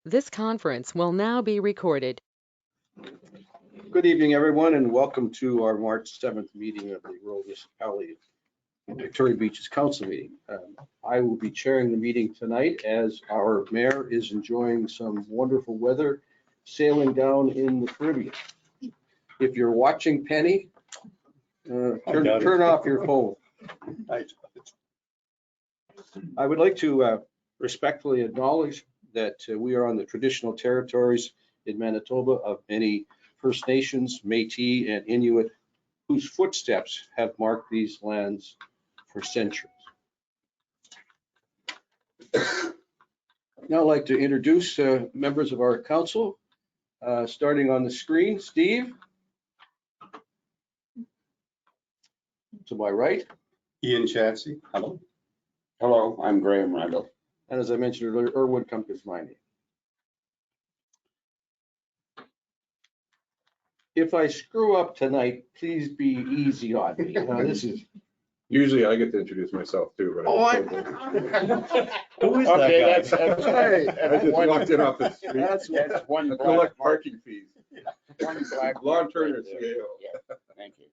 This conference will now be recorded. Good evening, everyone, and welcome to our March 7th meeting of the Rural Municipality of Victoria Beach's Council meeting. I will be chairing the meeting tonight as our mayor is enjoying some wonderful weather sailing down in the Caribbean. If you're watching Penny, turn off your phone. I would like to respectfully acknowledge that we are on the traditional territories in Manitoba of many First Nations, Métis, and Inuit whose footsteps have marked these lands for centuries. Now I'd like to introduce members of our council, starting on the screen. Steve. To my right. Ian Chadsey. Hello. Hello, I'm Graham Randall. And as I mentioned earlier, Erwin Compass-Miney. If I screw up tonight, please be easy on me. This is. Usually I get to introduce myself too, but. Oh, Who is Okay, that guy? that's right. I just walked in off the street. That's one I black collect mark. parking fees. One black Lawn mark Turner right there. scale. Yeah, thank you.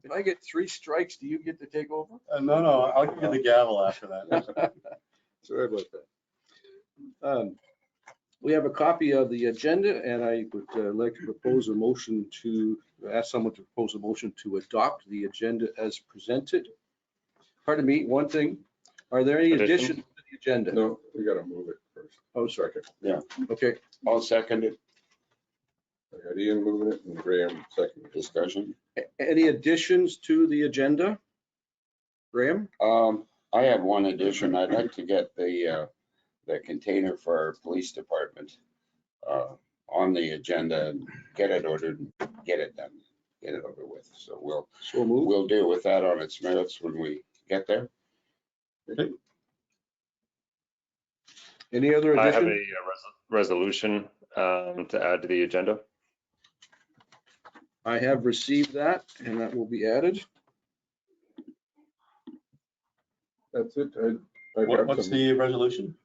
If I get 3 strikes, do you get to take over? No, I'll give you the gavel after that. Sorry about that. We have a copy of the agenda, and I would like to propose a motion to, ask someone to propose a motion to adopt the agenda as presented. Pardon me, one thing, are there any additions to the agenda? No, we gotta move it first. Oh, sorry. Yeah. Okay, I'll second it. I got Ian moving it and Graham second. Discussion. any additions to the agenda? Graham? I have one addition. I'd like to get the container for our police department on the agenda and get it ordered, and get it done, get it over with. So So moved. we'll deal with that on its merits when we get there. Any other I have addition? a resolution to add to the agenda. I have received that, and that will be added. That's it. I got What's some- the resolution?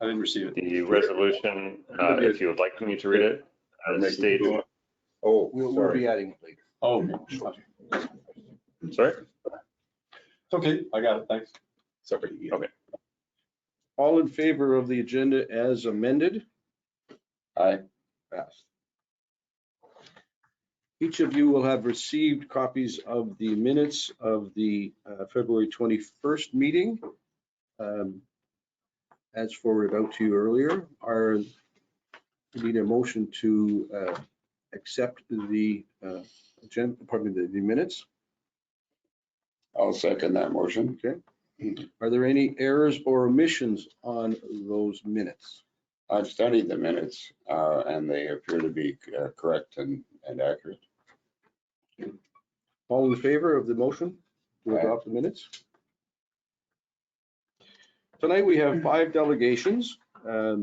I didn't receive it. The resolution, if you would like me to read it, as stated. Oh, We'll be sorry. adding it later. Oh, Sorry? it's okay. I got it. Thanks. Sorry. Ian. Okay. All in favor of the agenda as amended? Aye. Passed. Each of you will have received copies of the minutes of the February 21st meeting. As forwarded out to you earlier, we need a motion to accept the agenda, pardon me, the minutes. I'll second that motion. Okay. Are there any errors or omissions on those minutes? I've studied the minutes and they appear to be correct and accurate. All in favor of the motion to Aye. adopt the minutes? Tonight we have 5 delegations. I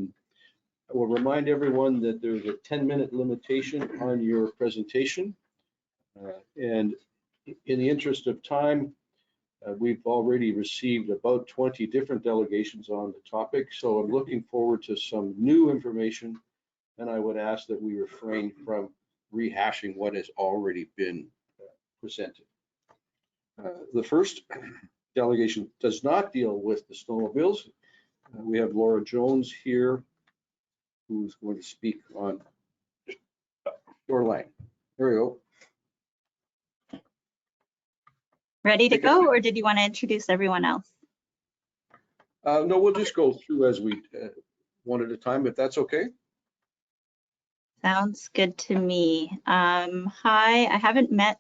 will remind everyone that there's a 10-minute limitation on your presentation. And in the interest of time, we've already received about 20 different delegations on the topic. So I'm looking forward to some new information. And I would ask that we refrain from rehashing what has already been presented. The first delegation does not deal with the snowmobiles. We have Laura Jones here, who's going to speak on shoreline. There we go. Ready to go, or did you want to introduce everyone else? No, we'll just go through as we one at a time, if that's okay. Sounds good to me. Hi, I haven't met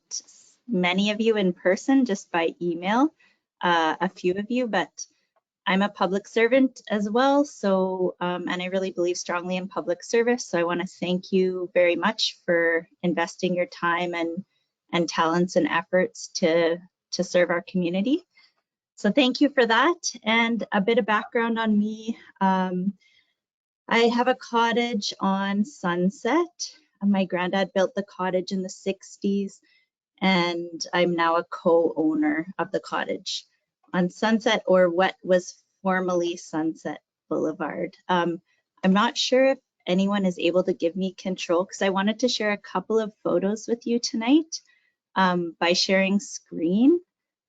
many of you in person, just by email, a few of you, but I'm a public servant as well. So, and I really believe strongly in public service. So I want to thank you very much for investing your time and talents and efforts to serve our community. So thank you for that. And a bit of background on me. I have a cottage on Sunset. My granddad built the cottage in the 60s, and I'm now a co-owner of the cottage on Sunset, or what was formerly Sunset Boulevard. I'm not sure if anyone is able to give me control because I wanted to share a couple of photos with you tonight by sharing screen.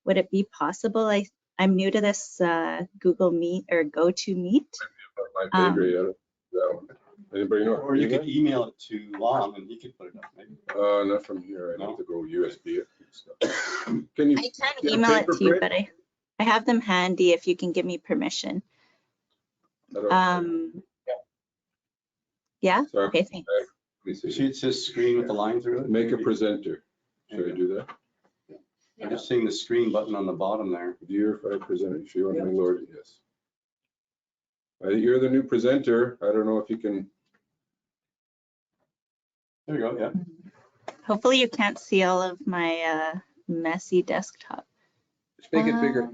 Would it be possible? I'm new to this Google Meet or GoToMeet. My favorite, yeah. So, anybody know? Or you could email it to Lon and he could put it up, maybe. Not from here. I'd have to go USB it and stuff. Can you? I can get a email it paper to you, print? but I have them handy if you can give me permission. I don't- Yeah, Sorry. okay, thanks. Let me see. See, it says screen with the line through it. Make a presenter. Should I do that? I'm just seeing the screen button on the bottom there. Viewer for presenter. If you want my lord, yes. You're the new presenter. I don't know if you can. There you go, yeah. Hopefully you can't see all of my messy desktop. Just make it bigger.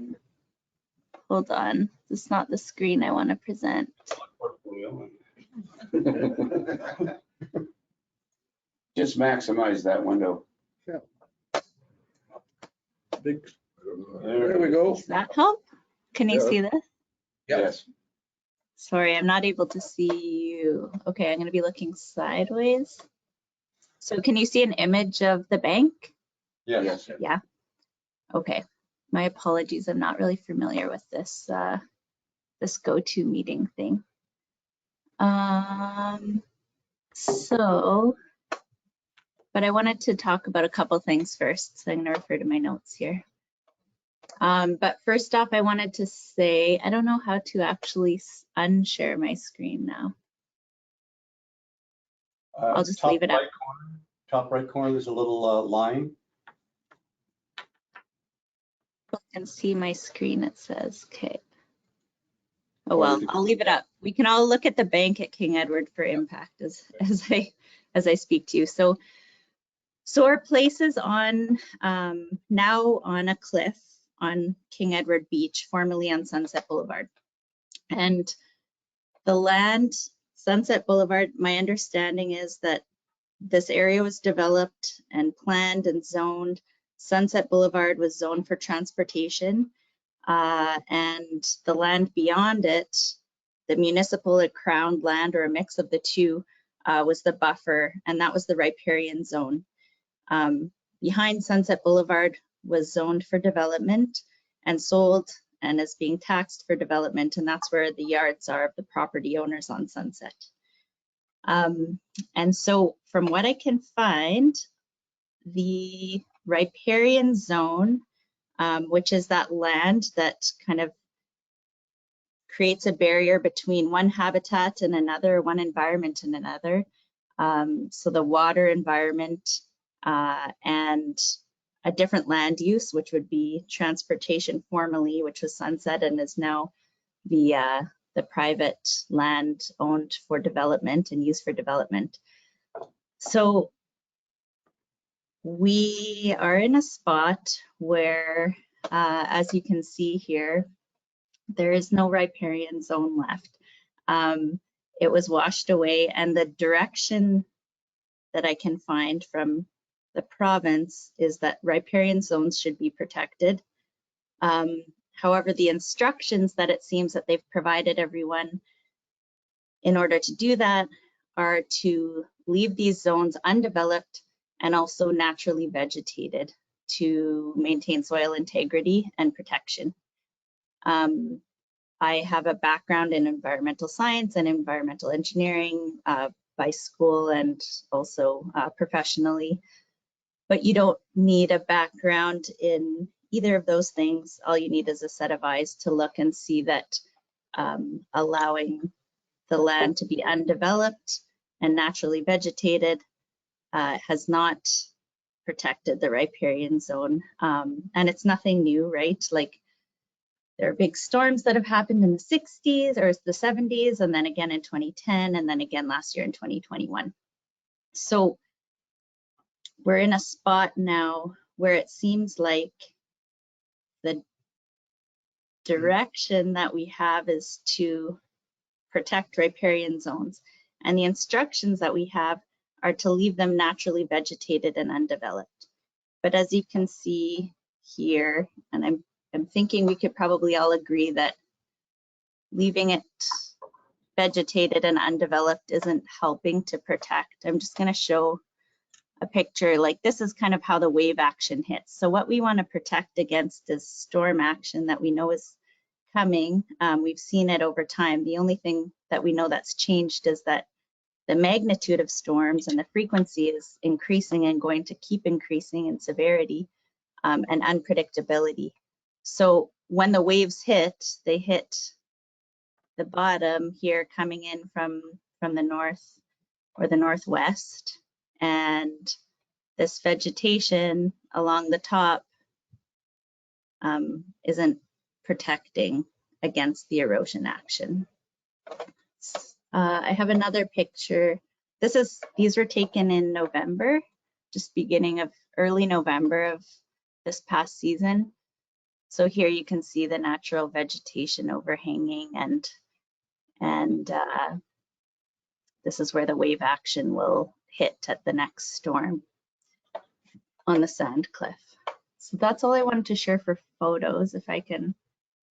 Hold on, this is not the screen I want to present. Just maximize that window. Big, I don't know. there we go. Does that help? Can you Yeah. see this? Yes. Sorry, I'm not able to see you. Okay, I'm going to be looking sideways. So can you see an image of the bank? Yes. Yeah. Okay. My apologies. I'm not really familiar with this this GoToMeeting thing. But I wanted to talk about a couple things first. So I'm going to refer to my notes here. But first off, I wanted to say, I don't know how to actually unshare my screen now. I'll just Top leave it up. right corner- Top right corner, there's a little line. You can see my screen, it says, okay. Oh, well, I'll leave it up. We can all look at the bank at King Edward for impact as I speak to you. So our place is on, now on a cliff on King Edward Beach, formerly on Sunset Boulevard. And the land, Sunset Boulevard, my understanding is that this area was developed and planned and zoned. Sunset Boulevard was zoned for transportation, and the land beyond it, the municipal or crown land or a mix of the two, was the buffer, and that was the riparian zone. Behind Sunset Boulevard was zoned for development and sold and is being taxed for development, and that's where the yards are of the property owners on Sunset. And so from what I can find, the riparian zone, which is that land that kind of creates a barrier between one habitat and another, one environment and another. So the water environment and a different land use, which would be transportation formerly, which was Sunset and is now the private land owned for development and used for development. So we are in a spot where, as you can see here, there is no riparian zone left. It was washed away, and the direction that I can find from the province is that riparian zones should be protected. However, the instructions that it seems that they've provided everyone in order to do that are to leave these zones undeveloped and also naturally vegetated to maintain soil integrity and protection. I have a background in environmental science and environmental engineering by school and also professionally, but you don't need a background in either of those things. All you need is a set of eyes to look and see that allowing the land to be undeveloped and naturally vegetated has not protected the riparian zone. And it's nothing new, right? Like there are big storms that have happened in the 60s or the 70s, and then again in 2010, and then again last year in 2021. So we're in a spot now where it seems like the direction that we have is to protect riparian zones. And the instructions that we have are to leave them naturally vegetated and undeveloped. But as you can see here, and I'm thinking we could probably all agree that leaving it vegetated and undeveloped isn't helping to protect. I'm just going to show a picture. Like, this is kind of how the wave action hits. So what we want to protect against is storm action that we know is coming. We've seen it over time. The only thing that we know that's changed is that the magnitude of storms and the frequency is increasing and going to keep increasing in severity and unpredictability. So when the waves hit, they hit the bottom here coming in from the north or the northwest, and this vegetation along the top isn't protecting against the erosion action. I have another picture. These were taken in November, just beginning of early November of this past season. So here you can see the natural vegetation overhanging, and this is where the wave action will hit at the next storm on the sand cliff. So that's all I wanted to share for photos. If I can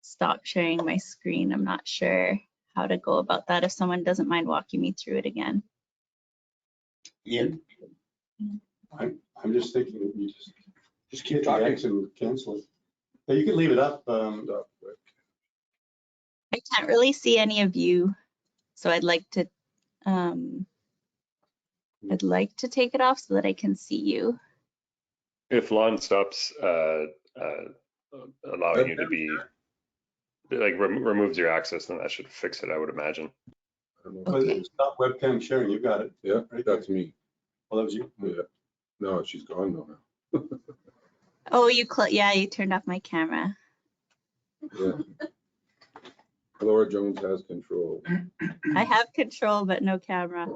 stop sharing my screen, I'm not sure how to go about that, if someone doesn't mind walking me through it again. Ian? I'm just thinking that you Just hit keep the talking. X and cancel it. But you can leave it up. I can't really see any of you, so I'd like to take it off so that I can see you. If Lon stops allowing you to be, like, removes your access, then that should fix it, I would imagine. I don't know. But stop webcam sharing. You've got it. Yeah, Right that's me. Well, that was you. Yeah. No, she's gone now. Oh, you turned off my camera. Yeah. Laura Jones has control. I have control, but no camera.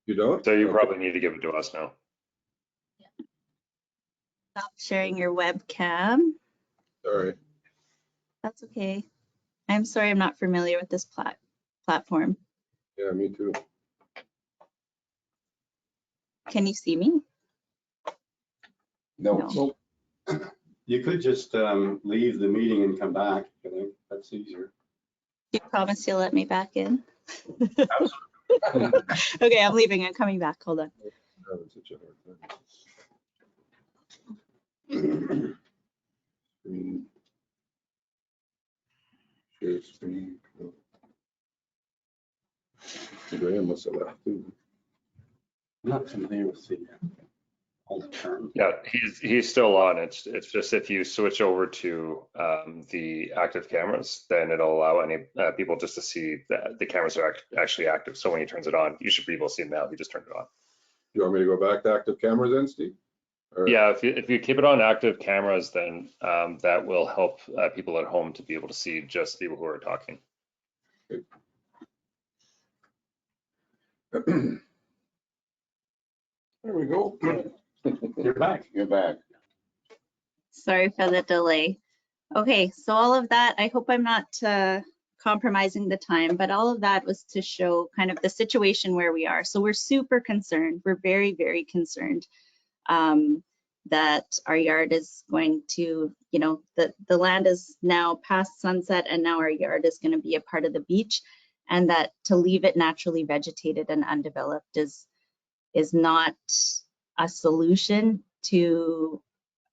You don't? So you Okay. probably need to give it to us now. Stop sharing your webcam. Sorry. That's okay. I'm sorry, I'm not familiar with this platform. Yeah, me too. Can you see me? No. You could just leave the meeting and come back. I think that's easier. You promise you'll let me back in? Okay, I'm leaving. I'm coming back. Hold on. Having such a hard time. Screen. Share screen. Graham must have left too. I'm not familiar with the all the terms. Yeah, he's still on. It's just if you switch over to the active cameras, then it'll allow any people just to see that the cameras are actually active. So when he turns it on, you should be able to see them now if you just turned it on. You want me to go back to active cameras then, Steve? Or- Yeah, if you keep it on active cameras, then that will help people at home to be able to see just people who are talking. There we go. You're back. You're back. Sorry for the delay. Okay, so all of that, I hope I'm not compromising the time, but all of that was to show kind of the situation where we are. So we're super concerned. We're very, very concerned that our yard is going to, the land is now past sunset, and now our yard is going to be a part of the beach, and that to leave it naturally vegetated and undeveloped is not a solution to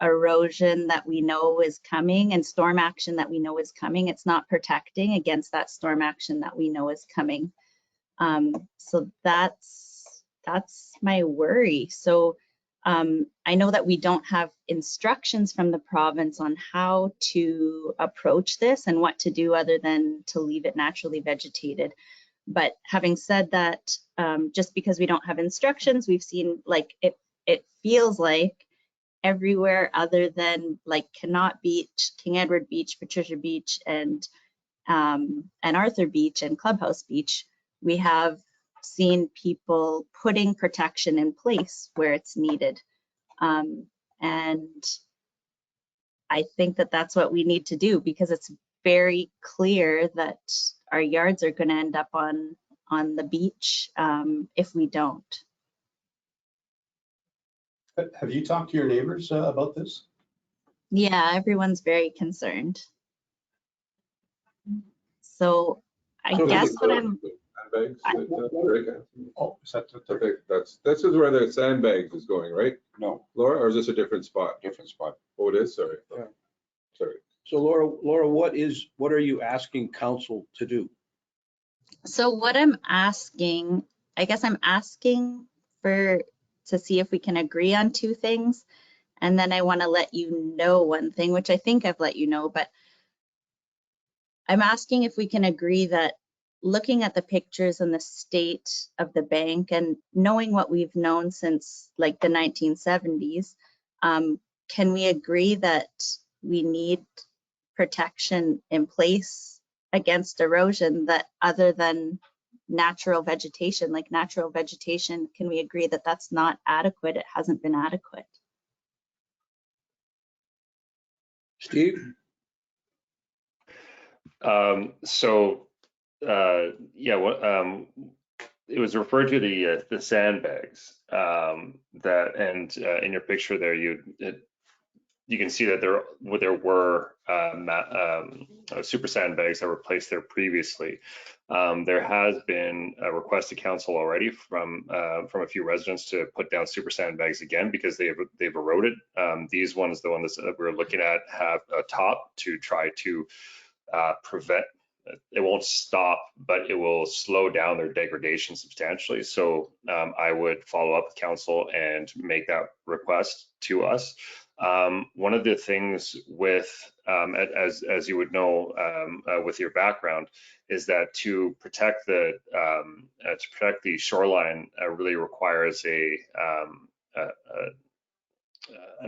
erosion that we know is coming and storm action that we know is coming. It's not protecting against that storm action that we know is coming. So that's my worry. So I know that we don't have instructions from the province on how to approach this and what to do other than to leave it naturally vegetated. But having said that, just because we don't have instructions, we've seen, like, it feels like everywhere other than like Connaught Beach, King Edward Beach, Patricia Beach, and Arthur Beach and Clubhouse Beach, we have seen people putting protection in place where it's needed. And I think that that's what we need to do, because it's very clear that our yards are going to end up on the beach if we don't. Have you talked to your neighbors about this? Yeah, everyone's very concerned. So I guess what I'm sandbags? That, Oh, is that the Okay, this is where the sandbags is going, right, No, Laura, or is this a different spot? different spot. Oh, it is, sorry. Yeah. Sorry. So Laura, what are you asking council to do? So what I'm asking, I guess I'm asking to see if we can agree on two things. And then I want to let you know one thing, which I think I've let you know, but I'm asking if we can agree that looking at the pictures and the state of the bank and knowing what we've known since like the 1970s, can we agree that we need protection in place against erosion that other than natural vegetation, like natural vegetation, can we agree that that's not adequate? It hasn't been adequate. Steve? It was referred to the sandbags that, and in your picture there, you can see that there were super sandbags that were placed there previously. There has been a request to council already from a few residents to put down super sandbags again because they've eroded. These ones, the ones that we're looking at, have a top to try to prevent. It won't stop, but it will slow down their degradation substantially. So I would follow up with council and make that request to us. One of the things with, as you would know, with your background, is that to protect the shoreline really requires an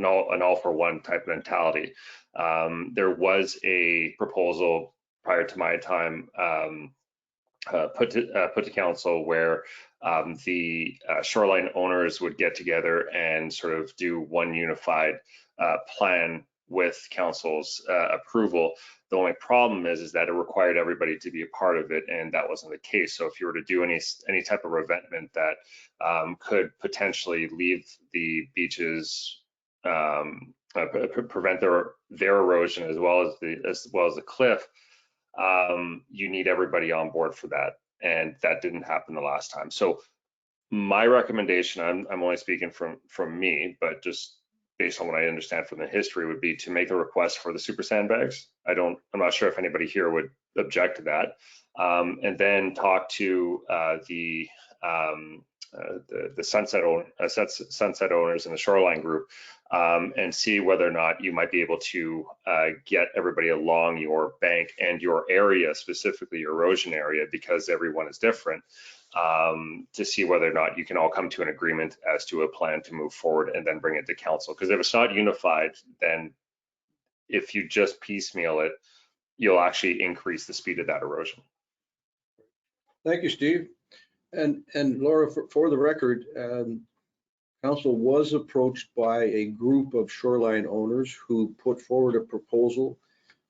all for one type of mentality. There was a proposal prior to my time put to council where the shoreline owners would get together and sort of do one unified plan with council's approval. The only problem is that it required everybody to be a part of it, and that wasn't the case. So if you were to do any type of revetment that could potentially leave the beaches, prevent their erosion as well as the cliff, you need everybody on board for that, and that didn't happen the last time. So my recommendation, I'm only speaking from me, but just based on what I understand from the history, would be to make the request for the super sandbags. I'm not sure if anybody here would object to that, and then talk to the sunset owners and the shoreline group, and see whether or not you might be able to get everybody along your bank and your area, specifically your erosion area, because everyone is different, to see whether or not you can all come to an agreement as to a plan to move forward and then bring it to council. Because if it's not unified, then if you just piecemeal it, you'll actually increase the speed of that erosion. Thank you, Steve. And Laura, for the record, council was approached by a group of shoreline owners who put forward a proposal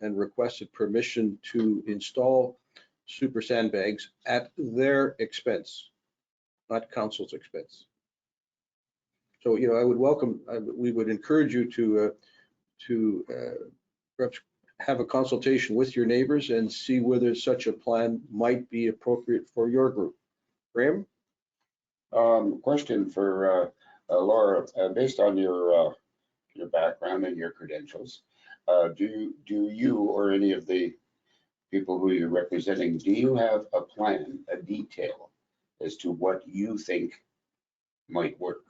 and requested permission to install super sandbags at their expense, not council's expense. So, you know, I would we would encourage you to perhaps have a consultation with your neighbors and see whether such a plan might be appropriate for your group. Graham? Question for Laura, based on your background and your credentials, do you or any of the people who you're representing, do you have a plan, a detail as to what you think might work?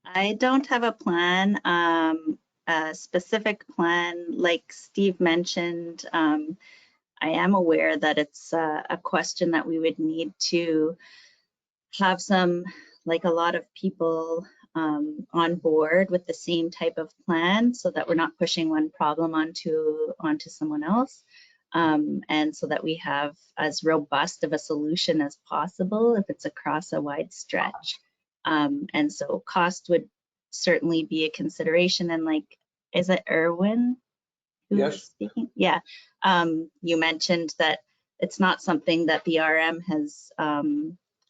I don't have a plan, a specific plan. Like Steve mentioned, I am aware that it's a question that we would need to have a lot of people on board with the same type of plan, so that we're not pushing one problem onto someone else, and so that we have as robust of a solution as possible if it's across a wide stretch. And so cost would certainly be a consideration. And is it Erwin who was speaking? Yeah. You mentioned that it's not something that the RM has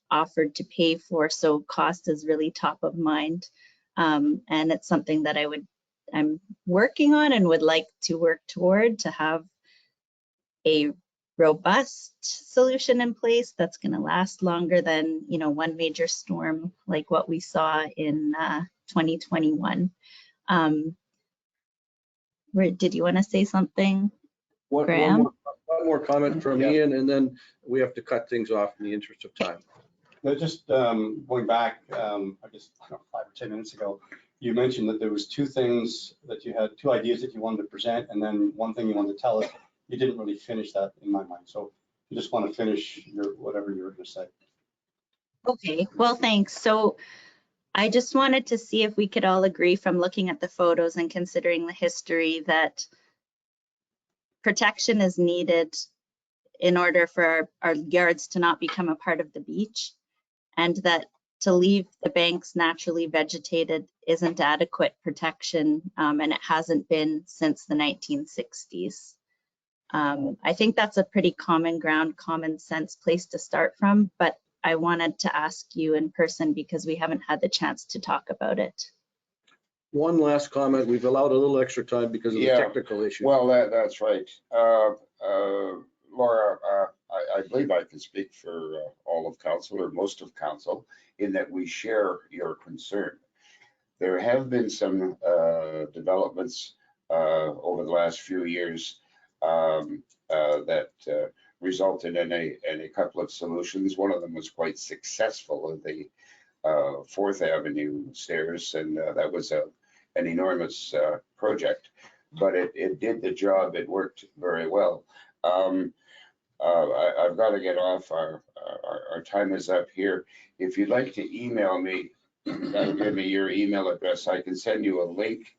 offered to pay for, so cost is really top of mind. And it's something that I'm working on and would like to work toward, to have a robust solution in place that's going to last longer than, one major storm like what we saw in 2021. Did you want to say something? Graham? One more comment from Yeah. Ian, and then we have to cut things off in the interest of time. No, just going back, I guess, 5 or 10 minutes ago, you mentioned that there was two things that you had, two ideas that you wanted to present, and then one thing you wanted to tell us. You didn't really finish that in my mind. So you just want to finish whatever you were going to say. Okay, well, thanks. So I just wanted to see if we could all agree from looking at the photos and considering the history that protection is needed in order for our yards to not become a part of the beach, and that to leave the banks naturally vegetated isn't adequate protection, and it hasn't been since the 1960s. I think that's a pretty common ground, common sense place to start from, but I wanted to ask you in person because we haven't had the chance to talk about it. One last comment. We've allowed a little extra time because of the Yeah. technical issue. Well, that's right. Laura, I believe I can speak for all of council or most of council in that we share your concern. There have been some developments over the last few years that resulted in a couple of solutions. One of them was quite successful in the 4th Avenue stairs, and that was an enormous project, but it did the job. It worked very well. I've got to get off. Our time is up here. If you'd like to email me, give me your email address. I can send you a link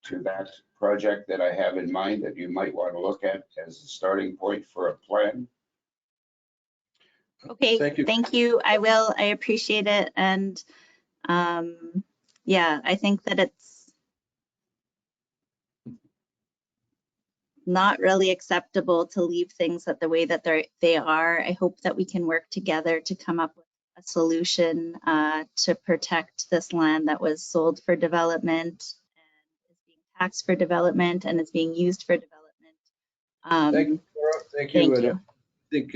to that project that I have in mind that you might want to look at as a starting point for a plan. Okay, Thank you. thank you. I will. I appreciate it. And yeah, I think that it's not really acceptable to leave things the way that they are. I hope that we can work together to come up with a solution to protect this land that was sold for development and is being taxed for development and is being used for development. Thank you, Laura. Thank you. Thank And you. I think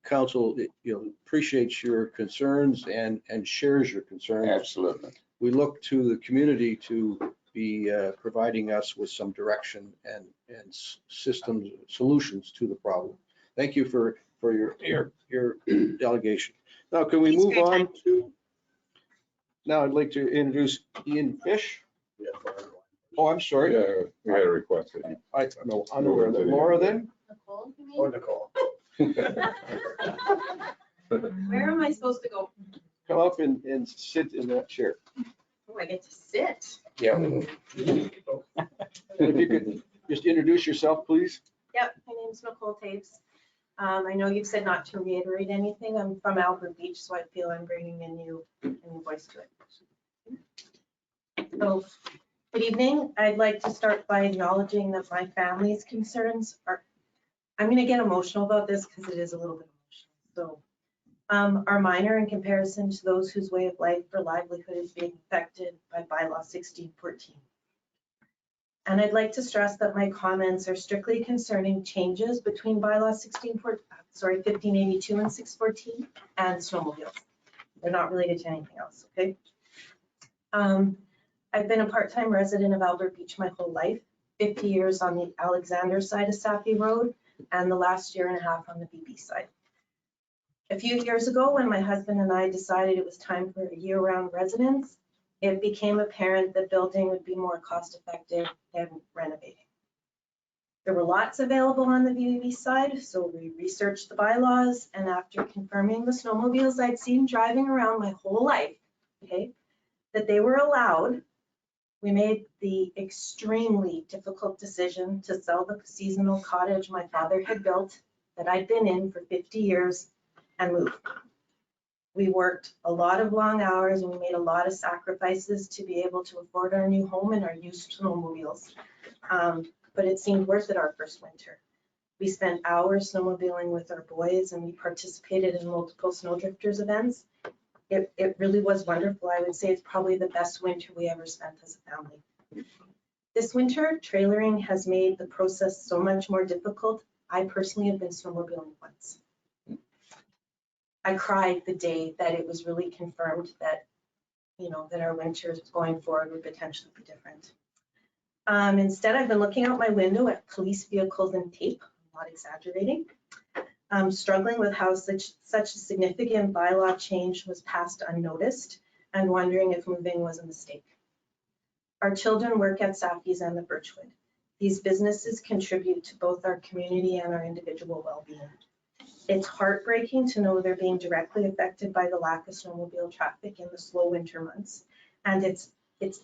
council, appreciates your concerns and shares your concerns. Absolutely. We look to the community to be providing us with some direction and systems solutions to the problem. Thank you for your delegation. Now, can we Thanks for move your on time. to? Now, I'd like to introduce Ian Fish. Oh, I'm sorry. Yeah, I had a request. I know, unaware of that. Laura, then? Nicole, you mean? Or Nicole. Where am I supposed to go? Come up and sit in that chair. Oh, I get to sit. Yeah. If you could just introduce yourself, please. Yep, my name's Nicole Taves. I know you've said not to reiterate anything. I'm from Albert Beach, so I feel I'm bringing a new voice to it. So, good evening. I'd like to start by acknowledging that my family's concerns are, I'm going to get emotional about this because it is a little bit emotional. So, are minor in comparison to those whose way of life or livelihood is being affected by bylaw 1614. And I'd like to stress that my comments are strictly concerning changes between bylaw 1582 and 614 and snowmobiles. They're not related to anything else, okay? I've been a part-time resident of Albert Beach my whole life, 50 years on the Alexander side of Sappy Road and the last year and a half on the BB side. A few years ago, when my husband and I decided it was time for a year-round residence, it became apparent that building would be more cost-effective than renovating. There were lots available on the BB side, so we researched the bylaws, and after confirming the snowmobiles I'd seen driving around my whole life, okay, that they were allowed, we made the extremely difficult decision to sell the seasonal cottage my father had built that I'd been in for 50 years and move. We worked a lot of long hours and we made a lot of sacrifices to be able to afford our new home and our used snowmobiles. But it seemed worth it our first winter. We spent hours snowmobiling with our boys and we participated in multiple Snowdrifters events. It really was wonderful. I would say it's probably the best winter we ever spent as a family. This winter, trailering has made the process so much more difficult. I personally have been snowmobiling once. I cried the day that it was really confirmed that, that our winters going forward would potentially be different. Instead, I've been looking out my window at police vehicles and tape, I'm not exaggerating. Struggling with how such a significant bylaw change was passed unnoticed and wondering if moving was a mistake. Our children work at Saffy's and the Birchwood. These businesses contribute to both our community and our individual well-being. It's heartbreaking to know they're being directly affected by the lack of snowmobile traffic in the slow winter months. And it's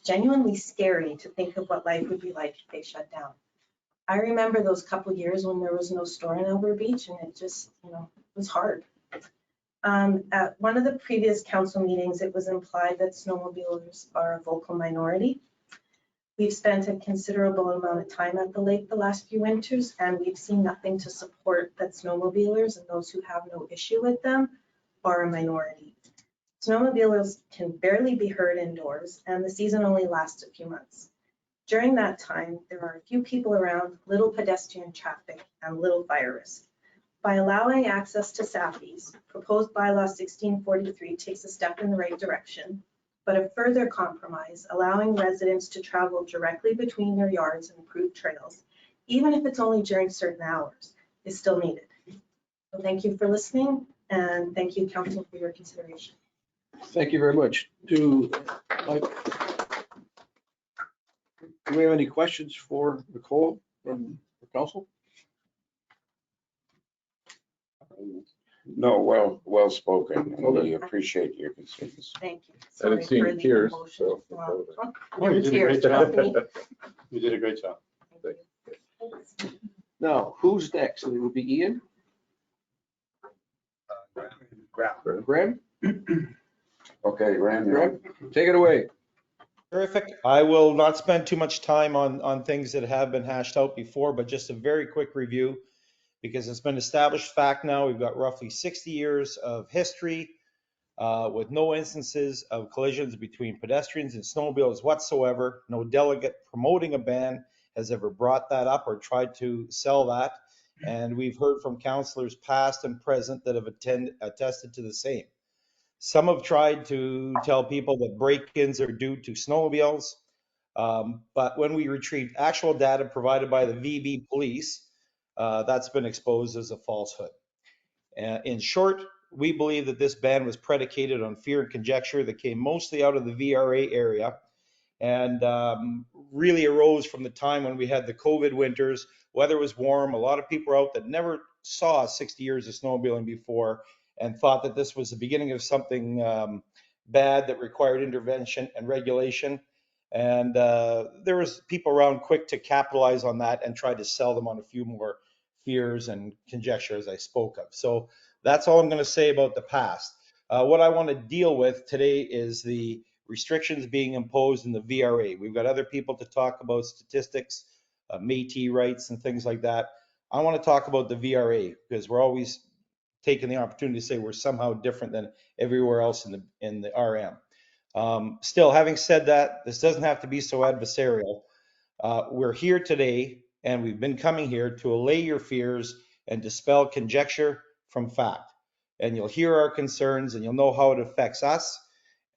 genuinely scary to think of what life would be like if they shut down. I remember those couple years when there was no store in Alberta Beach, and it just, it was hard. At one of the previous council meetings, it was implied that snowmobilers are a vocal minority. We've spent a considerable amount of time at the lake the last few winters, and we've seen nothing to support that snowmobilers and those who have no issue with them are a minority. Snowmobilers can barely be heard indoors, and the season only lasts a few months. During that time, there are a few people around, little pedestrian traffic, and little fire risk. By allowing access to Saffy's, proposed bylaw 1643 takes a step in the right direction, but a further compromise, allowing residents to travel directly between their yards and improved trails, even if it's only during certain hours, is still needed. So thank you for listening, and thank you, Council, for your consideration. Thank you very much. Do we have any questions for Nicole from the council? No, well spoken. We appreciate your consideration. Thank you. I didn't see Sorry any for the tears, emotion. so. Well, Oh, you did a tears, great job. trust me. You did a great job. Now, who's next? It would be Ian? Graham? Okay, Randy. Graham, take it away. Terrific. I will not spend too much time on things that have been hashed out before, but just a very quick review, because it's been established fact now. We've got roughly 60 years of history with no instances of collisions between pedestrians and snowmobiles whatsoever. No delegate promoting a ban has ever brought that up or tried to sell that. And we've heard from councillors past and present that have attested to the same. Some have tried to tell people that break-ins are due to snowmobiles, but when we retrieved actual data provided by the VB police, that's been exposed as a falsehood. In short, we believe that this ban was predicated on fear and conjecture that came mostly out of the VRA area and really arose from the time when we had the COVID winters. Weather was warm. A lot of people were out that never saw 60 years of snowmobiling before and thought that this was the beginning of something bad that required intervention and regulation. And there was people around quick to capitalize on that and try to sell them on a few more fears and conjecture, as I spoke of. So that's all I'm going to say about the past. What I want to deal with today is the restrictions being imposed in the VRA. We've got other people to talk about statistics, Métis rights and things like that. I want to talk about the VRA because we're always taking the opportunity to say we're somehow different than everywhere else in the RM. Still, having said that, this doesn't have to be so adversarial. We're here today, and we've been coming here to allay your fears and dispel conjecture from fact. And you'll hear our concerns, and you'll know how it affects us.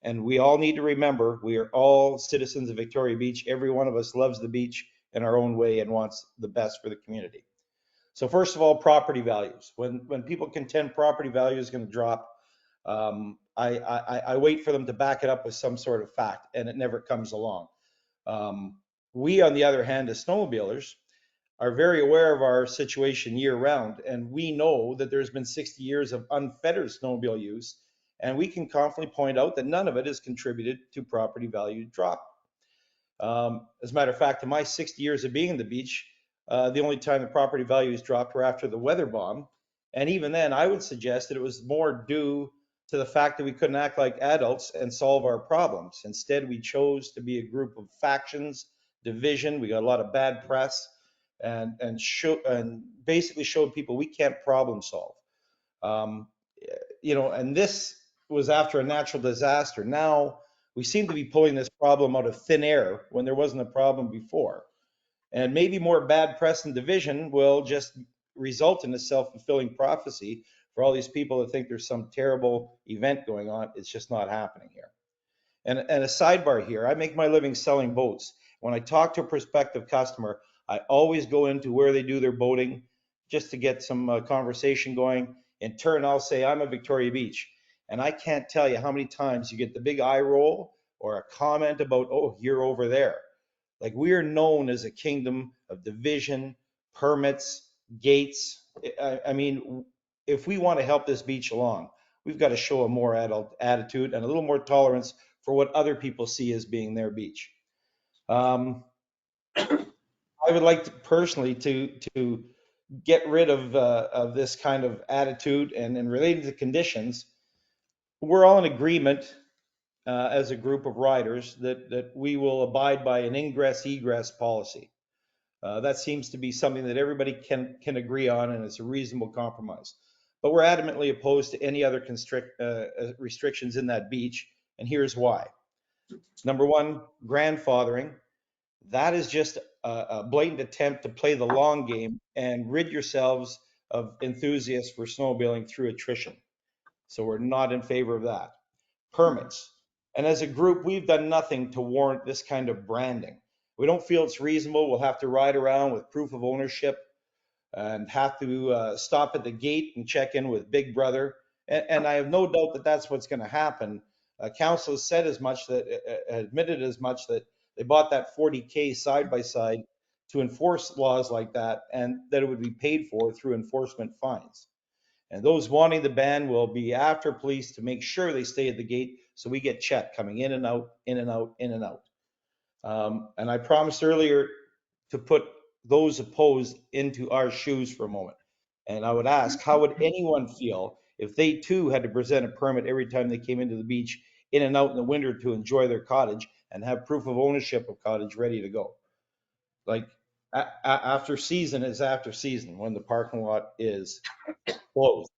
And we all need to remember, we are all citizens of Victoria Beach. Every one of us loves the beach in our own way and wants the best for the community. So first of all, property values. When people contend property value is going to drop, I wait for them to back it up with some sort of fact, and it never comes along. We, on the other hand, as snowmobilers, are very aware of our situation year round, and we know that there's been 60 years of unfettered snowmobile use, and we can confidently point out that none of it has contributed to property value drop. As a matter of fact, in my 60 years of being in the beach, the only time the property values dropped were after the weather bomb. And even then, I would suggest that it was more due to the fact that we couldn't act like adults and solve our problems. Instead, we chose to be a group of factions, division. We got a lot of bad press and basically showed people we can't problem solve. And this was after a natural disaster. Now we seem to be pulling this problem out of thin air when there wasn't a problem before. And maybe more bad press and division will just result in a self-fulfilling prophecy for all these people that think there's some terrible event going on. It's just not happening here. And a sidebar here, I make my living selling boats. When I talk to a prospective customer, I always go into where they do their boating just to get some conversation going. In turn, I'll say, I'm a Victoria Beach. And I can't tell you how many times you get the big eye roll or a comment about, oh, you're over there. Like, we are known as a kingdom of division, permits, gates. I mean, if we want to help this beach along, we've got to show a more adult attitude and a little more tolerance for what other people see as being their beach. I would like to personally to get rid of this kind of attitude, and related to conditions, we're all in agreement as a group of riders that we will abide by an ingress-egress policy. That seems to be something that everybody can agree on, and it's a reasonable compromise. But we're adamantly opposed to any other restrictions in that beach, and here's why. Number one, grandfathering. That is just a blatant attempt to play the long game and rid yourselves of enthusiasts for snowmobiling through attrition. So we're not in favor of that. Permits. And as a group, we've done nothing to warrant this kind of branding. We don't feel it's reasonable. We'll have to ride around with proof of ownership and have to stop at the gate and check in with Big Brother. And I have no doubt that that's what's going to happen. Council has said as much, that admitted as much, that they bought that 40K side by side to enforce laws like that, and that it would be paid for through enforcement fines. And those wanting the ban will be after police to make sure they stay at the gate, so we get checked coming in and out, in and out, in and out. And I promised earlier to put those opposed into our shoes for a moment. And I would ask, how would anyone feel if they too had to present a permit every time they came into the beach, in and out in the winter, to enjoy their cottage and have proof of ownership of cottage ready to go? Like, after season is after season when the parking lot is closed.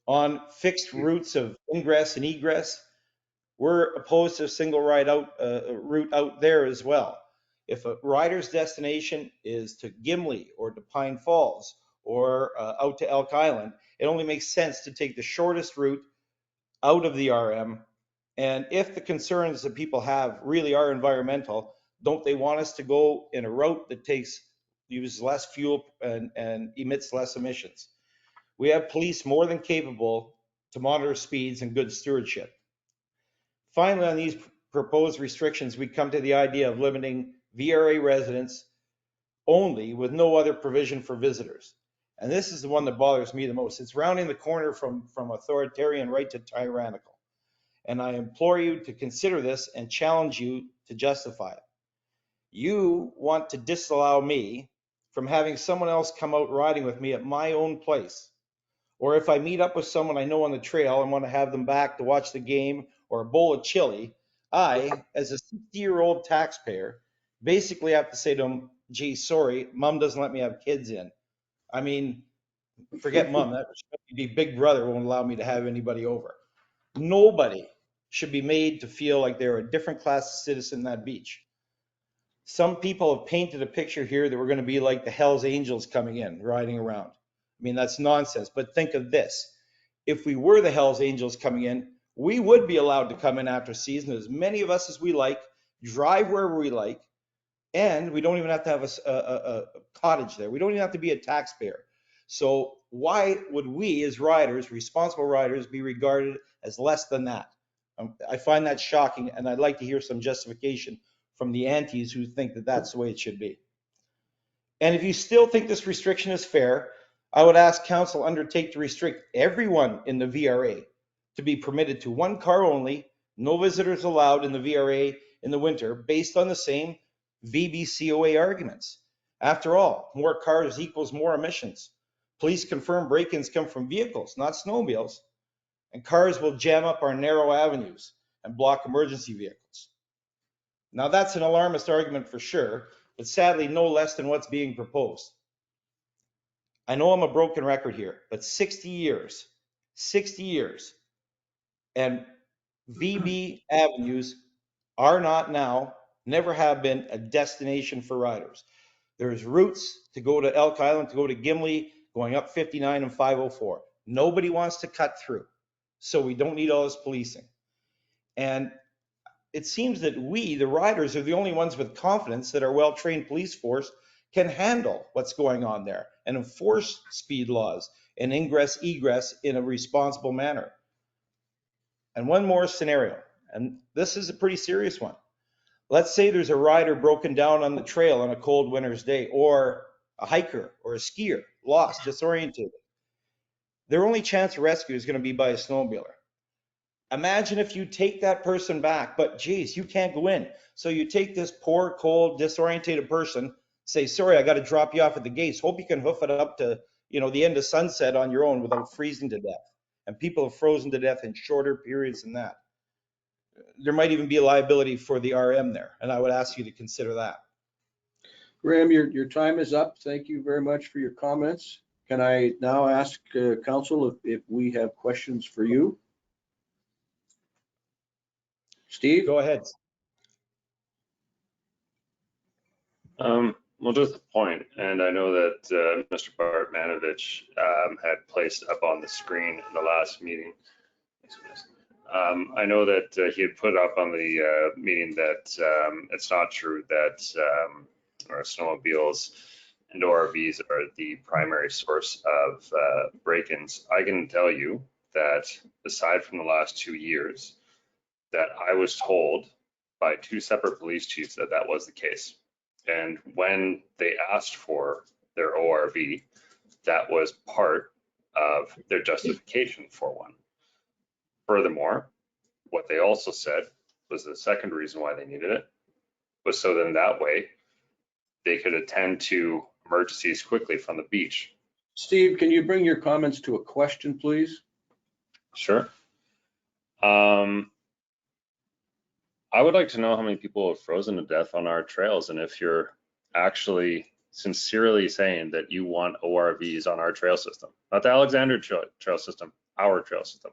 On fixed routes of ingress and egress, we're opposed to a single ride out route out there as well. If a rider's destination is to Gimli or to Pine Falls or out to Elk Island, it only makes sense to take the shortest route out of the RM. And if the concerns that people have really are environmental, don't they want us to go in a route that uses less fuel and emits less emissions? We have police more than capable to monitor speeds and good stewardship. Finally, on these proposed restrictions, we come to the idea of limiting VRA residents only, with no other provision for visitors. And this is the one that bothers me the most. It's rounding the corner from authoritarian right to tyrannical. And I implore you to consider this and challenge you to justify it. You want to disallow me from having someone else come out riding with me at my own place. Or if I meet up with someone I know on the trail and want to have them back to watch the game or a bowl of chili, I, as a 60-year-old taxpayer, basically have to say to them, gee, sorry, mom doesn't let me have kids in. I mean, forget mom, that should be Big Brother won't allow me to have anybody over. Nobody should be made to feel like they're a different class of citizen in that beach. Some people have painted a picture here that we're going to be like the Hells Angels coming in, riding around. I mean, that's nonsense. But think of this. If we were the Hells Angels coming in, we would be allowed to come in after season, as many of us as we like, drive wherever we like, and we don't even have to have a cottage there. We don't even have to be a taxpayer. So why would we as riders, responsible riders, be regarded as less than that? I find that shocking, and I'd like to hear some justification from the antis who think that that's the way it should be. And if you still think this restriction is fair, I would ask council undertake to restrict everyone in the VRA to be permitted to one car only, no visitors allowed in the VRA in the winter, based on the same VBCOA arguments. After all, more cars equals more emissions. Police confirm break-ins come from vehicles, not snowmobiles, and cars will jam up our narrow avenues and block emergency vehicles. Now that's an alarmist argument for sure, but sadly no less than what's being proposed. I know I'm a broken record here, but 60 years, and VB avenues are not now, never have been, a destination for riders. There's routes to go to Elk Island, to go to Gimli, going up 59 and 504. Nobody wants to cut through. So we don't need all this policing. And it seems that we, the riders, are the only ones with confidence that our well-trained police force can handle what's going on there and enforce speed laws and ingress egress in a responsible manner. And one more scenario, and this is a pretty serious one. Let's say there's a rider broken down on the trail on a cold winter's day, or a hiker or a skier, lost, disoriented. Their only chance of rescue is going to be by a snowmobiler. Imagine if you take that person back, but geez, you can't go in. So you take this poor, cold, disorientated person, say, sorry, I got to drop you off at the gates. Hope you can hoof it up to, the end of sunset on your own without freezing to death. And people have frozen to death in shorter periods than that. There might even be a liability for the RM there, and I would ask you to consider that. Graham, your time is up. Thank you very much for your comments. Can I now ask council if we have questions for you? Steve? Go ahead. Well, just a point, and I know that Mr. Bartmanovich had placed up on the screen in the last meeting. I know that he had put up on the meeting that it's not true that our snowmobiles and ORVs are the primary source of break-ins. I can tell you that aside from the last 2 years, that I was told by 2 separate police chiefs that that was the case. And when they asked for their ORV, that was part of their justification for one. Furthermore, what they also said was the second reason why they needed it was so then that way they could attend to emergencies quickly from the beach. Steve, can you bring your comments to a question, please? Sure. I would like to know how many people have frozen to death on our trails, and if you're actually sincerely saying that you want ORVs on our trail system, not the Alexander trail system, our trail system.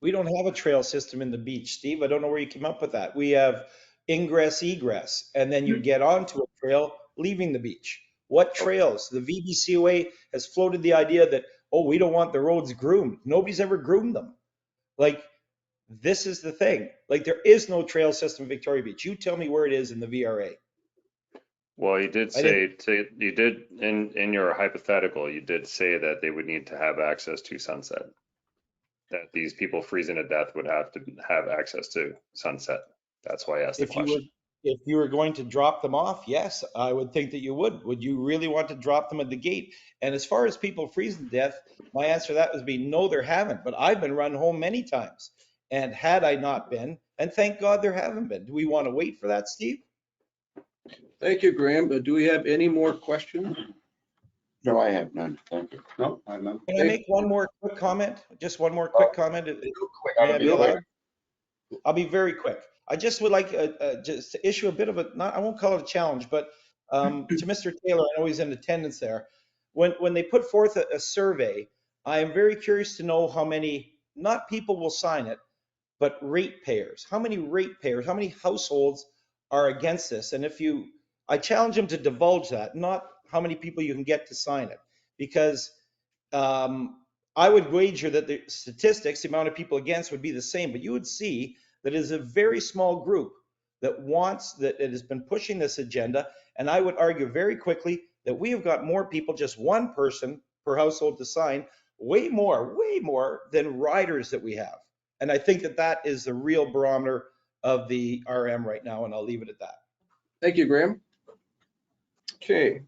We don't have a trail system in the beach, Steve. I don't know where you came up with that. We have ingress, egress, and then you get onto a trail leaving the beach. What trails? The VBCOA has floated the idea that, oh, we don't want the roads groomed. Nobody's ever groomed them. Like, this is the thing. Like, there is no trail system in Victoria Beach. You tell me where it is in the VRA. Well, you did say you did in your hypothetical, you did say that they would need to have access to sunset. That these people freezing to death would have to have access to sunset. That's why I asked the question. If you were going to drop them off, yes, I would think that you would. Would you really want to drop them at the gate? And as far as people freezing to death, my answer to that would be no, there haven't. But I've been run home many times. And had I not been, and thank God there haven't been. Do we want to wait for that, Steve? Thank you, Graham. Do we have any more questions? No, I have none. Thank you. No, I have none. Can I make one more quick comment? Just one more quick comment. Gotta be quick. I'll be very quick. I just would like just to issue a bit of a, not, I won't call it a challenge, but to Mr. Taylor, I know he's in attendance there. When they put forth a survey, I am very curious to know how many, not people will sign it, but ratepayers. How many ratepayers, how many households are against this? And I challenge them to divulge that, not how many people you can get to sign it. Because I would wager that the statistics, the amount of people against would be the same, but you would see that it is a very small group that it has been pushing this agenda. And I would argue very quickly that we have got more people, just one person per household to sign, way more than riders that we have. And I think that is the real barometer of the RM right now, and I'll leave it at that. Thank you, Graham. Okay.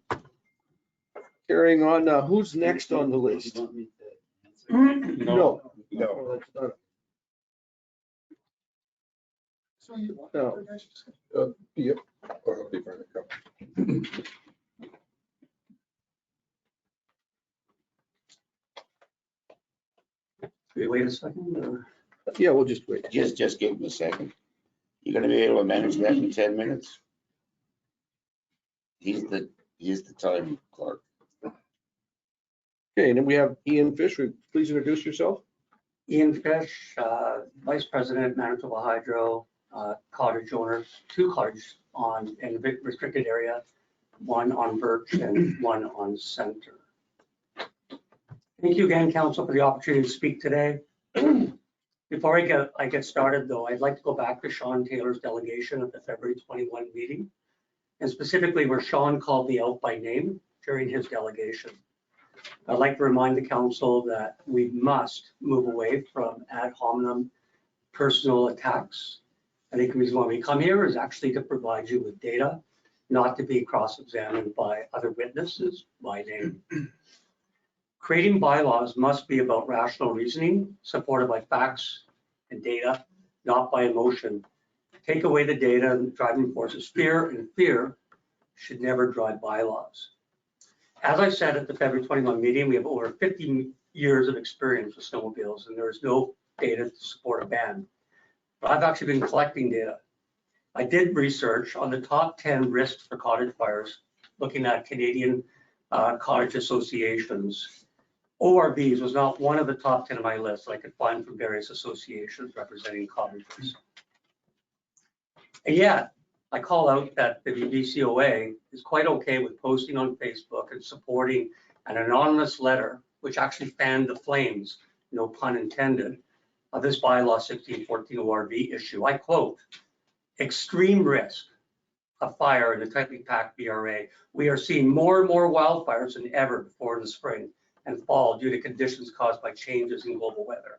Carrying on, who's next on the list? No. No. No. Yep. Or I'll be fine to come. Wait a second. Yeah, we'll just wait. Just give them a second. You're gonna be able to manage that in 10 minutes? He's the time clerk. Okay, and then we have Ian Fish. Please introduce yourself. Ian Fish, Vice President, Manitoba Hydro, cottage owner, 2 cottages in a big restricted area, one on Birch and one on Center. Thank you again, Council, for the opportunity to speak today. Before I get started, though, I'd like to go back to Sean Taylor's delegation at the February 21 meeting, and specifically where Sean called me out by name during his delegation. I'd like to remind the Council that we must move away from ad hominem personal attacks. I think the reason why we come here is actually to provide you with data, not to be cross-examined by other witnesses by name. Creating bylaws must be about rational reasoning, supported by facts and data, not by emotion. Take away the data, and the driving force is fear, and fear should never drive bylaws. As I said at the February 21 meeting, we have over 50 years of experience with snowmobiles, and there is no data to support a ban. But I've actually been collecting data. I did research on the top 10 risks for cottage fires, looking at Canadian cottage associations. ORVs was not one of the top 10 on my list I could find from various associations representing cottages. And yet, I call out that the BBCOA is quite okay with posting on Facebook and supporting an anonymous letter, which actually fanned the flames, no pun intended, of this bylaw 1614 ORV issue. I quote, extreme risk of fire in the tightly packed BRA. We are seeing more and more wildfires than ever before in the spring and fall due to conditions caused by changes in global weather.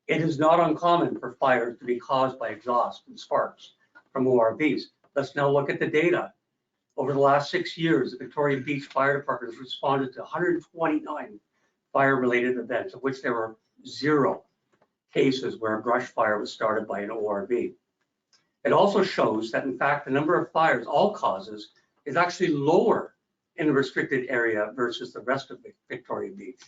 It is not uncommon for fires to be caused by exhaust and sparks from ORVs. Let's now look at the data. Over the last 6 years, the Victoria Beach Fire Department has responded to 129 fire-related events, of which there were 0 cases where a brush fire was started by an ORV. It also shows that, in fact, the number of fires, all causes, is actually lower in the restricted area versus the rest of Victoria Beach.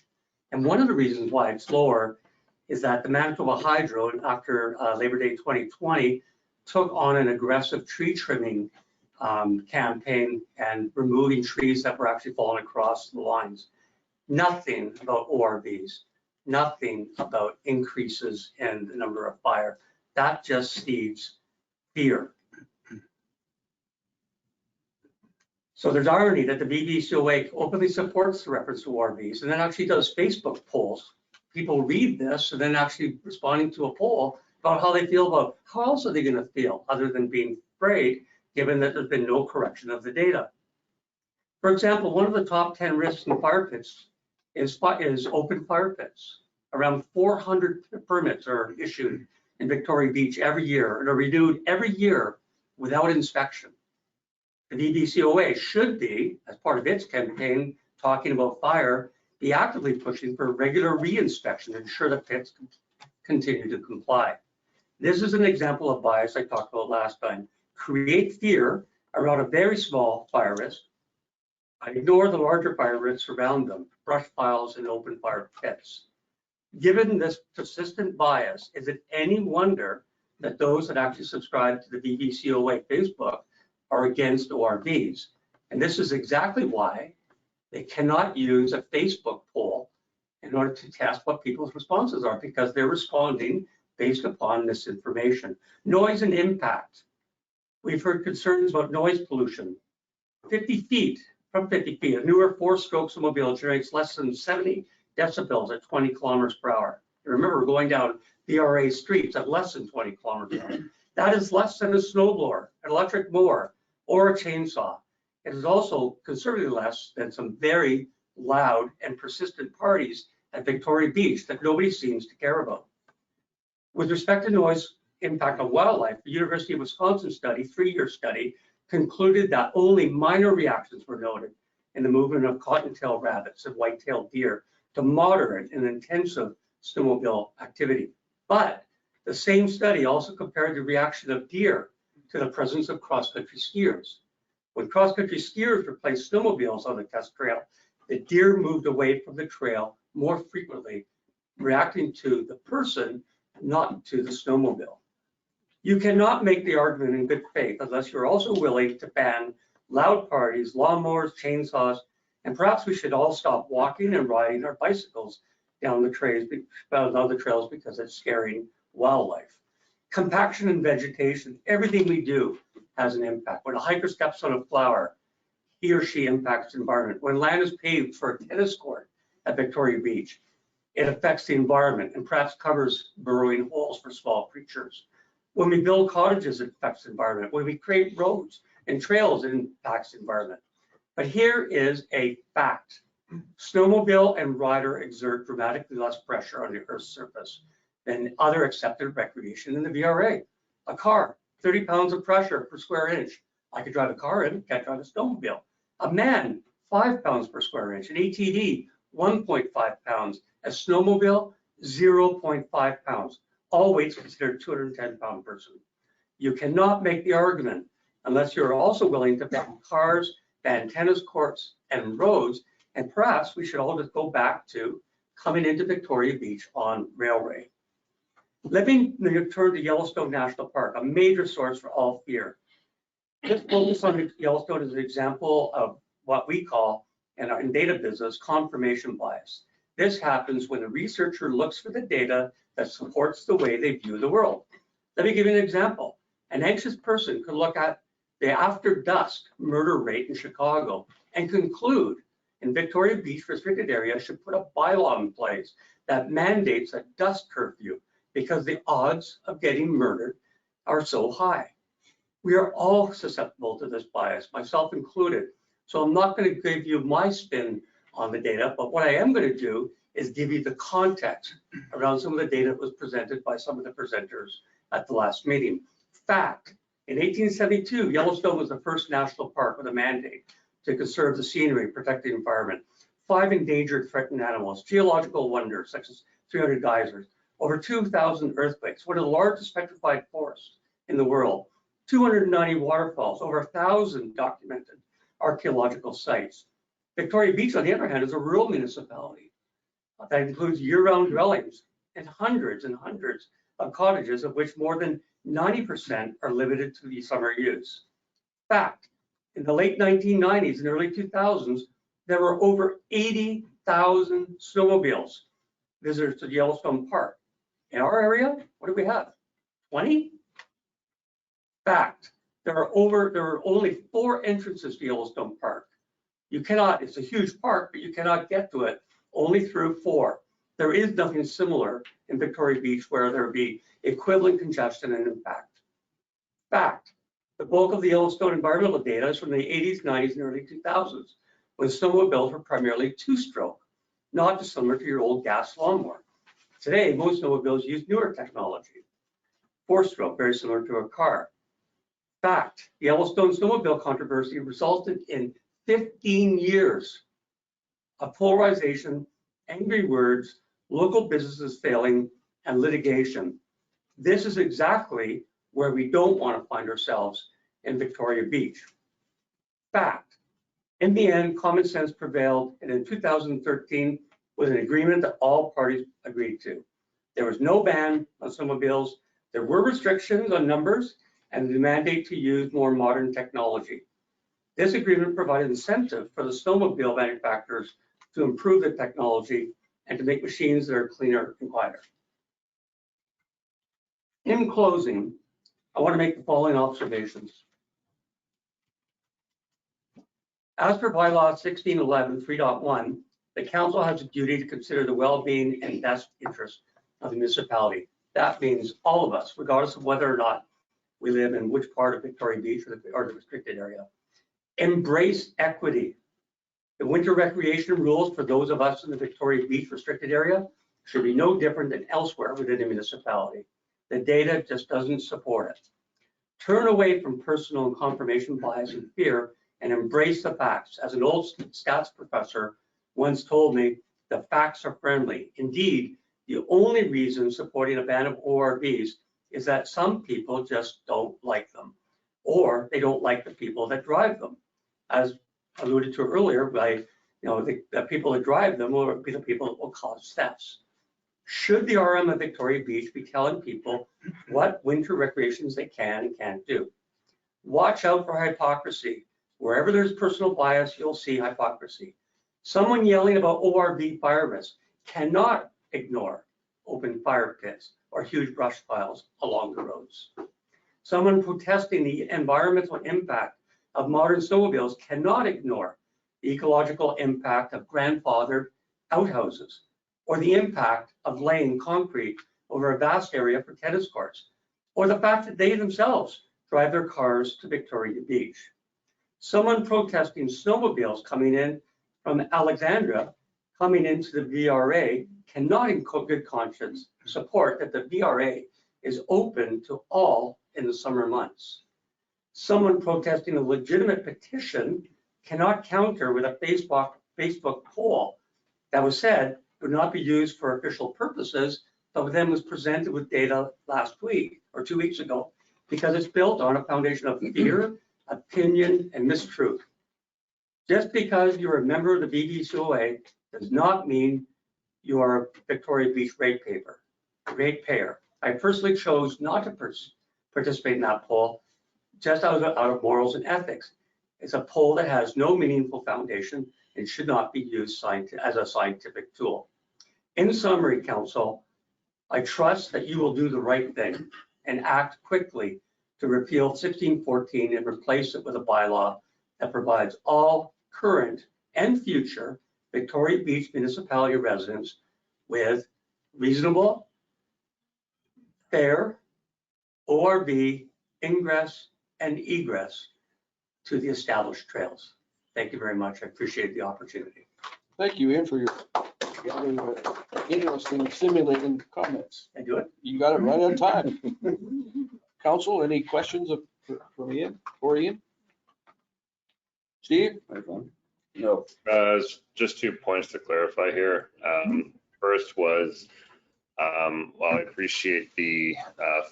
And one of the reasons why it's lower is that the Manitoba Hydro, after Labor Day 2020, took on an aggressive tree trimming campaign and removing trees that were actually falling across the lines. Nothing about ORVs, nothing about increases in the number of fire. That just seeds fear. So there's irony that the BBCOA openly supports the reference to ORVs and then actually does Facebook polls. People read this and then actually responding to a poll about how they feel about how else are they going to feel other than being afraid, given that there's been no correction of the data. For example, one of the top 10 risks in fire pits is open fire pits. Around 400 permits are issued in Victoria Beach every year and are renewed every year without inspection. The BBCOA should be, as part of its campaign talking about fire, be actively pushing for regular re-inspection to ensure that pits continue to comply. This is an example of bias I talked about last time. Create fear around a very small fire risk. I ignore the larger fire risks around them, brush piles and open fire pits. Given this persistent bias, is it any wonder that those that actually subscribe to the BBCOA Facebook are against ORVs? And this is exactly why they cannot use a Facebook poll in order to test what people's responses are, because they're responding based upon this information. Noise and impact. We've heard concerns about noise pollution. 50 feet, from 50 feet, a newer 4-stroke snowmobile generates less than 70 decibels at 20 kilometers per hour. Remember, we're going down BRA streets at less than 20 kilometers per hour. That is less than a snowblower, an electric mower, or a chainsaw. It is also considerably less than some very loud and persistent parties at Victoria Beach that nobody seems to care about. With respect to noise impact on wildlife, the University of Wisconsin study, 3-year study, concluded that only minor reactions were noted in the movement of cottontail rabbits and white-tailed deer to moderate and intensive snowmobile activity. But the same study also compared the reaction of deer to the presence of cross-country skiers. When cross-country skiers replaced snowmobiles on the test trail, the deer moved away from the trail more frequently, reacting to the person, not to the snowmobile. You cannot make the argument in good faith unless you're also willing to ban loud parties, lawnmowers, chainsaws, and perhaps we should all stop walking and riding our bicycles down the trails because it's scaring wildlife. Compaction and vegetation, everything we do has an impact. When a hiker steps on a flower, he or she impacts the environment. When land is paved for a tennis court at Victoria Beach, it affects the environment and perhaps covers burrowing holes for small creatures. When we build cottages, it affects the environment. When we create roads and trails, it impacts the environment. But here is a fact. Snowmobile and rider exert dramatically less pressure on the Earth's surface than other accepted recreation in the VRA. A car, 30 pounds of pressure per square inch. I could drive a car in, can't drive a snowmobile. A man, 5 pounds per square inch. An ATV, 1.5 pounds. A snowmobile, 0.5 pounds. All weights considered 210-pound person. You cannot make the argument unless you're also willing to ban cars, ban tennis courts and roads, and perhaps we should all just go back to coming into Victoria Beach on railway. Let me turn to Yellowstone National Park, a major source for all fear. Just focus on Yellowstone as an example of what we call, in data business, confirmation bias. This happens when the researcher looks for the data that supports the way they view the world. Let me give you an example. An anxious person could look at the after dusk murder rate in Chicago and conclude in Victoria Beach restricted area should put a bylaw in place that mandates a dusk curfew because the odds of getting murdered are so high. We are all susceptible to this bias, myself included. So I'm not going to give you my spin on the data, but what I am going to do is give you the context around some of the data that was presented by some of the presenters at the last meeting. Fact, in 1872, Yellowstone was the first national park with a mandate to conserve the scenery, protect the environment. 5 endangered threatened animals, geological wonders such as 300 geysers, over 2,000 earthquakes, one of the largest petrified forests in the world, 290 waterfalls, over 1,000 documented archaeological sites. Victoria Beach, on the other hand, is a rural municipality that includes year-round dwellings and hundreds of cottages, of which more than 90% are limited to the summer use. Fact, in the late 1990s and early 2000s, there were over 80,000 snowmobiles visitors to Yellowstone Park. In our area, what do we have? 20? Fact, there are only 4 entrances to Yellowstone Park. You cannot, it's a huge park, but you cannot get to it only through 4. There is nothing similar in Victoria Beach where there would be equivalent congestion and impact. Fact, the bulk of the Yellowstone environmental data is from the 80s, 90s, and early 2000s, when snowmobiles were primarily 2-stroke, not dissimilar to your old gas lawnmower. Today, most snowmobiles use newer technology, 4-stroke, very similar to a car. Fact, the Yellowstone snowmobile controversy resulted in 15 years of polarization, angry words, local businesses failing, and litigation. This is exactly where we don't want to find ourselves in Victoria Beach. Fact, in the end, common sense prevailed, and in 2013 was an agreement that all parties agreed to. There was no ban on snowmobiles. There were restrictions on numbers and the mandate to use more modern technology. This agreement provided incentive for the snowmobile manufacturers to improve the technology and to make machines that are cleaner and quieter. In closing, I want to make the following observations. As per bylaw 1611 3.1, the council has a duty to consider the well-being and best interest of the municipality. That means all of us, regardless of whether or not we live in which part of Victoria Beach or the restricted area. Embrace equity. The winter recreation rules for those of us in the Victoria Beach restricted area should be no different than elsewhere within the municipality. The data just doesn't support it. Turn away from personal and confirmation bias and fear and embrace the facts. As an old stats professor once told me, the facts are friendly. Indeed, the only reason supporting a ban of ORVs is that some people just don't like them, or they don't like the people that drive them. As alluded to earlier, the people that drive them will be the people that will cause thefts. Should the RM of Victoria Beach be telling people what winter recreations they can and can't do? Watch out for hypocrisy. Wherever there's personal bias, you'll see hypocrisy. Someone yelling about ORV fire risk cannot ignore open fire pits or huge brush piles along the roads. Someone protesting the environmental impact of modern snowmobiles cannot ignore the ecological impact of grandfathered outhouses. or the impact of laying concrete over a vast area for tennis courts, or the fact that they themselves drive their cars to Victoria Beach. Someone protesting snowmobiles coming in from Alexandra, coming into the VRA, cannot in good conscience support that the VRA is open to all in the summer months. Someone protesting a legitimate petition cannot counter with a Facebook poll that was said would not be used for official purposes, but then was presented with data last week or 2 weeks ago, because it's built on a foundation of fear, opinion, and mistruth. Just because you're a member of the BBCOA does not mean you are a Victoria Beach ratepayer. I personally chose not to participate in that poll just out of morals and ethics. It's a poll that has no meaningful foundation and should not be used as a scientific tool. In summary, Council, I trust that you will do the right thing and act quickly to repeal 1614 and replace it with a bylaw that provides all current and future Victoria Beach municipality residents with reasonable, fair ORV ingress and egress to the established trails. Thank you very much. I appreciate the opportunity. Thank you, Ian, for your interesting, stimulating comments. Can I do it? You got it right on time. Council, any questions from Ian, for Ian? Steve? No. Just 2 points to clarify here. First was, while I appreciate the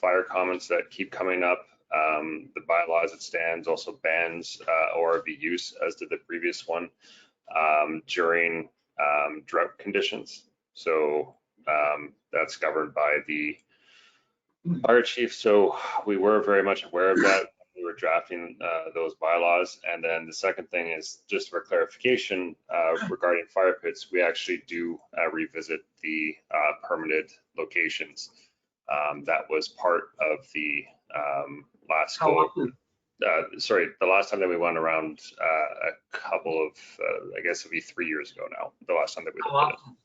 fire comments that keep coming up, the bylaw as it stands also bans ORV use, as did the previous one, during drought conditions. So that's governed by the fire chief. So we were very much aware of that. We were drafting those bylaws. And then the second thing is, just for clarification regarding fire pits, we actually do revisit the permitted locations. That was part of the last How goal. often? Sorry, the last time that we went around a couple of, I guess it'd be 3 years ago now, the last time that we How looked at it. often?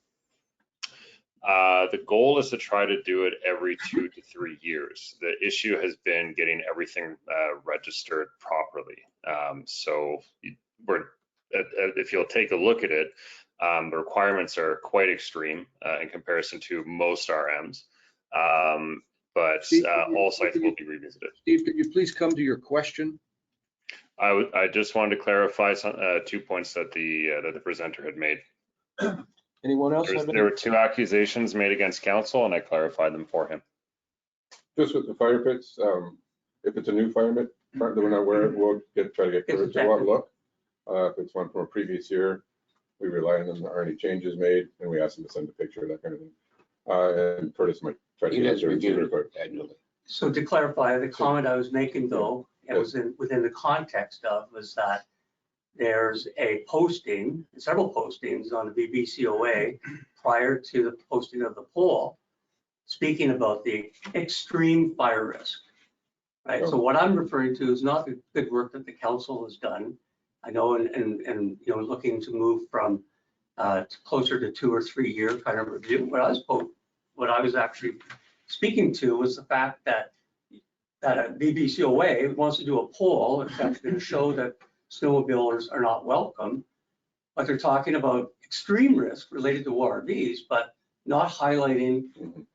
The goal is to try to do it every 2 to 3 years. The issue has been getting everything registered properly. So if you'll take a look at it, the requirements are quite extreme in comparison to most RMs. But Steve, all sites will be revisited. Steve, could you please come to your question? I just wanted to clarify 2 points that the presenter had made. Anyone else have There were 2 accusations made against council, and I clarified them for him. Just with the fire pits, if it's a new fire pit that we're not aware of, we'll try to get Curtis to have a look. If it's one from a previous year, we rely on them, are any changes made, and we ask them to send a picture, that kind of thing. And Curtis might try to He get does out there and see review it, it annually. So to clarify, the comment I was making though, it was within the context of, was that there's a posting, several postings on the BBCOA prior to the posting of the poll, speaking about the extreme fire risk, right? So what I'm referring to is not the good work that the council has done. I know, and you know, looking to move from closer to 2 or 3 year kind of review. What I was actually speaking to was the fact that a BBCOA wants to do a poll, it's actually going to show that snowmobilers are not welcome, but they're talking about extreme risk related to ORVs, but not highlighting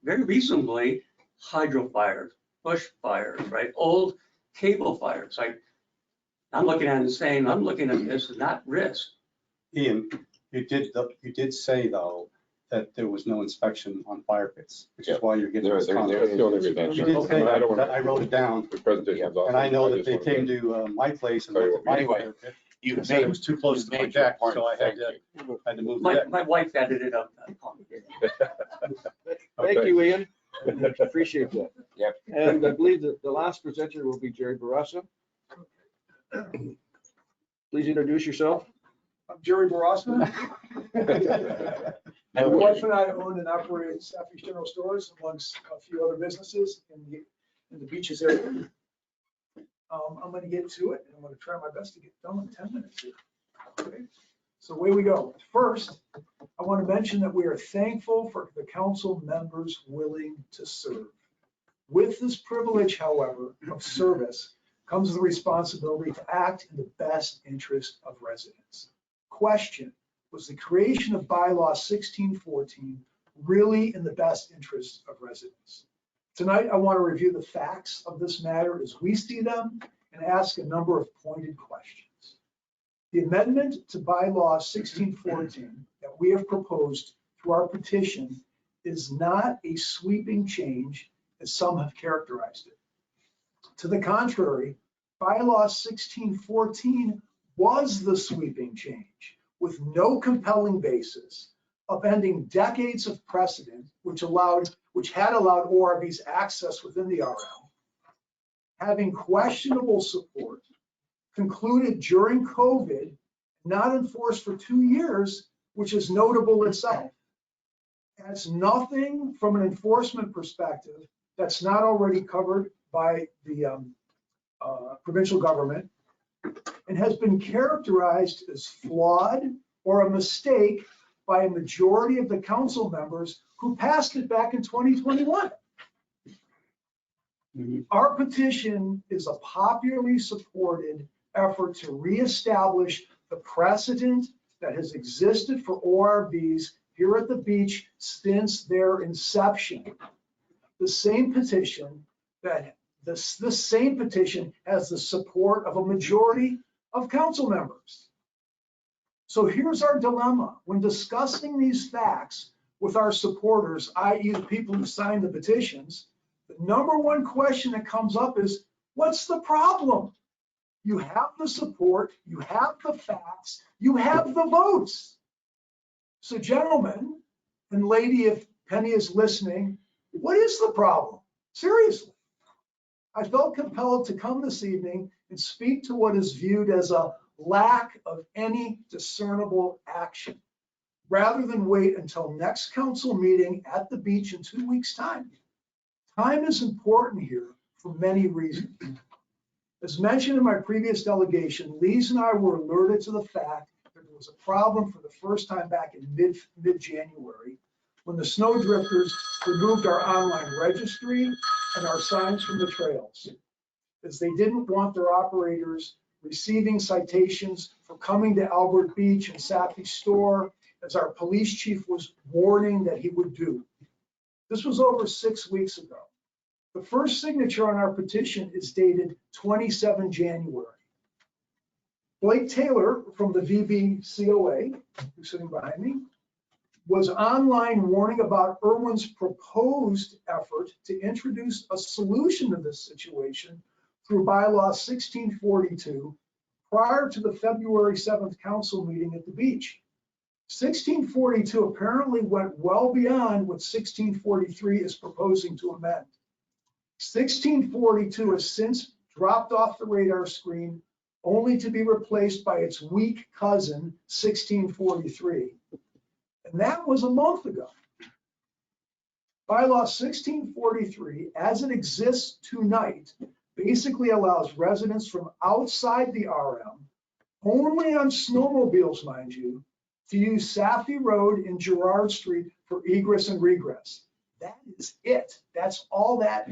very reasonably hydro fires, bush fires, right? Old cable fires. I'm looking at it and saying, I'm looking at this and that risk. Ian, you did say though, that there was no inspection on fire pits, which is why you're getting this That's comment. the only reason. You did say I don't that, want I wrote it down, the presentation is awesome. and I know that just they wanted to- came to my place and looked at my Anyway, fire pit. You It said it was too close to my made your deck, point. so I had Thank to, you. move the deck. My wife edited out that comment. Thank you, Ian. Appreciate that. Yep. And I believe that the last presenter will be Jerry Barassa. Please introduce yourself. I'm Jerry Barassa. My wife and I own and operate Southeast General Stores amongst a few other businesses in the beaches area. I'm going to get to it, and I'm going to try my best to get done in 10 minutes here. Okay. So away we go. First, I want to mention that we are thankful for the council members willing to serve. With this privilege, however, of service comes the responsibility to act in the best interest of residents. Question: was the creation of bylaw 1614 really in the best interest of residents? Tonight, I want to review the facts of this matter as we see them and ask a number of pointed questions. The amendment to bylaw 1614 that we have proposed through our petition is not a sweeping change as some have characterized it. To the contrary, bylaw 1614 was the sweeping change with no compelling basis, upending decades of precedent which had allowed ORVs access within the RM, having questionable support, concluded during COVID, not enforced for 2 years, which is notable itself. Adds nothing from an enforcement perspective that's not already covered by the provincial government, and has been characterized as flawed or a mistake by a majority of the council members who passed it back in 2021. Our petition is a popularly supported effort to reestablish the precedent that has existed for ORVs here at the beach since their inception. The same petition has the support of a majority of council members. So here's our dilemma. When discussing these facts with our supporters, i.e. the people who signed the petitions, the number one question that comes up is, what's the problem? You have the support, you have the facts, you have the votes. So gentlemen and lady, if Penny is listening, what is the problem? Seriously. I felt compelled to come this evening and speak to what is viewed as a lack of any discernible action, rather than wait until next council meeting at the beach in 2 weeks' time. Time is important here for many reasons. As mentioned in my previous delegation, Lise and I were alerted to the fact that there was a problem for the first time back in mid-January when the snowdrifters removed our online registry and our signs from the trails, as they didn't want their operators receiving citations for coming to Albert Beach and Safi Store, as our police chief was warning that he would do. This was over 6 weeks ago. The first signature on our petition is dated 27 January. Blake Taylor from the VBCOA, who's sitting behind me, was online warning about Irwin's proposed effort to introduce a solution to this situation through bylaw 1642 prior to the February 7th council meeting at the beach. 1642 apparently went well beyond what 1643 is proposing to amend. 1642 has since dropped off the radar screen, only to be replaced by its weak cousin, 1643. And that was a month ago. Bylaw 1643, as it exists tonight, basically allows residents from outside the RM, only on snowmobiles, mind you, to use Safi Road and Gerard Street for egress and regress. That is it. That's all that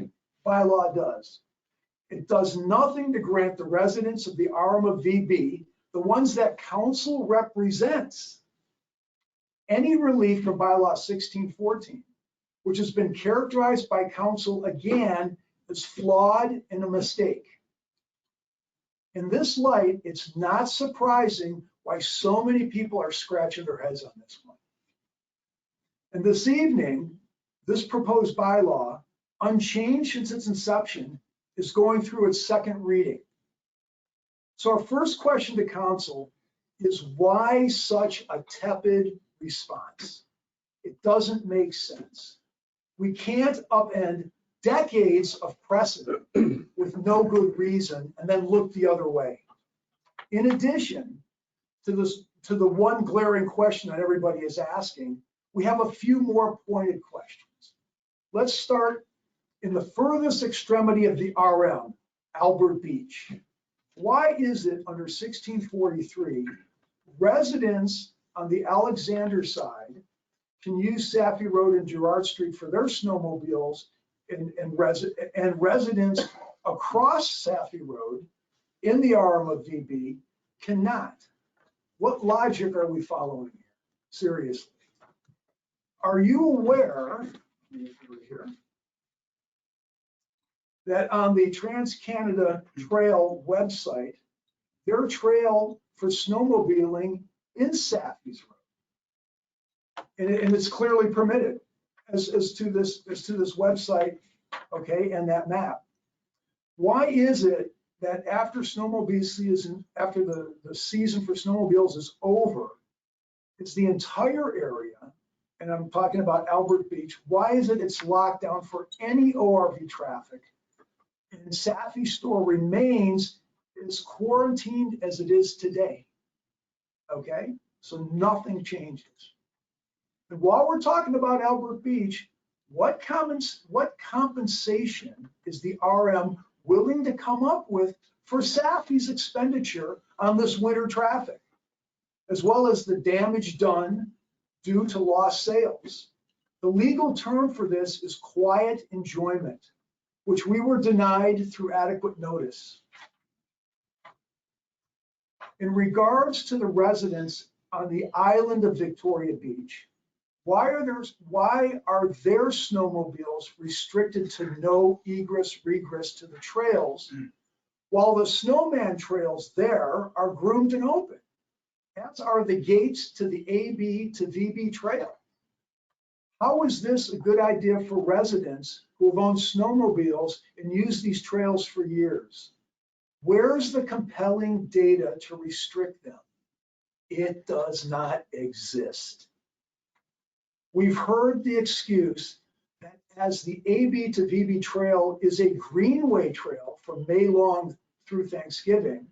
bylaw does. It does nothing to grant the residents of the RM of VB, the ones that council represents, any relief from bylaw 1614, which has been characterized by council again as flawed and a mistake. In this light, it's not surprising why so many people are scratching their heads on this one. And this evening, this proposed bylaw, unchanged since its inception, is going through its second reading. So our first question to council is, why such a tepid response? It doesn't make sense. We can't upend decades of precedent with no good reason and then look the other way. In addition to the one glaring question that everybody is asking, we have a few more pointed questions. Let's start in the furthest extremity of the RM, Albert Beach. Why is it under 1643, residents on the Alexander side can use Saffy Road and Girard Street for their snowmobiles, and residents across Saffy Road in the RM of VB cannot. What logic are we following here? Seriously. Are you aware here, that on the Trans-Canada Trail website, their trail for snowmobiling in Saffy's Road, and it's clearly permitted as to this website, okay, and that map. Why is it that after snowmobile season, after the season for snowmobiles is over, it's the entire area, and I'm talking about Albert Beach, why is it it's locked down for any ORV traffic? And Saffy store remains as quarantined as it is today. Okay, so nothing changes. And while we're talking about Albert Beach, what compensation is the RM willing to come up with for Saffy's expenditure on this winter traffic, as well as the damage done due to lost sales? The legal term for this is quiet enjoyment, which we were denied through adequate notice. In regards to the residents on the island of Victoria Beach, why are their snowmobiles restricted to no egress, regress to the trails, while the snowman trails there are groomed and open? As are the gates to the AB to VB trail. How is this a good idea for residents who have owned snowmobiles and used these trails for years? Where's the compelling data to restrict them? It does not exist. We've heard the excuse that as the AB to VB trail is a greenway trail from May long through Thanksgiving,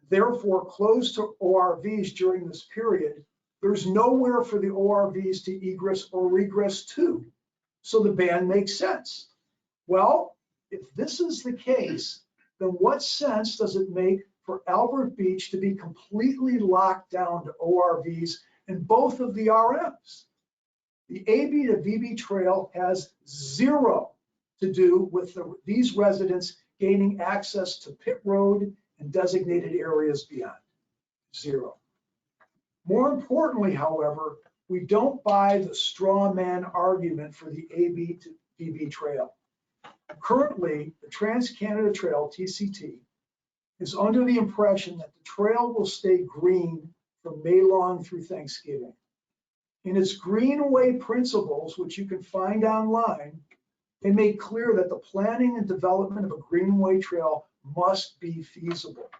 therefore closed to ORVs during this period, there's nowhere for the ORVs to egress or regress to. So the ban makes sense. Well, if this is the case, then what sense does it make for Albert Beach to be completely locked down to ORVs in both of the RMs? The AB to VB trail has zero to do with these residents gaining access to pit road and designated areas beyond. Zero. More importantly, however, we don't buy the straw man argument for the AB to VB trail. Currently, the Trans-Canada Trail, TCT, is under the impression that the trail will stay green from May long through Thanksgiving. In its Greenway principles, which you can find online, they make clear that the planning and development of a Greenway trail must be feasible.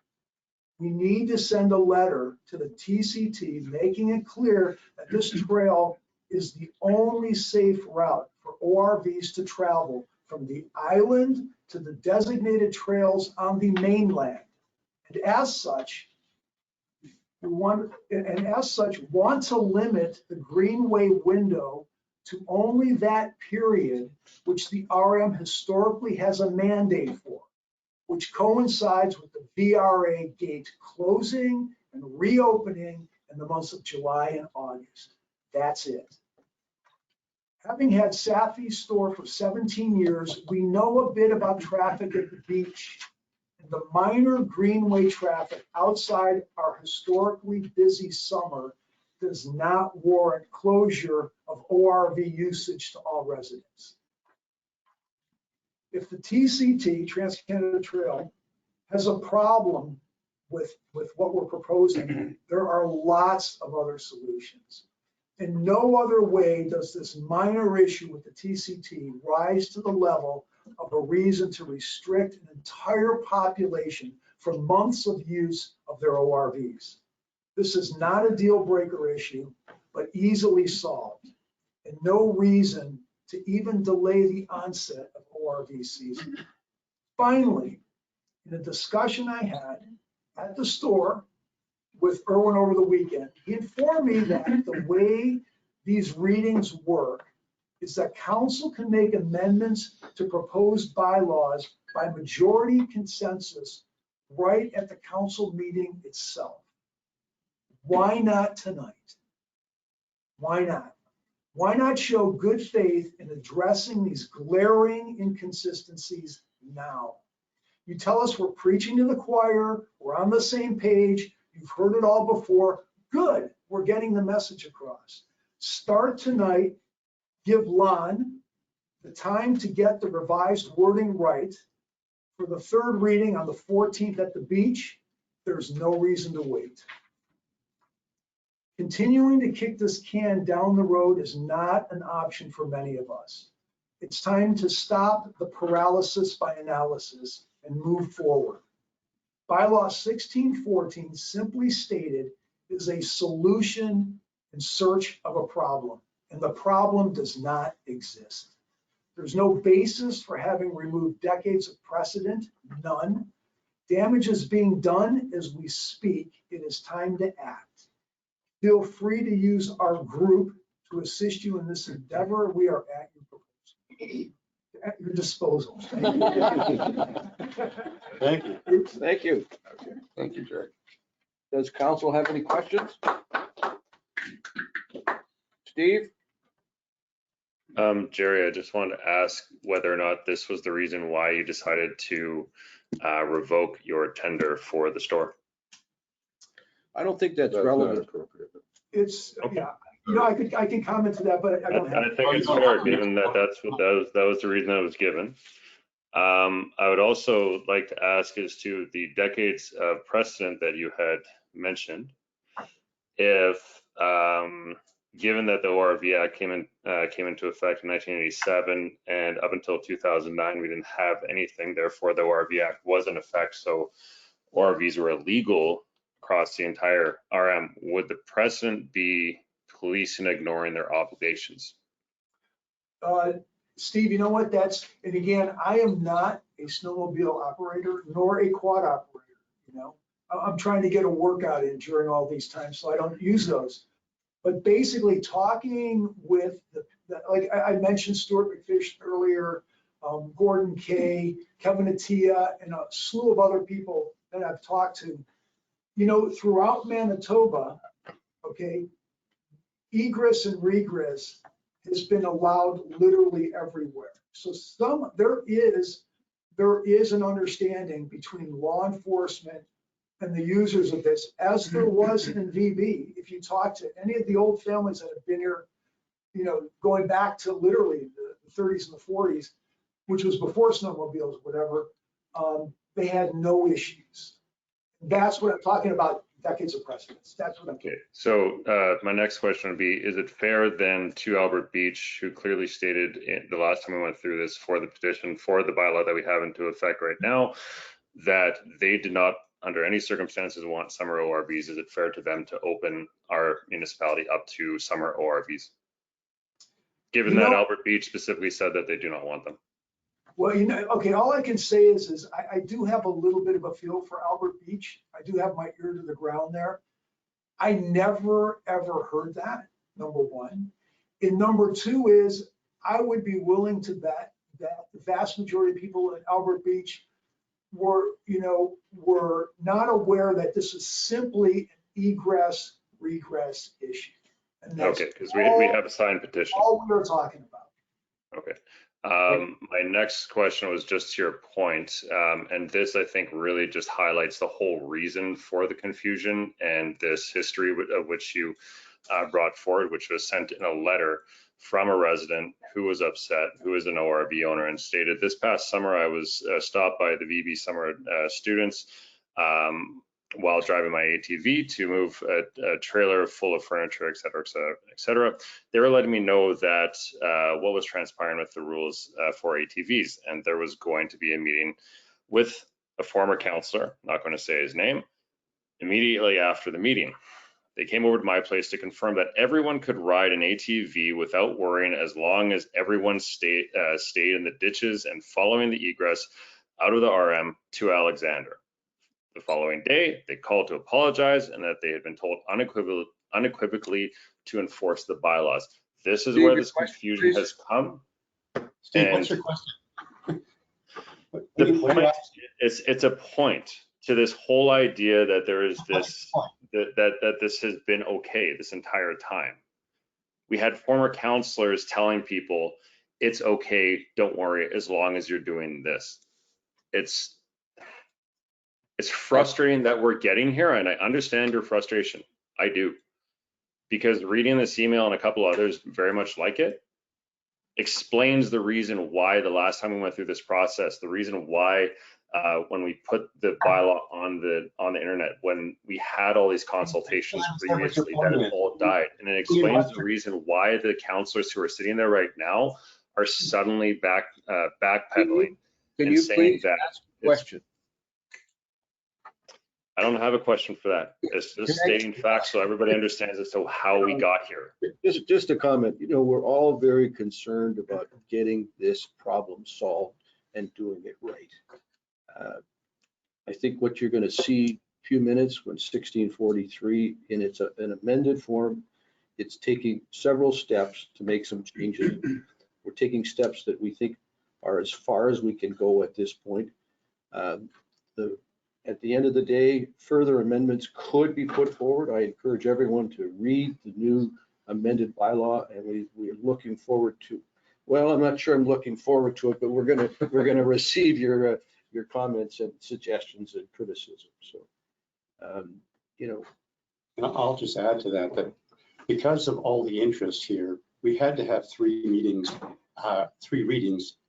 We need to send a letter to the TCT making it clear that this trail is the only safe route for ORVs to travel from the island to the designated trails on the mainland. And as such, want to limit the Greenway window to only that period which the RM historically has a mandate for, which coincides with the VRA gate closing and reopening in the months of July and August. That's it. Having had Saffy store for 17 years, we know a bit about traffic at the beach. And the minor Greenway traffic outside our historically busy summer does not warrant closure of ORV usage to all residents. If the TCT, Trans-Canada Trail, has a problem with what we're proposing, there are lots of other solutions. In no other way does this minor issue with the TCT rise to the level of a reason to restrict an entire population from months of use of their ORVs. This is not a deal breaker issue, but easily solved, and no reason to even delay the onset of ORV season. Finally, in a discussion I had at the store with Erwin over the weekend, he informed me that the way these readings work is that council can make amendments to proposed bylaws by majority consensus right at the council meeting itself. Why not tonight? Why not? Why not show good faith in addressing these glaring inconsistencies now? You tell us we're preaching to the choir, we're on the same page, you've heard it all before. Good, we're getting the message across. Start tonight, give Lon the time to get the revised wording right. For the third reading on the 14th at the beach, there's no reason to wait. Continuing to kick this can down the road is not an option for many of us. It's time to stop the paralysis by analysis and move forward. Bylaw 1614, simply stated, is a solution in search of a problem, and the problem does not exist. There's no basis for having removed decades of precedent, none. Damage is being done as we speak. It is time to act. Feel free to use our group to assist you in this endeavor. We are at your disposal. Thank you. Thank you. Okay, thank you, Jerry. Does council have any questions? Steve? Jerry, I just wanted to ask whether or not this was the reason why you decided to revoke your tender for the store. I don't think that's That's not relevant. appropriate. It's, Okay. yeah, you know, I can comment to that, but I don't have. I think it's fair, given that that was the reason that was given. I would also like to ask as to the decades of precedent that you had mentioned. If, given that the ORV Act came into effect in 1987 and up until 2009, we didn't have anything, therefore the ORV Act was in effect, so ORVs were illegal across the entire RM. Would the precedent be police and ignoring their obligations? Steve, you know what, and again, I am not a snowmobile operator nor a quad operator, you know. I'm trying to get a workout in during all these times, so I don't use those. But basically talking with like I mentioned Stuart McFish earlier, Gordon Kay, Kevin Attia, and a slew of other people that I've talked to, you know, throughout Manitoba, okay, egress and regress has been allowed literally everywhere. So there is an understanding between law enforcement and the users of this, as there was in VB. If you talk to any of the old families that have been here, you know, going back to literally the 30s and the 40s, which was before snowmobiles, whatever, they had no issues. That's what I'm talking about, decades of precedence. That's what I'm talking Okay, so my next question would be, is it fair then to Albert Beach, who clearly stated the last time we went through this for the petition for the bylaw that we have into effect right now, that they did not under any circumstances want summer ORVs? Is it fair to them to open our municipality up to summer ORVs? Given that Albert Beach specifically said that they do not want them. Well, you know, okay, all I can say is I do have a little bit of a feel for Albert Beach. I do have my ear to the ground there. I never, ever heard that, number one. And number two is I would be willing to bet that the vast majority of people in Albert Beach were not aware that this is simply an egress regress issue. And that's okay, because we have a signed petition. all we were talking about. Okay. My next question was just to your point, and this I think really just highlights the whole reason for the confusion and this history of which you brought forward, which was sent in a letter from a resident who was upset, who is an ORV owner, and stated, this past summer I was stopped by the VB summer students while driving my ATV to move a trailer full of furniture, et cetera, et cetera, et cetera. They were letting me know that what was transpiring with the rules for ATVs, and there was going to be a meeting with a former counselor, not going to say his name. Immediately after the meeting, they came over to my place to confirm that everyone could ride an ATV without worrying, as long as everyone stayed in the ditches and following the egress out of the RM to Alexander. The following day, they called to apologize and that they had been told unequivocally to enforce the bylaws. This is where this confusion has come. Steve, what's your question? The point, it's a point. to this whole idea that there is this, that this has been okay this entire time. We had former counselors telling people, it's okay, don't worry, as long as you're doing this. It's frustrating that we're getting here, and I understand your frustration. I do. Because reading this email and a couple others very much like it, explains the reason why the last time we went through this process, the reason why when we put the bylaw on the internet, when we had all these consultations previously, that it all died. And it explains the reason why the counselors who are sitting there right now are suddenly backpedaling Can and you saying please that ask a question? I don't have a question for that. It's just stating facts so everybody understands as to how we got here. Just a comment, we're all very concerned about getting this problem solved and doing it right. I think what you're going to see in a few minutes when 1643 in an amended form, it's taking several steps to make some changes. We're taking steps that we think are as far as we can go at this point. At the end of the day, further amendments could be put forward. I encourage everyone to read the new amended bylaw, and we're looking forward to, well, I'm not sure I'm looking forward to it, but we're gonna receive your comments and suggestions and criticism. So, And I'll just add to that because of all the interest here, we had to have 3 readings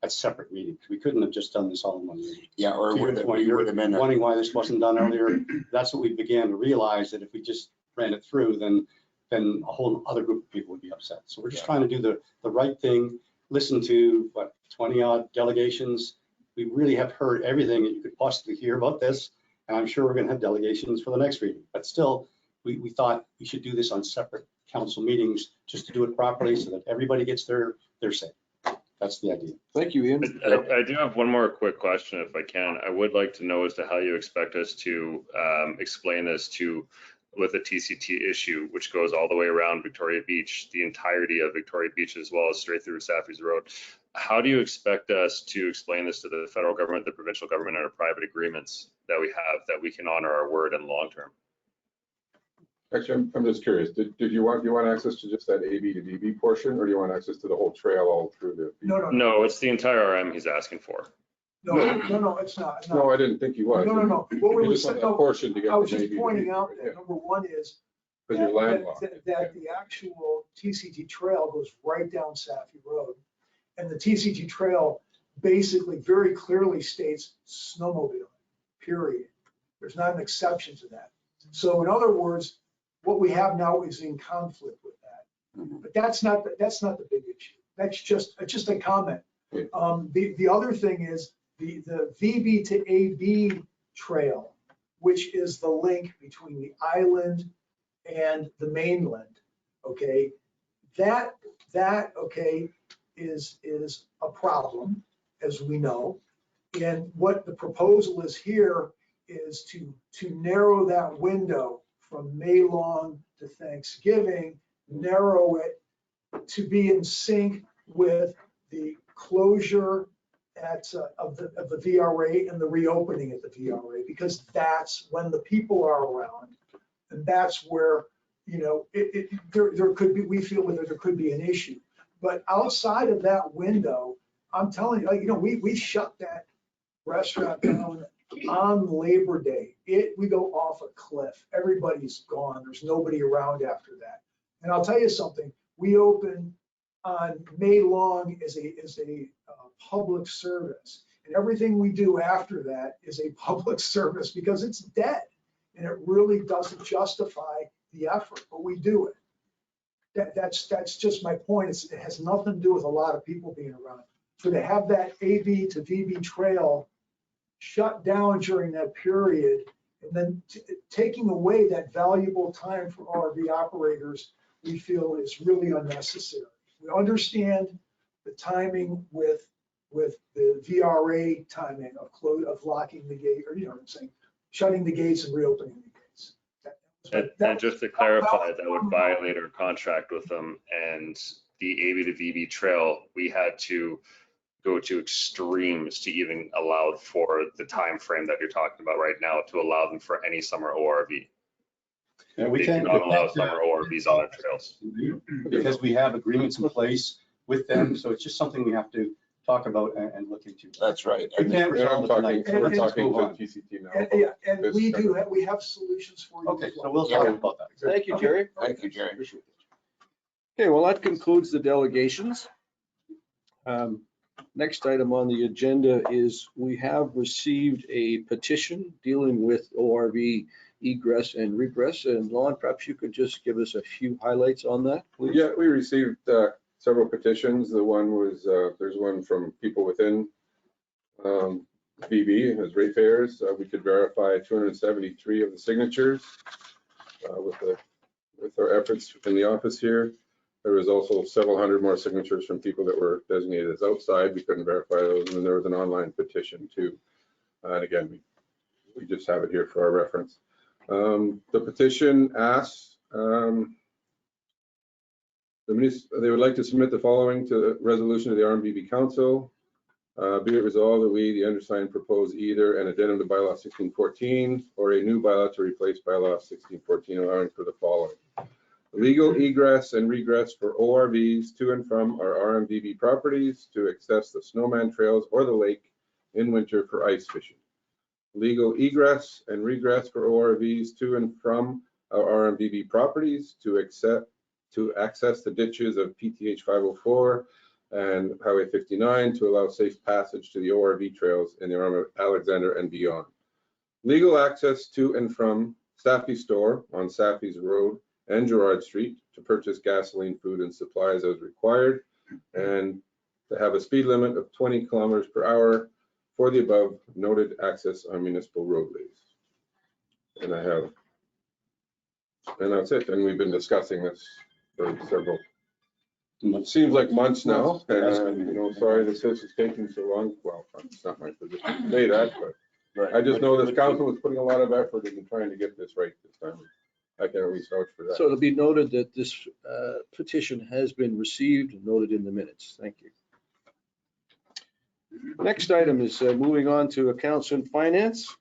at separate meetings. We couldn't have just done this all in one meeting. Yeah, or To your point, you would have been. wondering why this wasn't done earlier. That's what we began to realize, that if we just ran it through, then a whole other group of people would be upset. So we're just trying to do the right thing, listen to 20 odd delegations. We really have heard everything that you could possibly hear about this. And I'm sure we're going to have delegations for the next reading, but still we thought we should do this on separate council meetings just to do it properly so that everybody gets their say. That's the idea. thank you, Ian. I do have one more quick question, if I can. I would like to know as to how you expect us to explain this with the TCT issue, which goes all the way around Victoria Beach, the entirety of Victoria Beach, as well as straight through Saffy's Road. How do you expect us to explain this to the federal government, the provincial government, and our private agreements that we have, that we can honor our word in the long term? Actually, I'm just curious, do you want access to just that AB to DB portion, or do you want access to the whole trail all through the? No, it's the entire RM he's asking for. No, it's not. No, I didn't think you was. No. What we You were just want saying, that portion to get. I was from just AB to pointing DB, out yeah. that number one is Because you're landlocked. that the actual TCT trail goes right down Saffy Road. And the TCT trail basically very clearly states snowmobile, period. There's not an exception to that. So in other words, what we have now is in conflict with that. But that's not the big issue. That's just a comment. The other thing is the VB to AB trail, which is the link between the island and the mainland. Okay, that is a problem, as we know. And what the proposal is here is to narrow that window from May long to Thanksgiving, narrow it to be in sync with the closure of the VRA and the reopening at the VRA, because that's when the people are around, and that's where there could be, we feel whether there could be an issue. But outside of that window, I'm telling you, we shut that restaurant down on Labor Day. We go off a cliff. Everybody's gone. There's nobody around after that. And I'll tell you something. We open on May long as a public service, and everything we do after that is a public service because it's dead, and it really doesn't justify the effort, but we do it. That's just my point. It has nothing to do with a lot of people being around. So to have that AB to VB trail shut down during that period, and then taking away that valuable time for RV operators, we feel is really unnecessary. We understand the timing with the VRA timing of locking the gate, or what I'm saying, shutting the gates and reopening the gates. And just to clarify, that would violate our contract with them, and the AB to VB trail, we had to go to extremes to even allow for the time frame that you're talking about right now to allow them for any summer ORV. Yeah, They do not allow summer ORVs on our trails. Because we have agreements in place with them, so it's just something we have to talk about and look into. That's right. We can't And I'm resolve it tonight. talking, we're And- talking Move to on. TCT now. And This we kind do, of- we have solutions for you. Okay, as so well. we'll talk about that. Thank you, Jerry. Thank you, Jerry. Okay, well, that concludes the delegations. Next item on the agenda is we have received a petition dealing with ORV egress and regress. And Lon, perhaps you could just give us a few highlights on that, please? Yeah, we received several petitions. The one was, there's one from people within BB as ratepayers. We could verify 273 of the signatures with our efforts in the office here. There was also several hundred more signatures from people that were designated as outside. We couldn't verify those. And then there was an online petition too. And again, we just have it here for our reference. The petition asks, they would like to submit the following to the resolution of the RMBB Council. Be it resolved that we, the undersigned, propose either an addendum to bylaw 1614 or a new bylaw to replace bylaw 1614, allowing for the following. Legal egress and regress for ORVs to and from our RMBB properties to access the snowman trails or the lake in winter for ice fishing. Legal egress and regress for ORVs to and from our RMBB properties to access the ditches of PTH 504 and Highway 59 to allow safe passage to the ORV trails in the arm of Alexander and beyond. Legal access to and from Saffy Store on Saffy's Road and Gerard Street to purchase gasoline, food, and supplies as required, and to have a speed limit of 20 kilometers per hour for the above noted access on municipal roadways. And that's it. And we've been discussing this for several, it seems like months now. And sorry this is taking so long. Well, it's not my position to say that, but I just know this council was putting a lot of effort into trying to get this right this time. I can at least vouch for that. So it'll be noted that this petition has been received and noted in the minutes. Thank you. Next item is moving on to accounts and finance.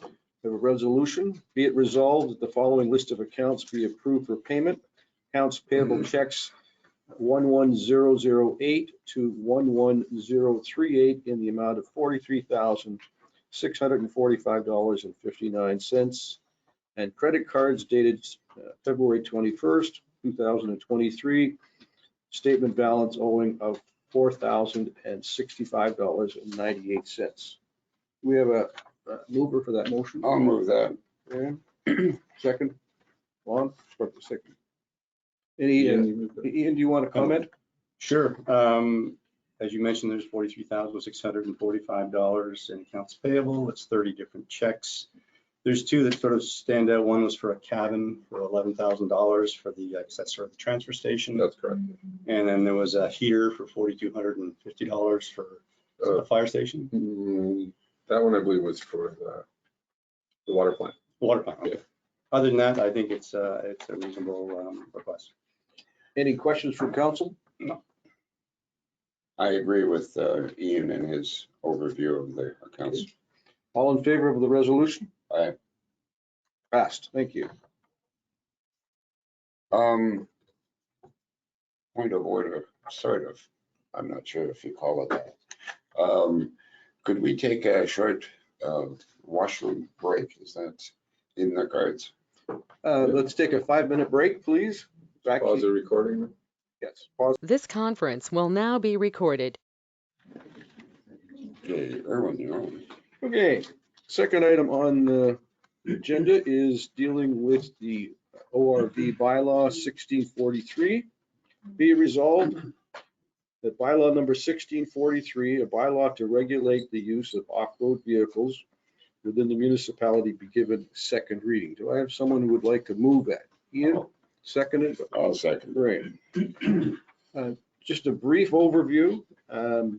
We have a resolution. Be it resolved that the following list of accounts be approved for payment. Accounts payable checks 11008 to 11038 in the amount of $43,645.59. And credit cards dated February 21st, 2023. Statement balance owing of $4,065.98. We have a mover for that motion. I'll move that. Aaron? Second. Lon, for the second. Ian, do you want to comment? Sure. As you mentioned, there's $43,645 in accounts payable. It's 30 different checks. There's two that sort of stand out. One was for a cabin for $11,000 for the, I guess that's sort of the transfer station. That's correct. And then there was a heater for $4,250 for the fire station. That one I believe was for the water plant. Water plant, okay. Other than that, I think it's a reasonable request. Any questions from council? No. I agree with Ian and his overview of the accounts. All in favor of the resolution? Aye. Passed. Thank you. Point of order, sort of. I'm not sure if you call it that. Could we take a short washroom break? Is that in the cards? Let's take a 5-minute break, please. Back Pause to, the recording. yes, pause. This conference will now be recorded. Okay, Erwin, you're on. Okay, second item on the agenda is dealing with the ORV bylaw 1643. Be resolved that bylaw number 1643, a bylaw to regulate the use of off-road vehicles within the municipality, be given second reading. Do I have someone who would like to move that? Ian, seconded. I'll second. Great. Just a brief overview. The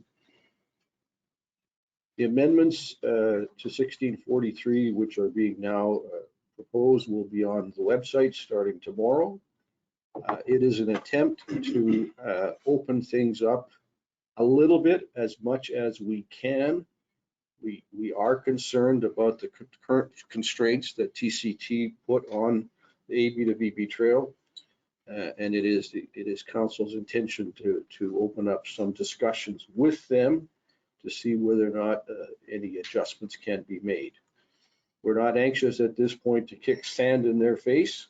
amendments to 1643, which are being now proposed, will be on the website starting tomorrow. It is an attempt to open things up a little bit, as much as we can. We are concerned about the current constraints that TCT put on the AB to VB trail. And it is council's intention to open up some discussions with them to see whether or not any adjustments can be made. We're not anxious at this point to kick sand in their face.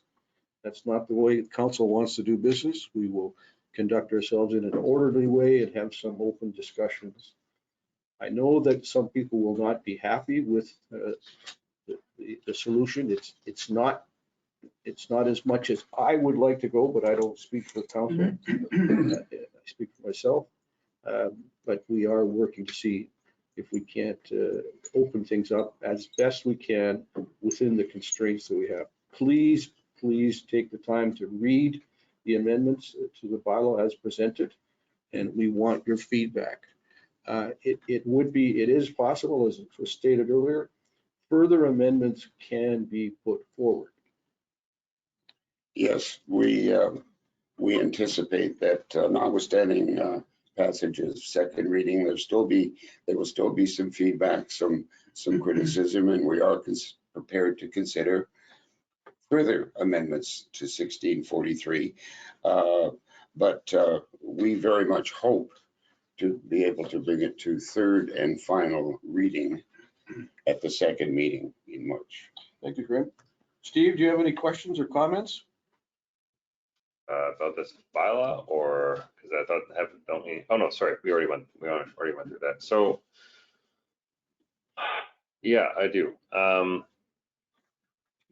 That's not the way council wants to do business. We will conduct ourselves in an orderly way and have some open discussions. I know that some people will not be happy with the solution. It's not as much as I would like to go, but I don't speak for council. I speak for myself. But we are working to see if we can't open things up as best we can within the constraints that we have. Please take the time to read the amendments to the bylaw as presented, and we want your feedback. It is possible, as it was stated earlier, further amendments can be put forward. Yes, we anticipate that notwithstanding passage of second reading, there will still be some feedback, some criticism, and we are prepared to consider further amendments to 1643. But we very much hope to be able to bring it to third and final reading at the second meeting in March. Thank you, Graham. Steve, do you have any questions or comments? About this bylaw, or because I thought don't we? Oh no, sorry, we already went through that. So yeah, I do.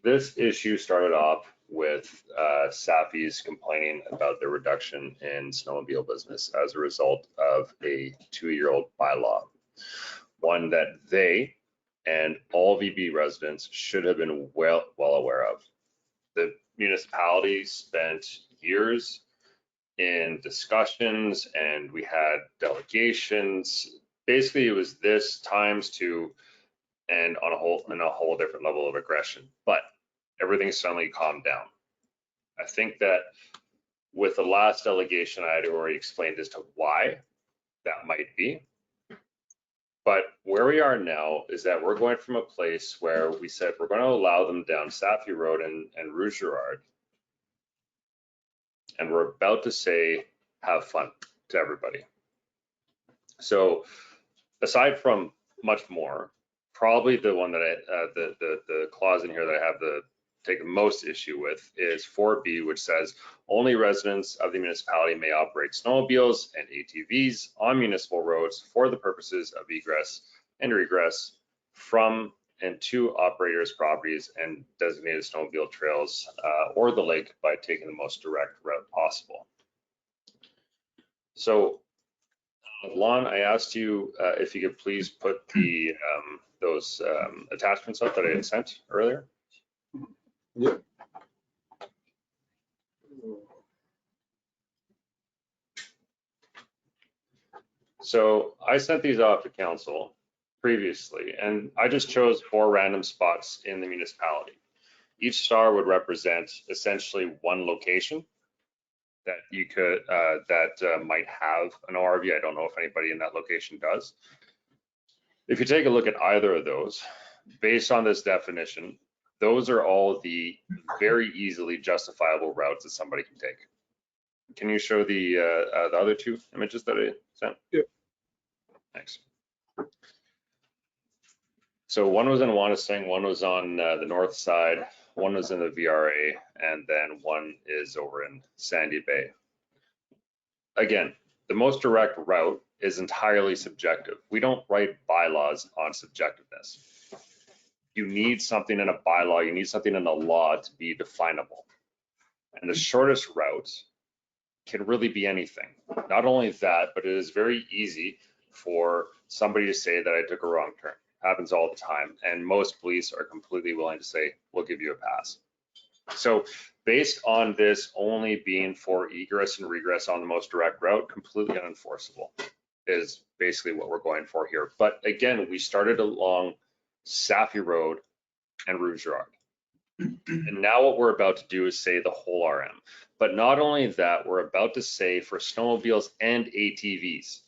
This issue started off with Safi's complaining about the reduction in snowmobile business as a result of a 2-year-old bylaw, one that they and all VB residents should have been well aware of. The municipality spent years in discussions, and we had delegations. Basically, it was this times two, and on a whole different level of aggression. But everything suddenly calmed down. I think that with the last delegation, I had already explained as to why that might be. But where we are now is that we're going from a place where we said we're going to allow them down Safi Road and Rouge Girard. And we're about to say, have fun to everybody. So aside from much more, probably the one that the clause in here that I have take the most issue with is 4B, which says only residents of the municipality may operate snowmobiles and ATVs on municipal roads for the purposes of egress and regress from and to operators' properties and designated snowmobile trails or the lake by taking the most direct route possible. So, Lon, I asked you if you could please put the those attachments up that I had sent earlier. Yep. So I sent these off to council previously, and I just chose 4 random spots in the municipality. Each star would represent essentially one location that you could might have an ORV. I don't know if anybody in that location does. If you take a look at either of those, based on this definition, those are all the very easily justifiable routes that somebody can take. Can you show the other 2 images that I sent? Yep. Thanks. So one was in Wanasing, one was on the north side, one was in the VRA, and then one is over in Sandy Bay. Again, the most direct route is entirely subjective. We don't write bylaws on subjectiveness. You need something in a bylaw, you need something in a law to be definable. And the shortest route can really be anything. Not only that, but it is very easy for somebody to say that I took a wrong turn. Happens all the time. And most police are completely willing to say, we'll give you a pass. So based on this only being for egress and regress on the most direct route, completely unenforceable is basically what we're going for here. But again, we started along Safi Road and Rouge Girard. And now what we're about to do is say the whole RM. But not only that, we're about to say for snowmobiles and ATVs.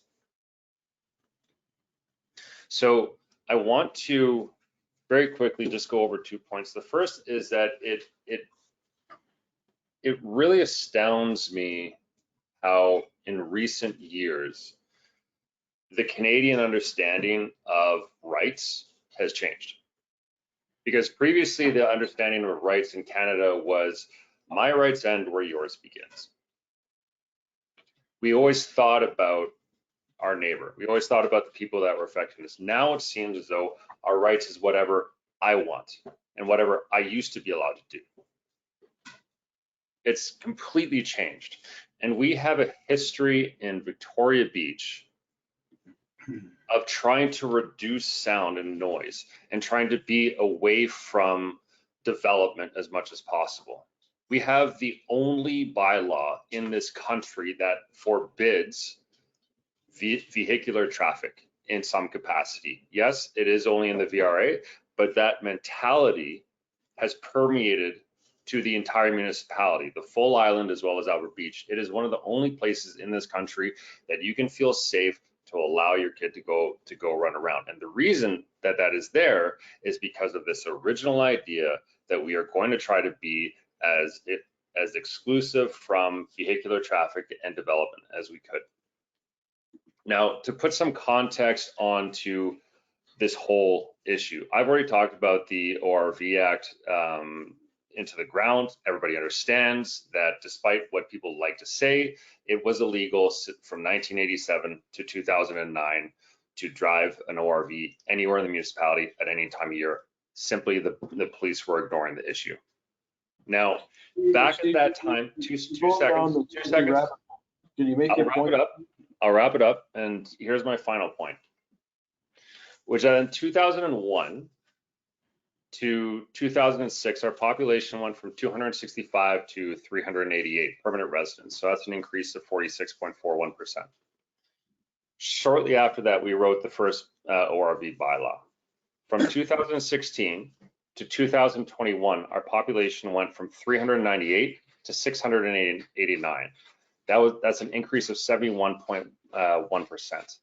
So I want to very quickly just go over 2 points. The first is that it really astounds me how in recent years the Canadian understanding of rights has changed. Because previously the understanding of rights in Canada was my rights end where yours begins. We always thought about our neighbor. We always thought about the people that were affecting us. Now it seems as though our rights is whatever I want and whatever I used to be allowed to do. It's completely changed. And we have a history in Victoria Beach of trying to reduce sound and noise and trying to be away from development as much as possible. We have the only bylaw in this country that forbids vehicular traffic in some capacity. Yes, it is only in the VRA, but that mentality has permeated to the entire municipality, the full island as well as Albert Beach. It is one of the only places in this country that you can feel safe to allow your kid to go run around. And the reason that that is there is because of this original idea that we are going to try to be as exclusive from vehicular traffic and development as we could. Now, to put some context onto this whole issue, I've already talked about the ORV Act into the ground. Everybody understands that despite what people like to say, it was illegal from 1987 to 2009 to drive an ORV anywhere in the municipality at any time of year. Simply the police were ignoring the issue. Now, back at that time, two seconds. Can you make your point? I'll wrap it up, and here's my final point, which in 2001 to 2006, our population went from 265 to 388 permanent residents. So that's an increase of 46.41%. Shortly after that, we wrote the first ORV bylaw. From 2016 to 2021, our population went from 398 to 689. That's an increase of 71.1%.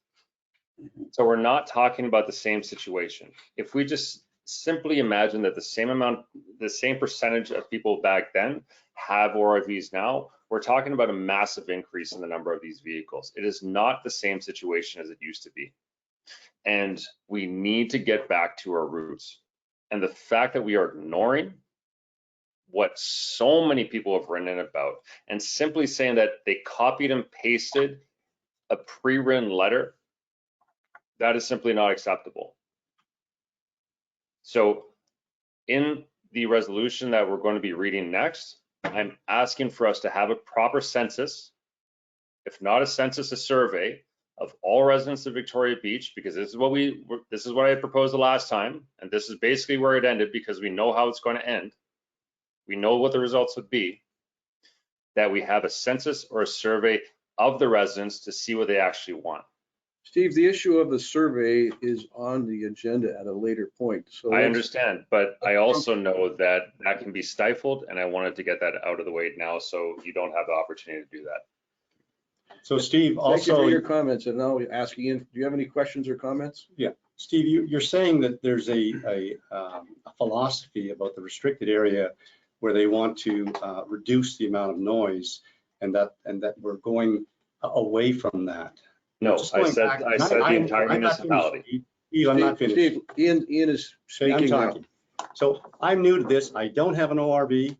So we're not talking about the same situation. If we just simply imagine that the same percentage of people back then have ORVs now, we're talking about a massive increase in the number of these vehicles. It is not the same situation as it used to be. And we need to get back to our roots. And the fact that we are ignoring what so many people have written in about and simply saying that they copied and pasted a pre-written letter, that is simply not acceptable. So in the resolution that we're going to be reading next, I'm asking for us to have a proper census, if not a census, a survey of all residents of Victoria Beach, because this is what I proposed the last time, and this is basically where it ended because we know how it's going to end. We know what the results would be, that we have a census or a survey of the residents to see what they actually want. Steve, the issue of the survey is on the agenda at a later point. So I understand, but I also know that that can be stifled, and I wanted to get that out of the way now so you don't have the opportunity to do that. So Steve, thank you also, for your comments. And now asking in, do you have any questions or comments? yeah, Steve, you're saying that there's a philosophy about the restricted area where they want to reduce the amount of noise, and that we're going away from that. No, I said the entire municipality. Steve, I'm not finished. Steve, Ian is speaking now. So I'm new to this. I don't have an ORV.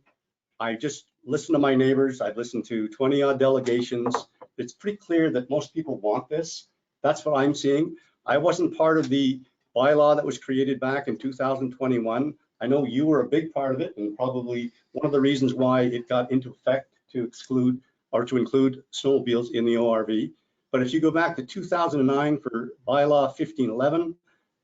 I just listen to my neighbors. I've listened to 20 odd delegations. It's pretty clear that most people want this. That's what I'm seeing. I wasn't part of the bylaw that was created back in 2021. I know you were a big part of it, and probably one of the reasons why it got into effect to exclude or to include snowmobiles in the ORV. But if you go back to 2009 for bylaw 1511,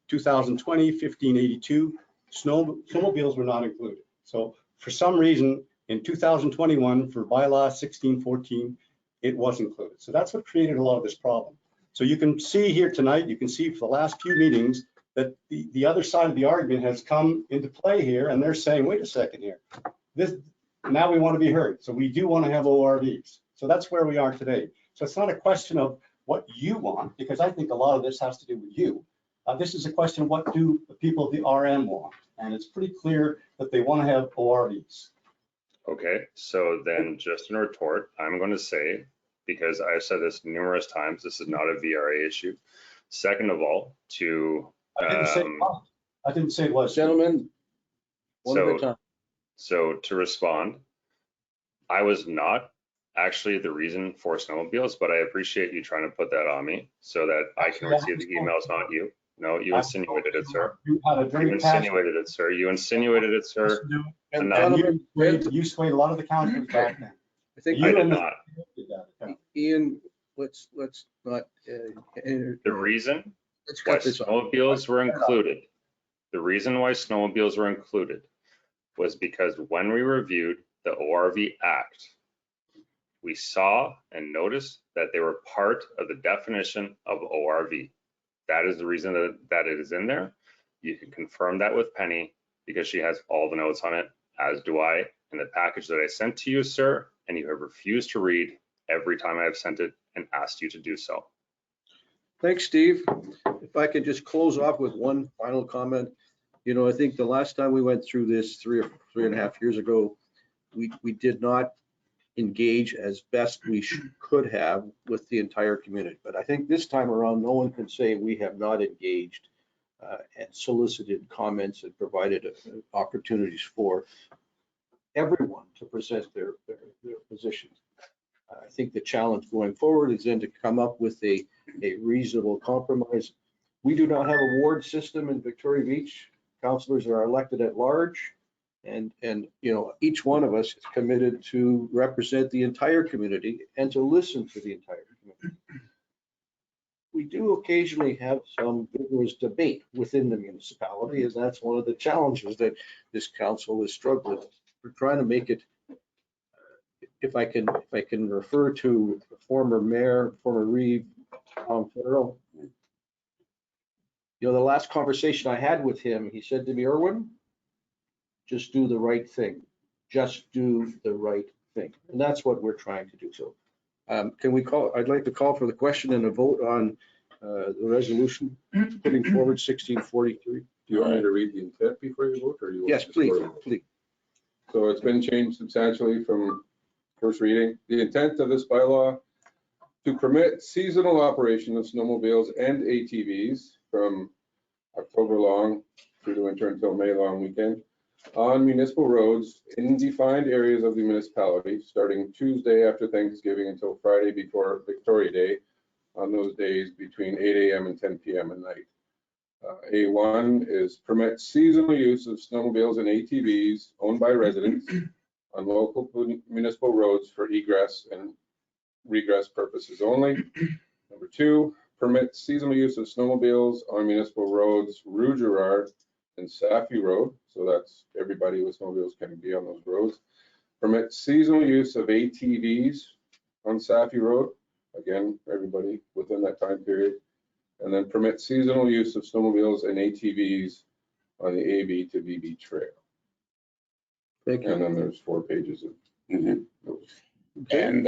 2020, 1582, snowmobiles were not included. So for some reason, in 2021 for bylaw 1614, it was included. So that's what created a lot of this problem. So you can see here tonight, you can see for the last few meetings that the other side of the argument has come into play here, and they're saying, wait a second here, now we want to be heard. So we do want to have ORVs. So that's where we are today. So it's not a question of what you want, because I think a lot of this has to do with you. This is a question, what do the people of the RM want? And it's pretty clear that they want to have ORVs. Okay, so then just in retort, I'm going to say, because I've said this numerous times, this is not a VRA issue. Second of all, I didn't say it was. I didn't say it was. Gentlemen, one at a time. So to respond, I was not actually the reason for snowmobiles, but I appreciate you trying to put that on me so that I can receive the emails, not you. No, you insinuated it, sir. You had a You very passionate. insinuated it, sir. You insinuated it, sir. And Enough. gentlemen, You swayed a lot of the councilors back then. I think You I did and the- not. Ian, let's not. The reason Let's why cut this off. snowmobiles were included, the reason why snowmobiles were included was because when we reviewed the ORV Act, we saw and noticed that they were part of the definition of ORV. That is the reason that it is in there. You can confirm that with Penny because she has all the notes on it, as do I, in the package that I sent to you, sir, and you have refused to read every time I have sent it and asked you to do so. Thanks, Steve. If I could just close off with one final comment. You know, I think the last time we went through this 3.5 years ago, we did not engage as best we could have with the entire community. But I think this time around, no one can say we have not engaged and solicited comments and provided opportunities for everyone to present their positions. I think the challenge going forward is then to come up with a reasonable compromise. We do not have a ward system in Victoria Beach. Councilors are elected at large. And you know, each one of us is committed to represent the entire community and to listen to the entire community. We do occasionally have some vigorous debate within the municipality, and that's one of the challenges that this council is struggling with. We're trying to make it, if I can refer to the former mayor, former Reeve, Tom Farrell. You know, the last conversation I had with him, he said to me, Erwin, just do the right thing. Just do the right thing. And that's what we're trying to do. So can we call, I'd like to call for the question and a vote on the resolution putting forward 1643. Do you want me to read the intent before you vote, or you? want Yes, to just please, vote on it? please. So it's been changed substantially from first reading. The intent of this bylaw to permit seasonal operation of snowmobiles and ATVs from October long through the winter until May long weekend on municipal roads in defined areas of the municipality, starting Tuesday after Thanksgiving until Friday before Victoria Day, on those days between 8 a.m. and 10 p.m. at night. A1 is permit seasonal use of snowmobiles and ATVs owned by residents on local municipal roads for egress and regress purposes only. Number 2, permit seasonal use of snowmobiles on municipal roads, Rue Girard and Safi Road. So that's everybody with snowmobiles can be on those roads. Permit seasonal use of ATVs on Safi Road. Again, everybody within that time period. And then permit seasonal use of snowmobiles and ATVs on the AB to BB trail. Thank you. And then there's 4 pages of Mhm. notes. And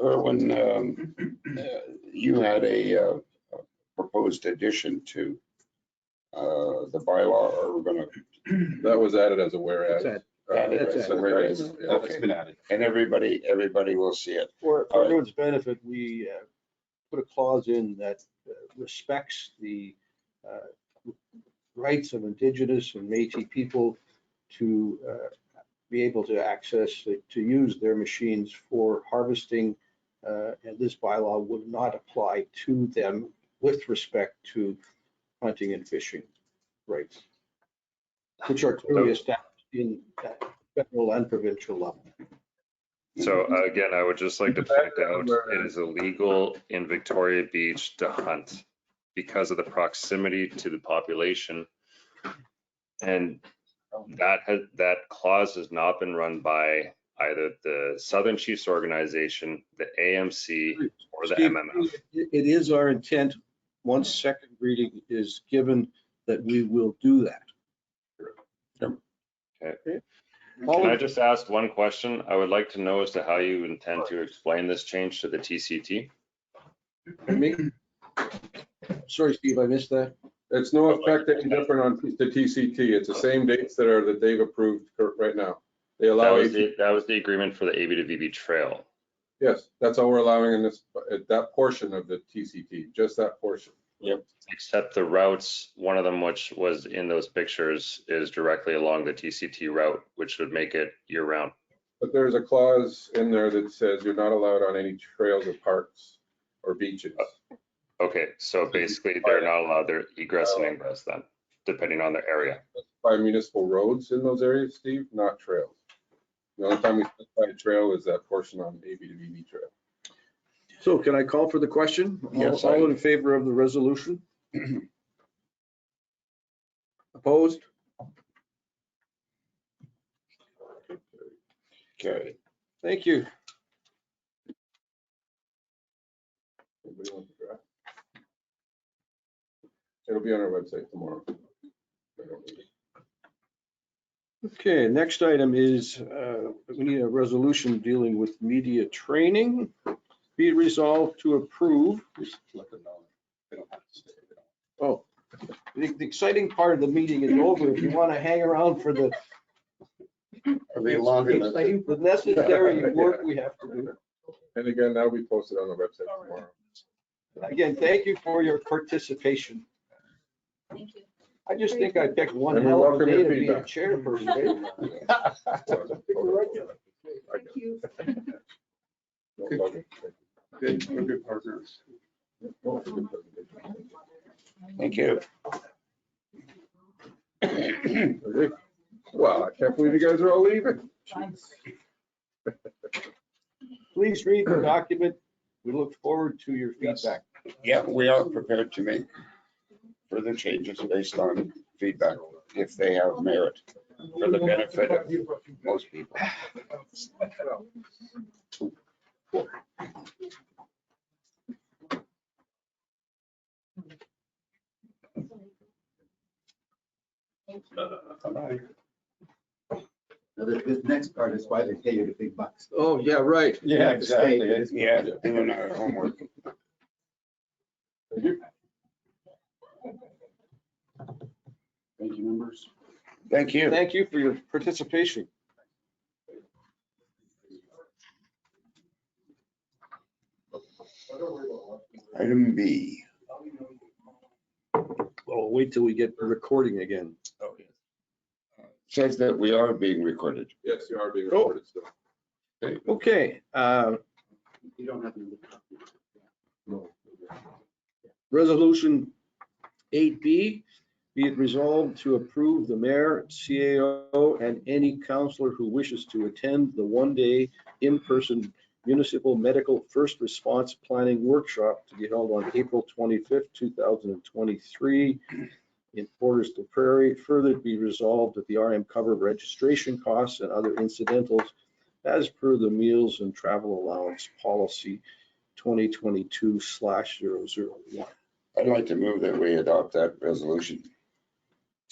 Erwin, you had a proposed addition to the bylaw, or we're gonna, That was added as a whereas. That's That's Right, it. so Whereas. yeah. That's Okay. been added. and everybody will see it. For All right. everyone's benefit, we put a clause in that respects the rights of Indigenous and Métis people to be able to access, to use their machines for harvesting. And this bylaw would not apply to them with respect to hunting and fishing rights, which are clearly established in federal and provincial level. So again, I would just like to point out, it is illegal in Victoria Beach to hunt because of the proximity to the population. And that clause has not been run by either the Southern Chiefs Organization, the AMC, or the Steve, MMF. it is our intent, once second reading is given, that we will do that. Okay. All Can I of- just ask one question? I would like to know as to how you intend to explain this change to the TCT. Pardon me? Sorry, Steve, I missed that. It's no effect any different on the TCT. It's the same dates that they've approved right now. They allow. That was the agreement for the AB to VB trail. Yes, that's all we're allowing in this, that portion of the TCT, just that portion. Yep. Except the routes, one of them which was in those pictures is directly along the TCT route, which would make it year round. But there's a clause in there that says you're not allowed on any trails or parks or beaches. Okay, so basically they're not allowed their egress and ingress then, depending on their area. By municipal roads in those areas, Steve, not trails. The only time we specify a trail is that portion on AB to VB trail. So can I call for the question? Yes, All in favor of the resolution? Opposed? Okay. Thank you. Anybody want the draft? It'll be on our website tomorrow. Okay, next item is, we need a resolution dealing with media training. Be it resolved to approve. Just let them know they don't have to stay. They don't- Oh, the exciting part of the meeting is over. If you want to hang around for the the necessary work we have to do. And again, that'll be posted on the website tomorrow. Again, thank you for your participation. Thank you. I just think I picked one And we hell of a welcome day your to be a feedback. chairperson. Thank you. No problem. Good, we're good partners. Thank you. Okay. Wow, I can't believe you guys are all leaving. Please read the document. We look forward to your feedback. Yeah, we are prepared to make further changes based on feedback if they have merit for the benefit of most people. Now, this next part is why they pay you the big bucks. Oh, yeah, right. Yeah, exactly. Yeah, doing our homework. Thank you. Thank you, members. Thank you. Thank you for your participation. Item B. Well, wait till we get the recording again. Says that we are being recorded. Yes, you are being recorded still. Okay, You don't have to. resolution 8B, be it resolved to approve the mayor, CAO, and any counselor who wishes to attend the one-day in-person municipal medical first response planning workshop to be held on April 25th, 2023 in Portersville Prairie. Further be resolved that the RM cover registration costs and other incidentals as per the meals and travel allowance policy 2022/001. I'd like to move that we adopt that resolution.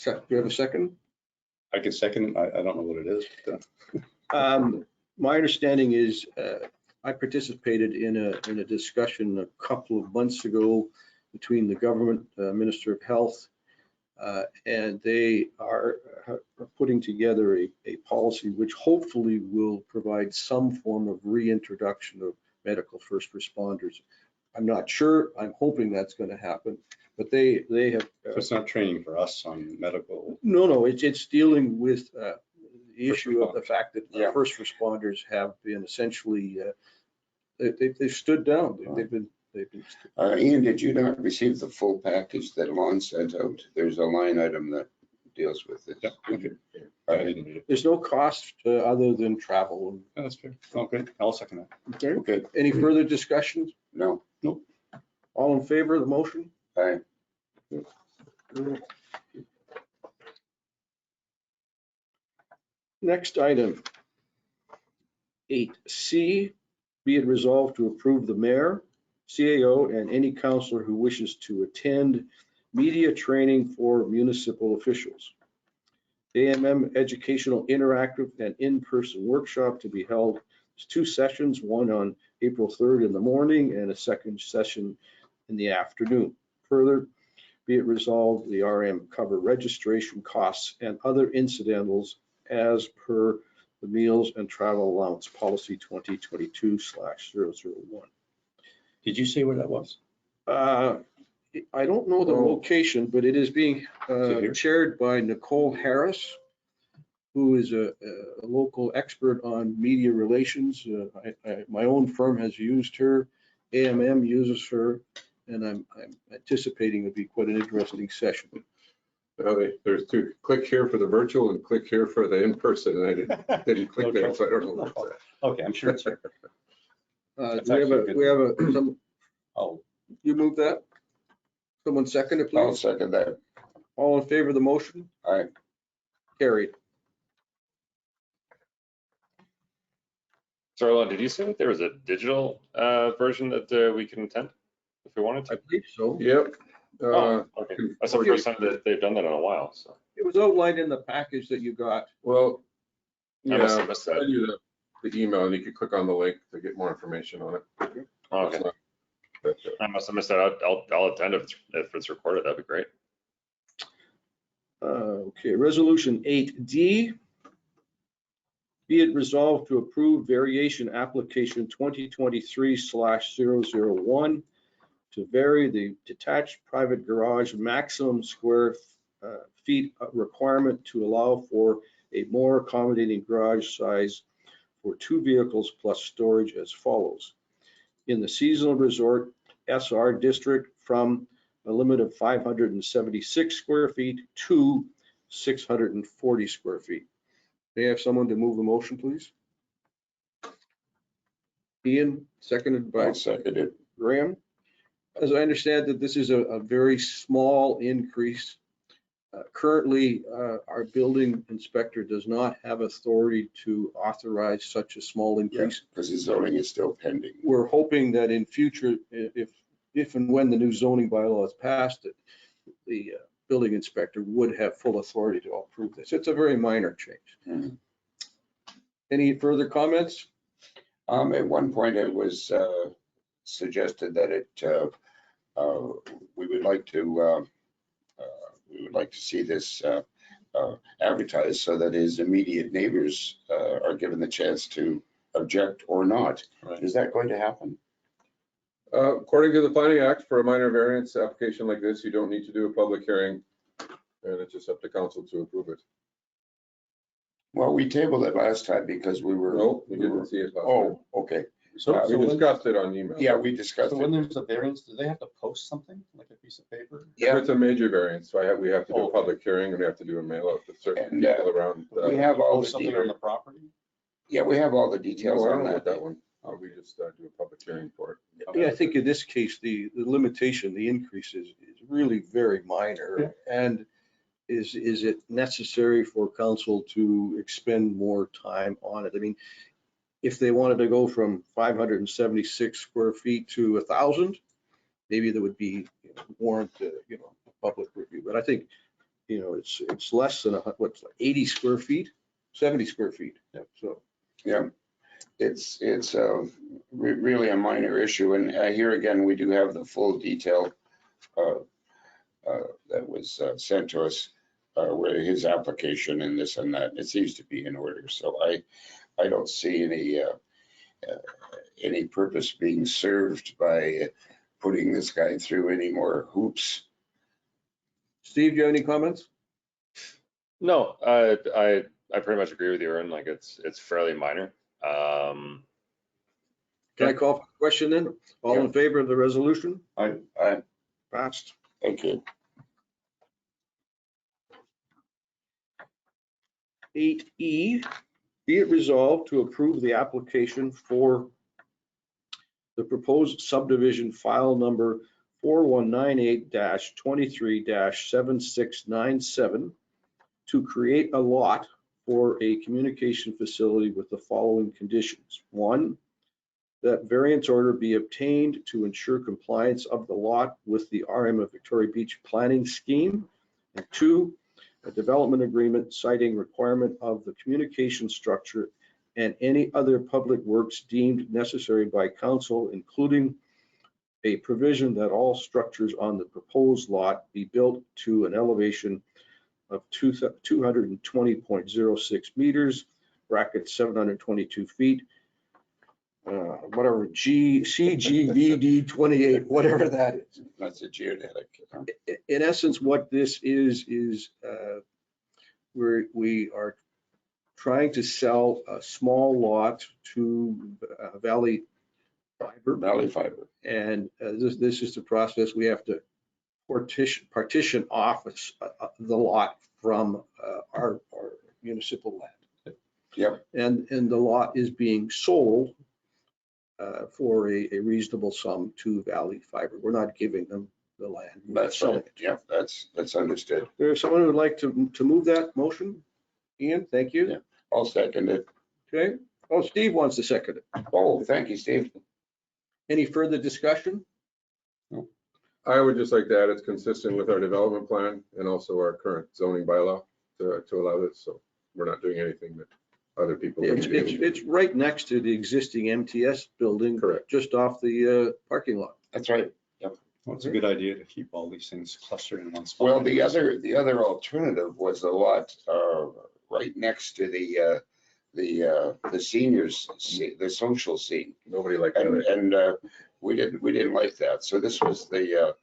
Do you have a second? I can second it. I don't know what it is. But, My understanding is, I participated in a discussion a couple of months ago between the government, Minister of Health, and they are putting together a policy which hopefully will provide some form of reintroduction of medical first responders. I'm not sure. I'm hoping that's going to happen, but they have. So it's not training for us on medical. No, it's dealing with the issue of the fact that Yeah. first responders have been essentially, they've stood down. They've been. Ian, did you not receive the full package that Lon sent out? There's a line item that deals with this. Yeah, okay. All I right. didn't read it. There's no cost other than travel. Yeah, that's fair. Okay, I'll second that. Okay. Okay, Any further discussions? no, All in favor of the motion? aye. Next item, 8C, be it resolved to approve the mayor, CAO, and any counselor who wishes to attend media training for municipal officials. AMM Educational Interactive and in-person workshop to be held 2 sessions, one on April 3rd in the morning and a second session in the afternoon. Further, be it resolved, the RM cover registration costs and other incidentals as per the meals and travel allowance policy 2022/001. Did you say where that was? I don't know the location, but it is being here? chaired by Nicole Harris, who is a local expert on media relations. My own firm has used her, AMM uses her, and I'm anticipating it'll be quite an interesting session. There's two, click here for the virtual and click here for the in-person, and I didn't click there, so I don't know where it's at. Okay, I'm sure it's here. That's We have actually a good- some, Oh, you move that? Someone second it, I'll please. second that. All in favor of the motion? Aye. Carried. So Arlen, did you say that there was a digital version that we can attend if we wanted I to? believe so. Yep. Oh, okay. That's the first time that they've done that in a while, so. It was outlined in the package that you got. Well, I must yeah, have missed that. send you the email and you can click on the link to get more information on it. Oh, okay. I must have missed that. I'll attend if it's recorded. That'd be great. Okay, resolution 8D. Be it resolved to approve variation application 2023/001 to vary the detached private garage maximum square feet requirement to allow for a more accommodating garage size for 2 vehicles plus storage as follows. In the seasonal resort SR district, from a limit of 576 square feet to 640 square feet. May I have someone to move the motion, please? Ian, seconded by I'll second it. Graham. As I understand that this is a very small increase. Currently, our building inspector does not have authority to authorize such a small increase. Because the zoning is still pending. We're hoping that in future, if and when the new zoning bylaw is passed, that the building inspector would have full authority to approve this. It's a very minor change. Mhm. Any further comments? At one point, it was suggested that we would like to see this advertised so that his immediate neighbors are given the chance to object or not. Right. Is that going to happen? According to the Planning Act, for a minor variance application like this, you don't need to do a public hearing, and it's just up to council to approve it. Well, we tabled it last time because we were. No, you didn't see it last time. Oh, okay. We discussed it on email. Yeah, we discussed so when it. there's a variance, do they have to post something, like a piece of paper? If it's a major variance, so we have to do a public hearing and we have to do a mail out to certain And, people around. We have all Post the something on details. the property? Yeah, we have all the details No, I on don't know that. about that one. We just do a public hearing for it. Yeah, I think in this case, the limitation, the increase is really very minor. And is it necessary for council to expend more time on it? I mean, if they wanted to go from 576 square feet to 1,000, maybe there would be warrant, a public review. But I think, it's less than 80 square feet, 70 square feet. So. Yeah, it's really a minor issue. And here again, we do have the full detail that was sent to us, where his application and this and that, it seems to be in order. So I don't see any purpose being served by putting this guy through any more hoops. Steve, do you have any comments? No, I pretty much agree with you, Aaron. Like it's fairly minor. Can I call for the question then? All Yeah. in favor of the resolution? I Passed. Thank you. 8E, be it resolved to approve the application for the proposed subdivision file number 4198-23-7697 to create a lot for a communication facility with the following conditions. 1, that variance order be obtained to ensure compliance of the lot with the RM of Victoria Beach planning scheme. And 2, a development agreement citing requirement of the communication structure and any other public works deemed necessary by council, including a provision that all structures on the proposed lot be built to an elevation of 220.06 meters, bracket 722 feet, whatever, CGVD 28, whatever that is. That's a geodetic. In essence, what this is we are trying to sell a small lot to Valley Fiber. Valley Fiber. And this is the process. We have to partition off the lot from our municipal land. Yep. And the lot is being sold for a reasonable sum to Valley Fiber. We're not giving them the land. We're That's selling right. it. Yep, that's understood. There's someone who would like to move that motion? Ian, thank you. Yeah. I'll second it. Okay. Oh, Steve wants to second it. Oh, thank you, Steve. Any further discussion? I would just like to add it's consistent with our development plan and also our current zoning bylaw to allow this. So we're not doing anything that other people. It's right next to the existing MTS building. Correct. Just off the parking lot. That's right. Well, it's a good idea to keep all these things clustered in one spot. Well, the other alternative was a lot right next to the seniors, the social scene. Nobody liked And, that. and we didn't like that. So this was the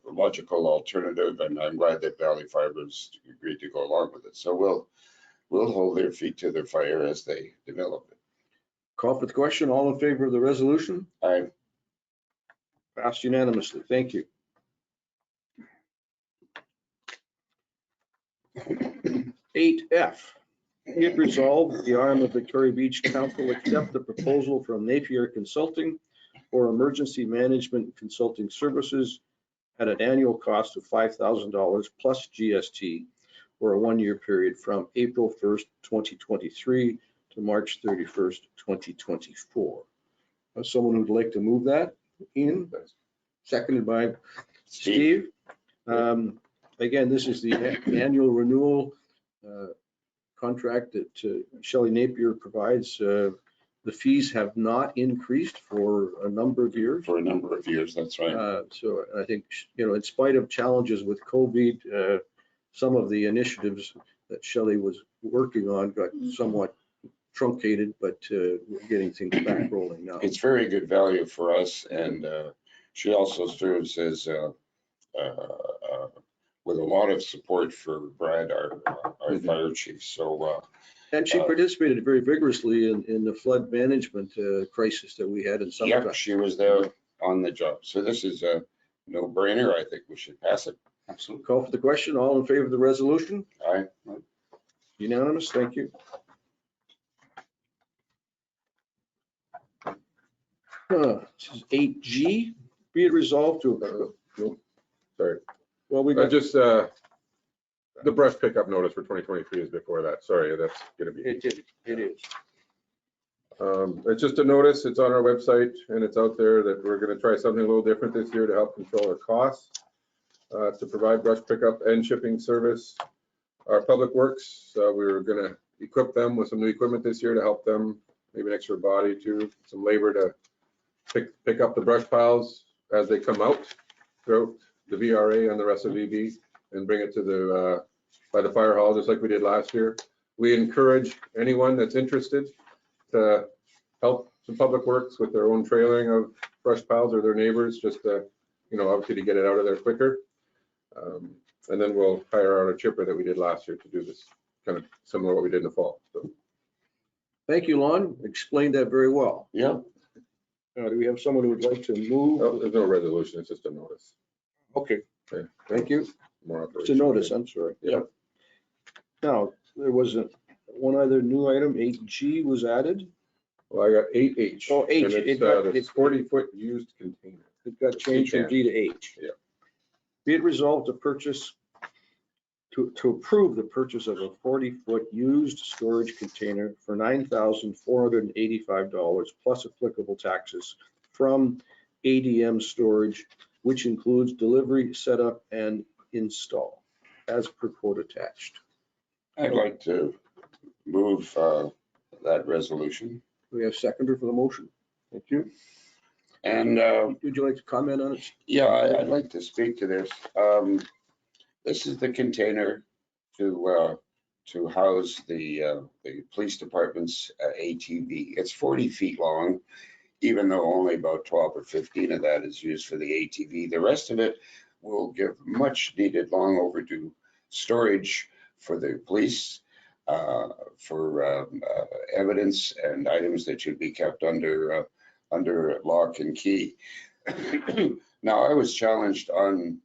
logical alternative, and I'm glad that Valley Fibers agreed to go along with it. So we'll hold their feet to their fire as they develop it. Call for the question. All in favor of the resolution? I Passed unanimously. Thank you. 8F, be it resolved, the arm of Victoria Beach Council accept the proposal from Napier Consulting for emergency management consulting services at an annual cost of $5,000 plus GST for a one-year period from April 1st, 2023 to March 31st, 2024. Someone who'd like to move that? Ian, seconded by Steve. Again, this is the annual renewal contract that Shelley Napier provides. The fees have not increased for a number of years. For a number of years, that's right. So I think, in spite of challenges with COVID, some of the initiatives that Shelley was working on got somewhat truncated, but we're getting things back rolling now. It's very good value for us, and she also serves as with a lot of support for Brad, our fire chief. So And she participated very vigorously in the flood management crisis that we had in summertime. yeah, she was there on the job. So this is a no-brainer. I think we should pass it. Absolutely. Call for the question. All in favor of the resolution? Aye. Unanimous. Thank you. This is 8G. Be it resolved to, Sorry. well, we got, Just the brush pickup notice for 2023 is before that. Sorry, that's gonna be. it is. It's just a notice. It's on our website and it's out there that we're gonna try something a little different this year to help control our costs, to provide brush pickup and shipping service. Our public works, we're gonna equip them with some new equipment this year to help them, maybe an extra body too, some labor to pick up the brush piles as they come out throughout the VRA and the rest of VB and bring it to the, by the fire hall, just like we did last year. We encourage anyone that's interested to help the public works with their own trailering of brush piles or their neighbors, just to, obviously to get it out of there quicker. And then we'll hire out a chipper that we did last year to do this, kind of similar to what we did in the fall. So Thank you, Lon. Explained that very well. Yeah. Do we have someone who would like to move? oh, there's no resolution, it's just a notice. Okay, Okay. thank you. More It's a operation. notice, I'm sorry. Yeah. Now, there was one other new item, 8G was added. Well, I got 8H. Oh, H, And it it's got- this 40-foot used container. It got changed from G to H. Yeah. Be it resolved to approve the purchase of a 40-foot used storage container for $9,485 plus applicable taxes from ADM Storage, which includes delivery, setup, and install, as per quote attached. I'd like to move that resolution. We have seconder for the motion. Thank you. And Would you like to comment on it? yeah, I'd like to speak to this. This is the container to house the police department's ATV. It's 40 feet long, even though only about 12 or 15 of that is used for the ATV. The rest of it will give much needed, long overdue storage for the police, for evidence and items that should be kept under lock and key. Now, I was challenged on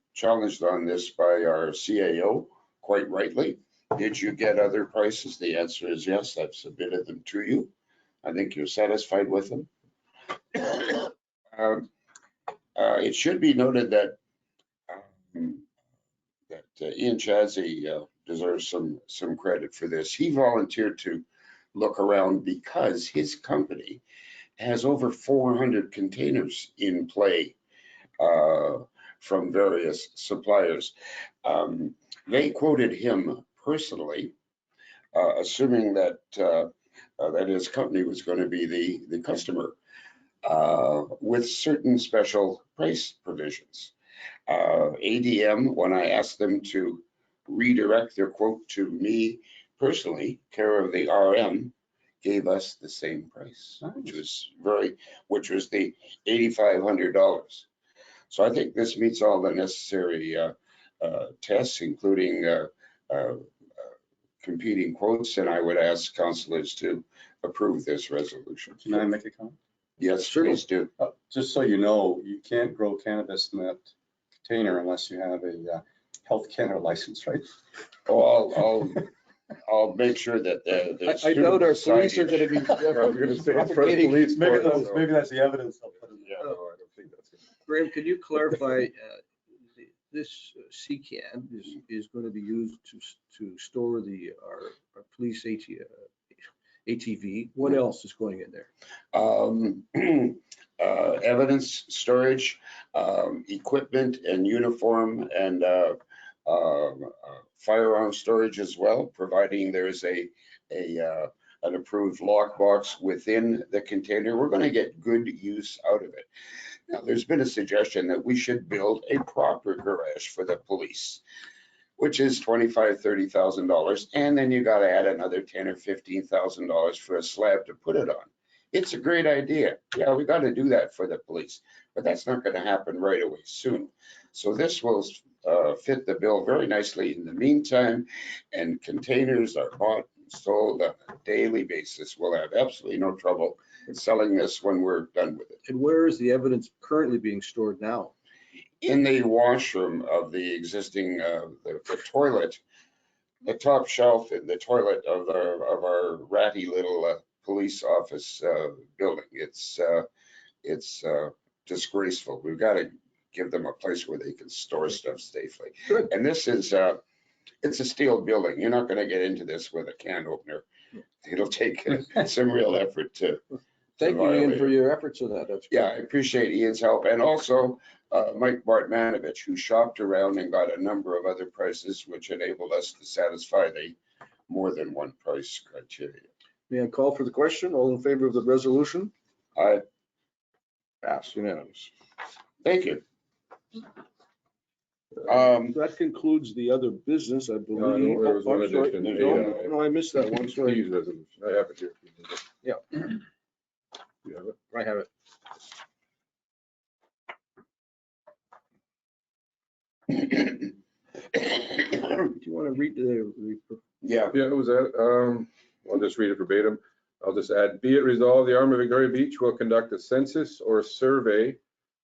this by our CAO, quite rightly. Did you get other prices? The answer is yes. I've submitted them to you. I think you're satisfied with them. It should be noted that Ian Chadsey deserves some credit for this. He volunteered to look around because his company has over 400 containers in play from various suppliers. They quoted him personally, assuming that his company was going to be the customer with certain special price provisions. ADM, when I asked them to redirect their quote to me personally, care of the RM, gave us the same price, which was the $8,500. So I think this meets all the necessary tests, including competing quotes, and I would ask councilors to approve this resolution. Can I make a comment? Yes, please do. Just so you know, you can't grow cannabis in that container unless you have a Health Canada license, right? Oh, I'll make sure that the. I doubt our police are going to be. Maybe that's the evidence. Yeah, no, I don't think that's good. Graham, could you clarify, this CCAN is going to be used to store our police ATV. What else is going in there? Evidence storage, equipment and uniform, and firearm storage as well, providing there's an approved lockbox within the container. We're going to get good use out of it. Now, there's been a suggestion that we should build a proper garage for the police, which is $25,000, $30,000, and then you got to add another $10,000 or $15,000 for a slab to put it on. It's a great idea. Yeah, we got to do that for the police, but that's not going to happen right away soon. So this will fit the bill very nicely in the meantime, and containers are bought and sold on a daily basis. We'll have absolutely no trouble selling this when we're done with it. And where is the evidence currently being stored now? In the washroom of the existing the toilet, the top shelf in the toilet of our ratty little police office building. It's disgraceful. We've got to give them a place where they can store stuff safely. Good. And this is it's a steel building. You're not going to get into this with a can opener. It'll take some real effort to. Thank you, Ian, for your efforts on that. That's yeah, I appreciate Ian's help, and also Mike Bartmanovich, who shopped around and got a number of other prices, which enabled us to satisfy the more than one price criteria. May I call for the question? All in favor of the resolution? Aye. Pass unanimous. Thank you. That concludes the other business, I believe. No, there was one I'm sorry. addition. No, I missed that one. Sorry. Please resolution. I have it here. Yeah. You have it? I have it. Do you want to read the Yeah. Yeah, it was that. I'll just read it verbatim. I'll just add, be it resolved, the Arm of Victoria Beach will conduct a census or survey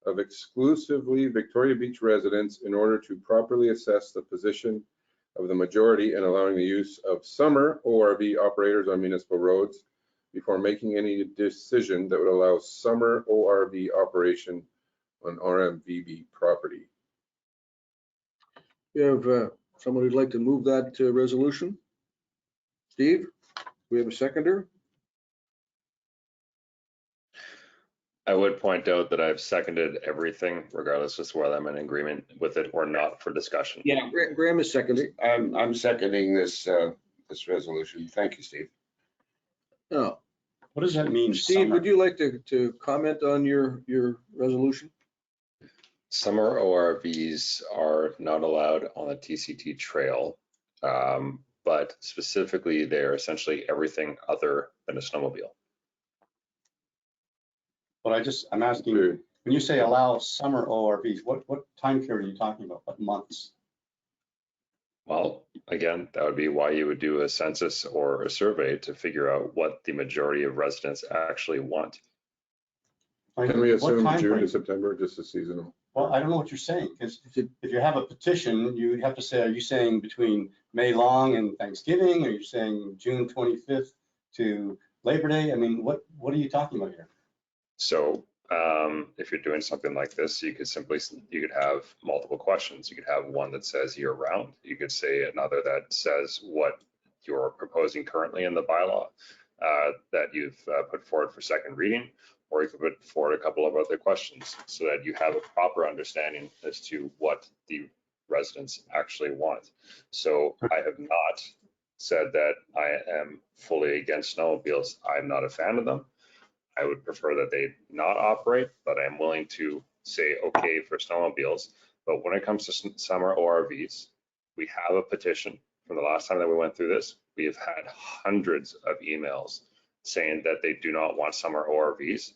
of exclusively Victoria Beach residents in order to properly assess the position of the majority and allowing the use of summer ORV operators on municipal roads before making any decision that would allow summer ORV operation on RMVB property. You have someone who'd like to move that resolution? Steve, we have a seconder? I would point out that I've seconded everything, regardless of whether I'm in agreement with it or not for discussion. Yeah, Graham is seconding. I'm seconding this resolution. Thank you, Steve. Oh, What does that mean? Steve, summer? would you like to comment on your resolution? Summer ORVs are not allowed on the TCT trail, but specifically they're essentially everything other than a snowmobile. But I'm asking, when you say allow summer ORVs, what time period are you talking about? What months? Well, again, that would be why you would do a census or a survey to figure out what the majority of residents actually want. Can we What assume time June to frame? September, just a seasonal? Well, I don't know what you're saying, because if you have a petition, you have to say, are you saying between May long and Thanksgiving? Are you saying June 25th to Labor Day? I mean, what are you talking about here? So if you're doing something like this, you could have multiple questions. You could have one that says year round. You could say another that says what you're proposing currently in the bylaw that you've put forward for second reading, or you could put forward a couple of other questions so that you have a proper understanding as to what the residents actually want. So I have not said that I am fully against snowmobiles. I'm not a fan of them. I would prefer that they not operate, but I'm willing to say okay for snowmobiles. But when it comes to summer ORVs, we have a petition from the last time that we went through this. We have had hundreds of emails saying that they do not want summer ORVs.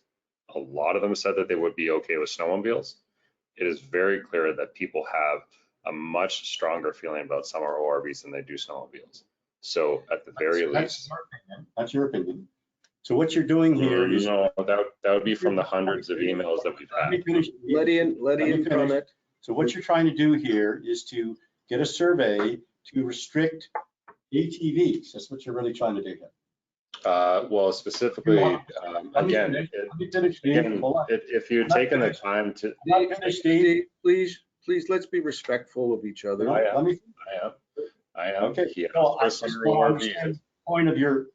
A lot of them said that they would be okay with snowmobiles. It is very clear that people have a much stronger feeling about summer ORVs than they do snowmobiles. So at the very least, That's your opinion. So what you're doing here is. no, that would be from the hundreds of emails that we've Let me had. finish. Let Ian finish. comment. So what you're trying to do here is to get a survey to restrict ATVs. That's what you're really trying to do here. Well, specifically, again, Let me finish, Steve. Hold on. if you're taking the time to, I'm not finished, Steve. Please, let's be respectful of each other. I am. Let me, I am. okay. He asked No, for I some just want to more understand views. the point of your,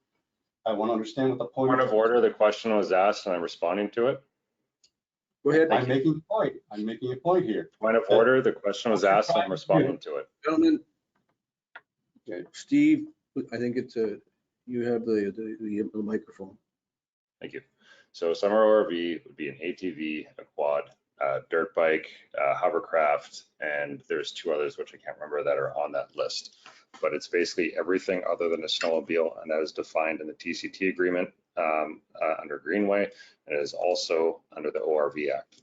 I want to understand what the point Point of order, the question was asked and I'm responding to it. Go ahead, I'm making a point. I'm making a point here. Point of order, the question was asked and I'm responding to it. gentlemen. Okay, Steve, I think you have the microphone. Thank you. So summer ORV would be an ATV, a quad, dirt bike, hovercraft, and there's two others which I can't remember that are on that list. But it's basically everything other than a snowmobile, and that is defined in the TCT agreement under Greenway, and it is also under the ORV Act.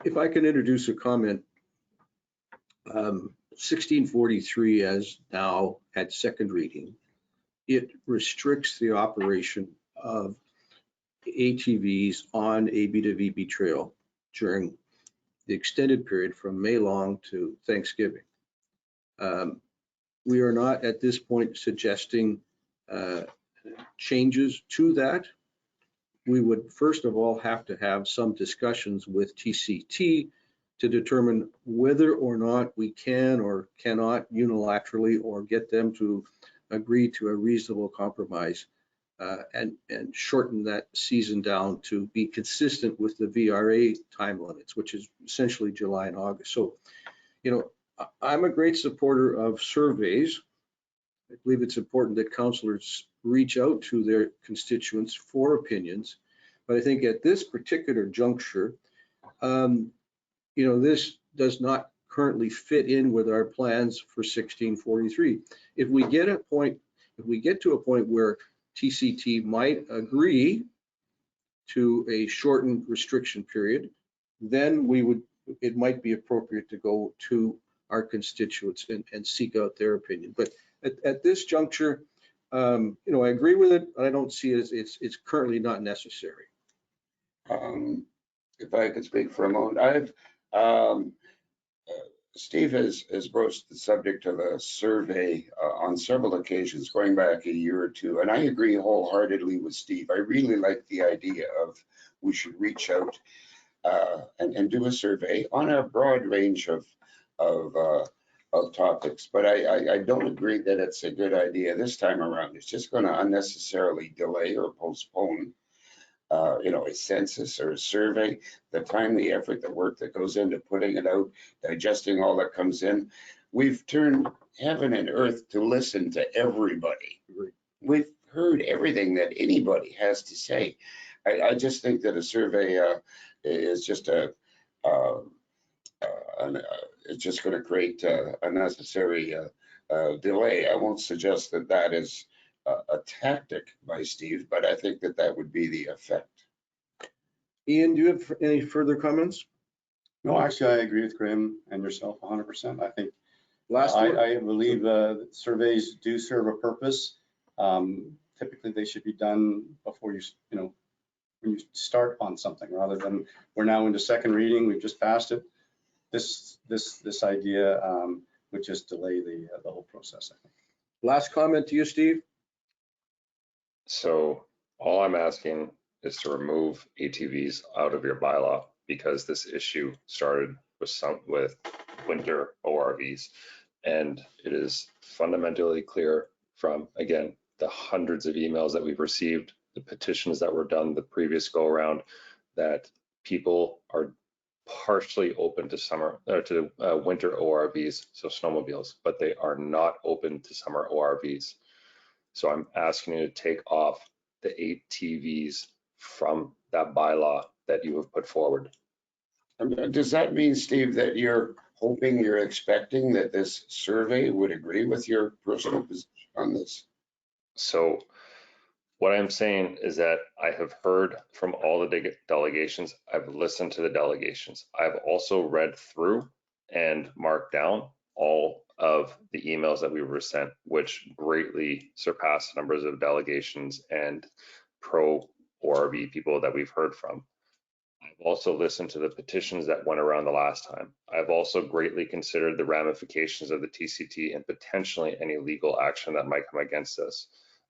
If I can introduce a comment, 1643 as now at second reading, it restricts the operation of ATVs on a B2VB trail during the extended period from May long to Thanksgiving. We are not at this point suggesting changes to that. We would first of all have to have some discussions with TCT to determine whether or not we can or cannot unilaterally or get them to agree to a reasonable compromise and shorten that season down to be consistent with the VRA time limits, which is essentially July and August. So, you know, I'm a great supporter of surveys. I believe it's important that councillors reach out to their constituents for opinions. But I think at this particular juncture, you know, this does not currently fit in with our plans for 1643. If we get to a point where TCT might agree to a shortened restriction period, then it might be appropriate to go to our constituents and seek out their opinion. But at this juncture, you know, I agree with it, but I don't see it as it's currently not necessary. If I could speak for a moment, Steve has broached the subject of a survey on several occasions going back a year or two, and I agree wholeheartedly with Steve. I really like the idea of we should reach out and do a survey on a broad range of topics, but I don't agree that it's a good idea this time around. It's just going to unnecessarily delay or postpone you know, a census or a survey, the time, the effort, the work that goes into putting it out, digesting all that comes in. We've turned heaven and earth to listen to everybody. we've heard everything that anybody has to say. I just think that a survey is just it's just going to create unnecessary delay. I won't suggest that that is a tactic by Steve, but I think that that would be the effect. Ian, do you have any further comments? No, actually, I agree with Graham and yourself 100%. I think Last one? I believe surveys do serve a purpose. Typically, they should be done before when you start on something, rather than we're now into second reading, we've just passed it. This idea would just delay the whole process, I think. Last comment to you, Steve? So all I'm asking is to remove ATVs out of your bylaw, because this issue started with winter ORVs. And it is fundamentally clear from, again, the hundreds of emails that we've received, the petitions that were done the previous go around, that people are partially open to winter ORVs, so snowmobiles, but they are not open to summer ORVs. So I'm asking you to take off the ATVs from that bylaw that you have put forward. Does that mean, Steve, that you're hoping, you're expecting that this survey would agree with your personal position on this? So what I'm saying is that I have heard from all the delegations. I've listened to the delegations. I've also read through and marked down all of the emails that we were sent, which greatly surpassed the numbers of delegations and pro ORV people that we've heard from. I've also listened to the petitions that went around the last time. I've also greatly considered the ramifications of the TCT and potentially any legal action that might come against us.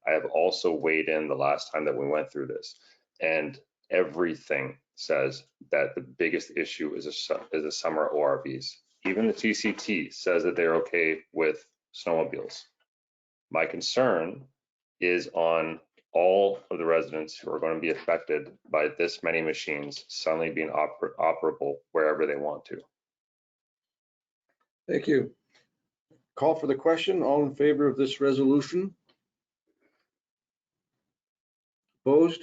I have also weighed in the last time that we went through this, and everything says that the biggest issue is the summer ORVs. Even the TCT says that they're okay with snowmobiles. My concern is on all of the residents who are going to be affected by this many machines suddenly being operable wherever they want to. Thank you. Call for the question. All in favor of this resolution? Opposed?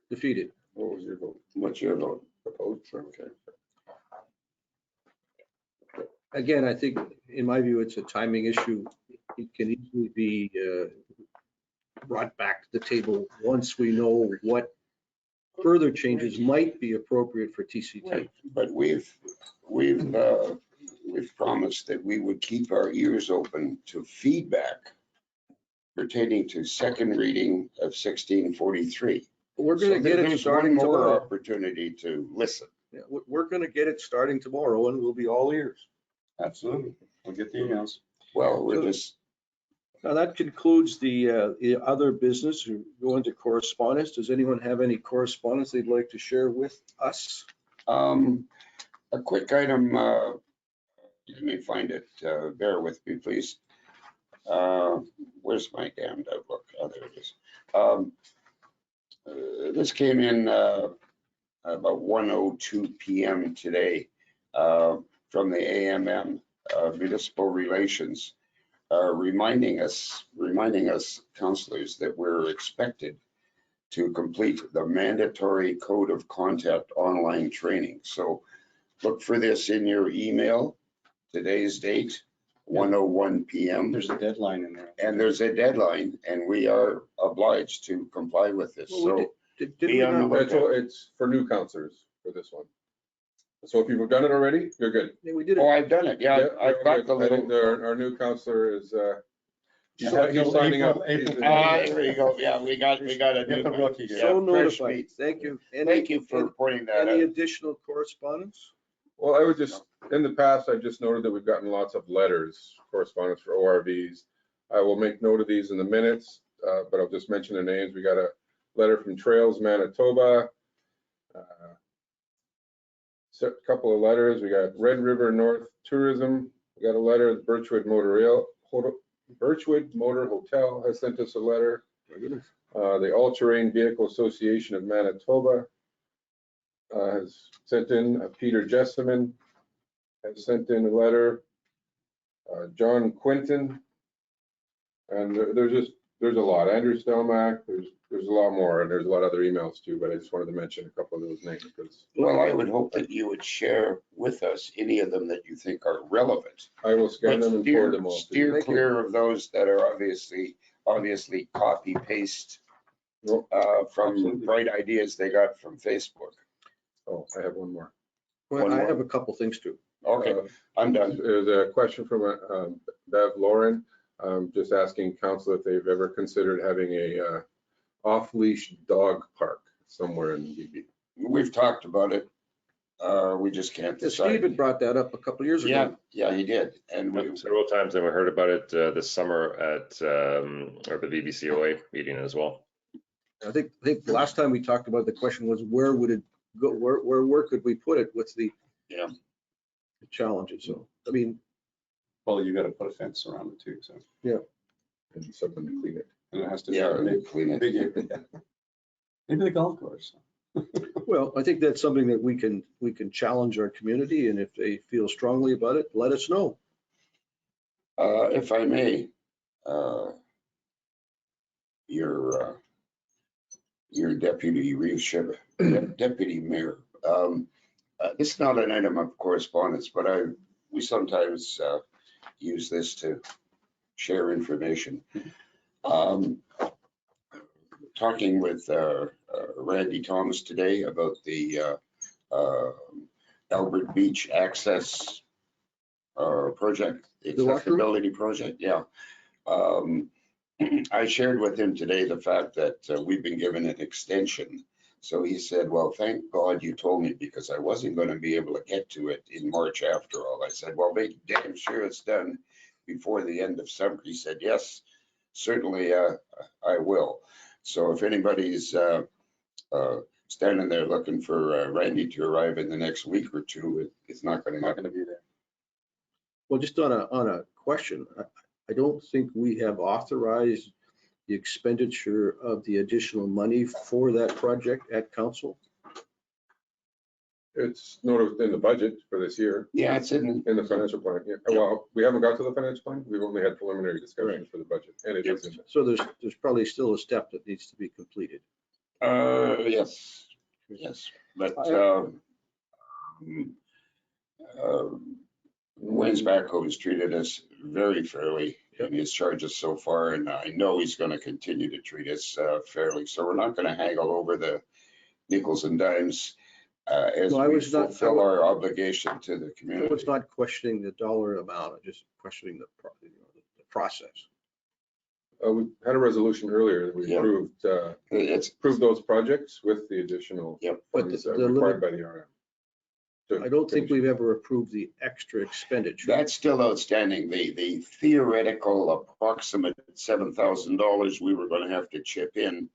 Defeated. What was your vote? What's your vote? Opposed? Okay. Again, I think, in my view, it's a timing issue. It can easily be brought back to the table once we know what further changes might be appropriate for TCT. Right. But we've promised that we would keep our ears open to feedback pertaining to second reading of 1643. We're going to get it starting one more tomorrow. opportunity to listen. Yeah, we're going to get it starting tomorrow, and we'll be all ears. Absolutely. We'll get the emails. Well, we're just, Now, that concludes the other business. We go into correspondence. Does anyone have any correspondence they'd like to share with us? a quick item, let me find it, bear with me, please. Where's my damned outlook? Oh, there it is. This came in about 1:02 p.m. today from the AMM, Municipal Relations, reminding us councillors that we're expected to complete the mandatory code of conduct online training. So look for this in your email. Today's date, 1:01 p.m. There's a deadline in there. And there's a deadline, and we are obliged to comply with this. Well, So Did we be on the not- lookout. It's for new counselors for this one. So if you've done it already, you're good. Yeah, we did Oh, it. I've done it. Yeah, I've got the I think little. our new counselor is, he's April- signing up. April- There you go. Yeah, we got a Get the new. rookie here. So Yeah, fresh notified. meat. Thank you. Thank you for pointing that Any out. additional correspondence? Well, I would just, in the past, I've just noted that we've gotten lots of letters, correspondence for ORVs. I will make note of these in the minutes, but I'll just mention the names. We got a letter from Trails Manitoba. A couple of letters. We got Red River North Tourism. We got a letter. Birchwood Motor Hotel has sent us a letter. The All Terrain Vehicle Association of Manitoba has sent in. Peter Jesseman has sent in a letter. John Quinton And there's a lot. Andrew Stelmack, there's a lot more, and there's a lot of other emails too, but I just wanted to mention a couple of those names because Well, I would hope that you would share with us any of them that you think are relevant. I will scan But them and forward them all. to you. steer Thank you. clear of those that are obviously copy paste Nope. from Absolutely. bright ideas they got from Facebook. Oh, I have one more. Well, One I more. have a couple things too. Okay, I'm done. There's a question from Bev Lauren, just asking council if they've ever considered having a off-leash dog park somewhere in BB. We've talked about it. We just can't Steve decide. had brought that up a couple of years Yeah, ago. yeah, he did. And we, Several times, and we heard about it this summer at or the BBCOA meeting as well. I think the last time we talked about it, the question was, where would it go? Where could we put it? What's the Yeah. the challenges? So, I mean, Well, you gotta put a fence around it too, so, And someone to clean it. and it has to be yeah, big, clean it. big. Maybe the golf course. well, I think that's something that we can challenge our community, and if they feel strongly about it, let us know. If I may, your deputy deputy mayor. It's not an item of correspondence, but we sometimes use this to share information. Talking with Randy Thomas today about the Albert Beach access project, the The walkthrough? accessibility project, yeah. I shared with him today the fact that we've been given an extension. So he said, well, thank God you told me because I wasn't going to be able to get to it in March after all. I said, well, make damn sure it's done before the end of summer. He said, yes, certainly I will. So if anybody's standing there looking for Randy to arrive in the next week or two, it's not going to happen. be there. Well, just on a question, I don't think we have authorized the expenditure of the additional money for that project at council. It's noted in the budget for this year, Yeah, it's in. in the financial plan. Yeah. Well, we haven't got to the financial plan. We've only had preliminary discussions for the budget, and it is in there. So there's probably still a step that needs to be completed. Yes, yes, but Wayne's Backhoe has treated us very fairly in his charges so far, and I know he's going to continue to treat us fairly. So we're not going to haggle over the nickels and dimes as No, I we was not- fulfill our obligation to the I community. was not questioning the dollar amount, I'm just questioning the process. We had a resolution earlier that we Yeah. approved, It's, those projects with the additional Yep. But funds the required by the RM. I don't think we've ever approved the extra expenditure. that's still outstanding. The theoretical approximate $7,000 we were going to have to chip in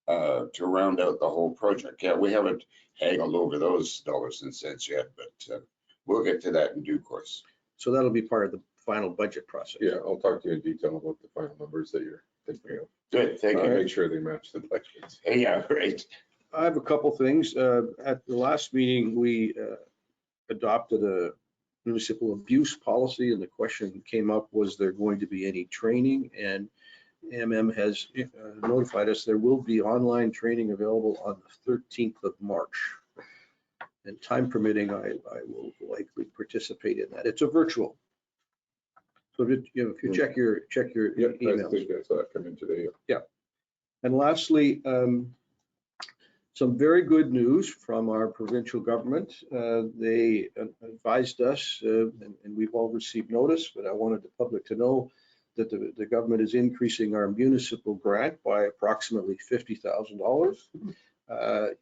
to round out the whole project. Yeah, we haven't haggled over those dollars and cents yet, but we'll get to that in due course. So that'll be part of the final budget process. Yeah, I'll talk to you in detail about the final numbers that you're thinking of. Good, thank I'll you. make sure they match the budgets. Yeah, great. I have a couple things. At the last meeting, we adopted a municipal abuse policy, and the question came up, was there going to be any training? And has notified us there will be online training available on the 13th of March. And time permitting, I will likely participate in that. It's a virtual. So if you check your Yep, I emails. think I saw that come in today. And lastly, some very good news from our provincial government. They advised us, and we've all received notice, but I wanted the public to know that the government is increasing our municipal grant by approximately $50,000.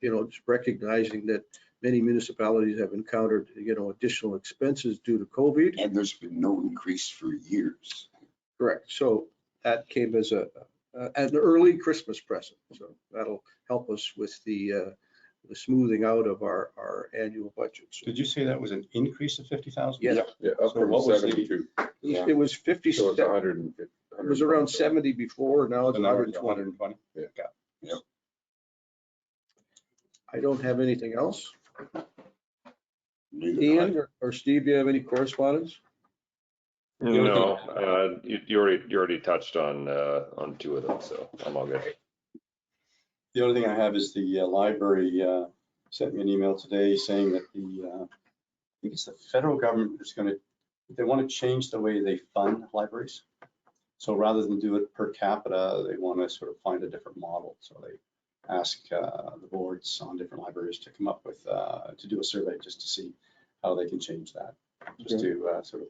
Just recognizing that many municipalities have encountered, additional expenses due to COVID. And there's been no increase for years. Correct. So that came as an early Christmas present. So that'll help us with the smoothing out of our annual budgets. Did you say that was an increase of 50,000? Yes. Yeah, up So from what was the- 72. Yeah. It was 50, So it's it 150. was around 70 before, now it's So now it's 120. 120? I don't have anything else. Neither do I. Ian or Steve, do you have any correspondence? No, you already touched on two of them, so I'm all good. The only thing I have is the library sent me an email today saying that I think it's the federal government is they want to change the way they fund libraries. So rather than do it per capita, they want to sort of find a different model. So they ask the boards on different libraries to come up with, to do a survey just to see how they can change that. Just to sort of,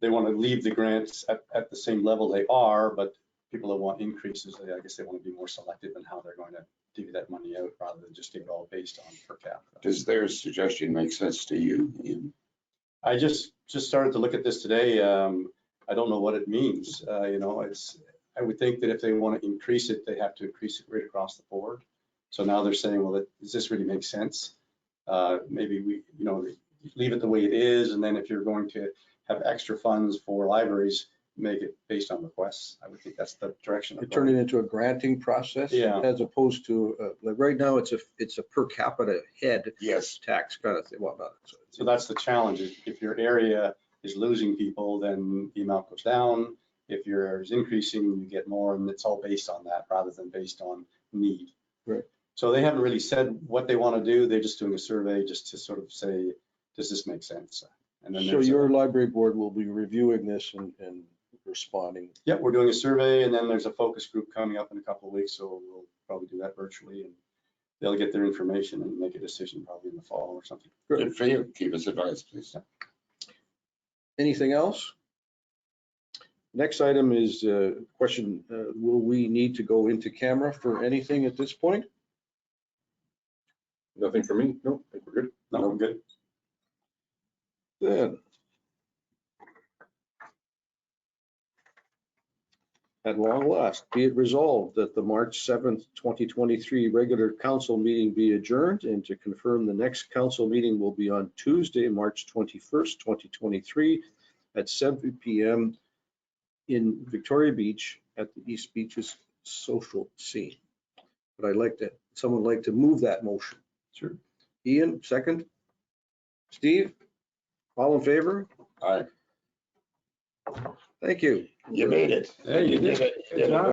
they want to leave the grants at the same level they are, but people that want increases, I guess they want to be more selective in how they're going to divvy that money out rather than just give it all based on per capita. Does their suggestion make sense to you, Ian? I just started to look at this today. I don't know what it means. I would think that if they want to increase it, they have to increase it right across the board. So now they're saying, well, does this really make sense? Maybe we, leave it the way it is. And then if you're going to have extra funds for libraries, make it based on requests. I would think that's the direction. You turn it into a granting process. Yeah. As opposed to, like right now, it's a per capita head Yes. tax kind of thing. Well, not. So that's the challenge. If your area is losing people, then the amount goes down. If yours is increasing, you get more, and it's all based on that rather than based on need. Right. So they haven't really said what they want to do. They're just doing a survey just to sort of say, does this make sense? And then So your library board will be reviewing this and responding. Yeah, we're doing a survey, and then there's a focus group coming up in a couple of weeks, so we'll probably do that virtually, and they'll get their information and make a decision probably in the fall or something. Good for you. Keep us advised, please. Anything else? Next item is question, will we need to go into camera for anything at this point? Nothing for me. No, I think we're good. No, I'm good. Then, at long last, be it resolved that the March 7th, 2023 regular council meeting be adjourned, and to confirm the next council meeting will be on Tuesday, March 21st, 2023 at 7 p.m. in Victoria Beach at the East Beaches Social Scene. But someone like to move that motion. Sure. Ian, second. Steve, all in favor? Aye. Thank you. You made it. Yeah, you did. Good job.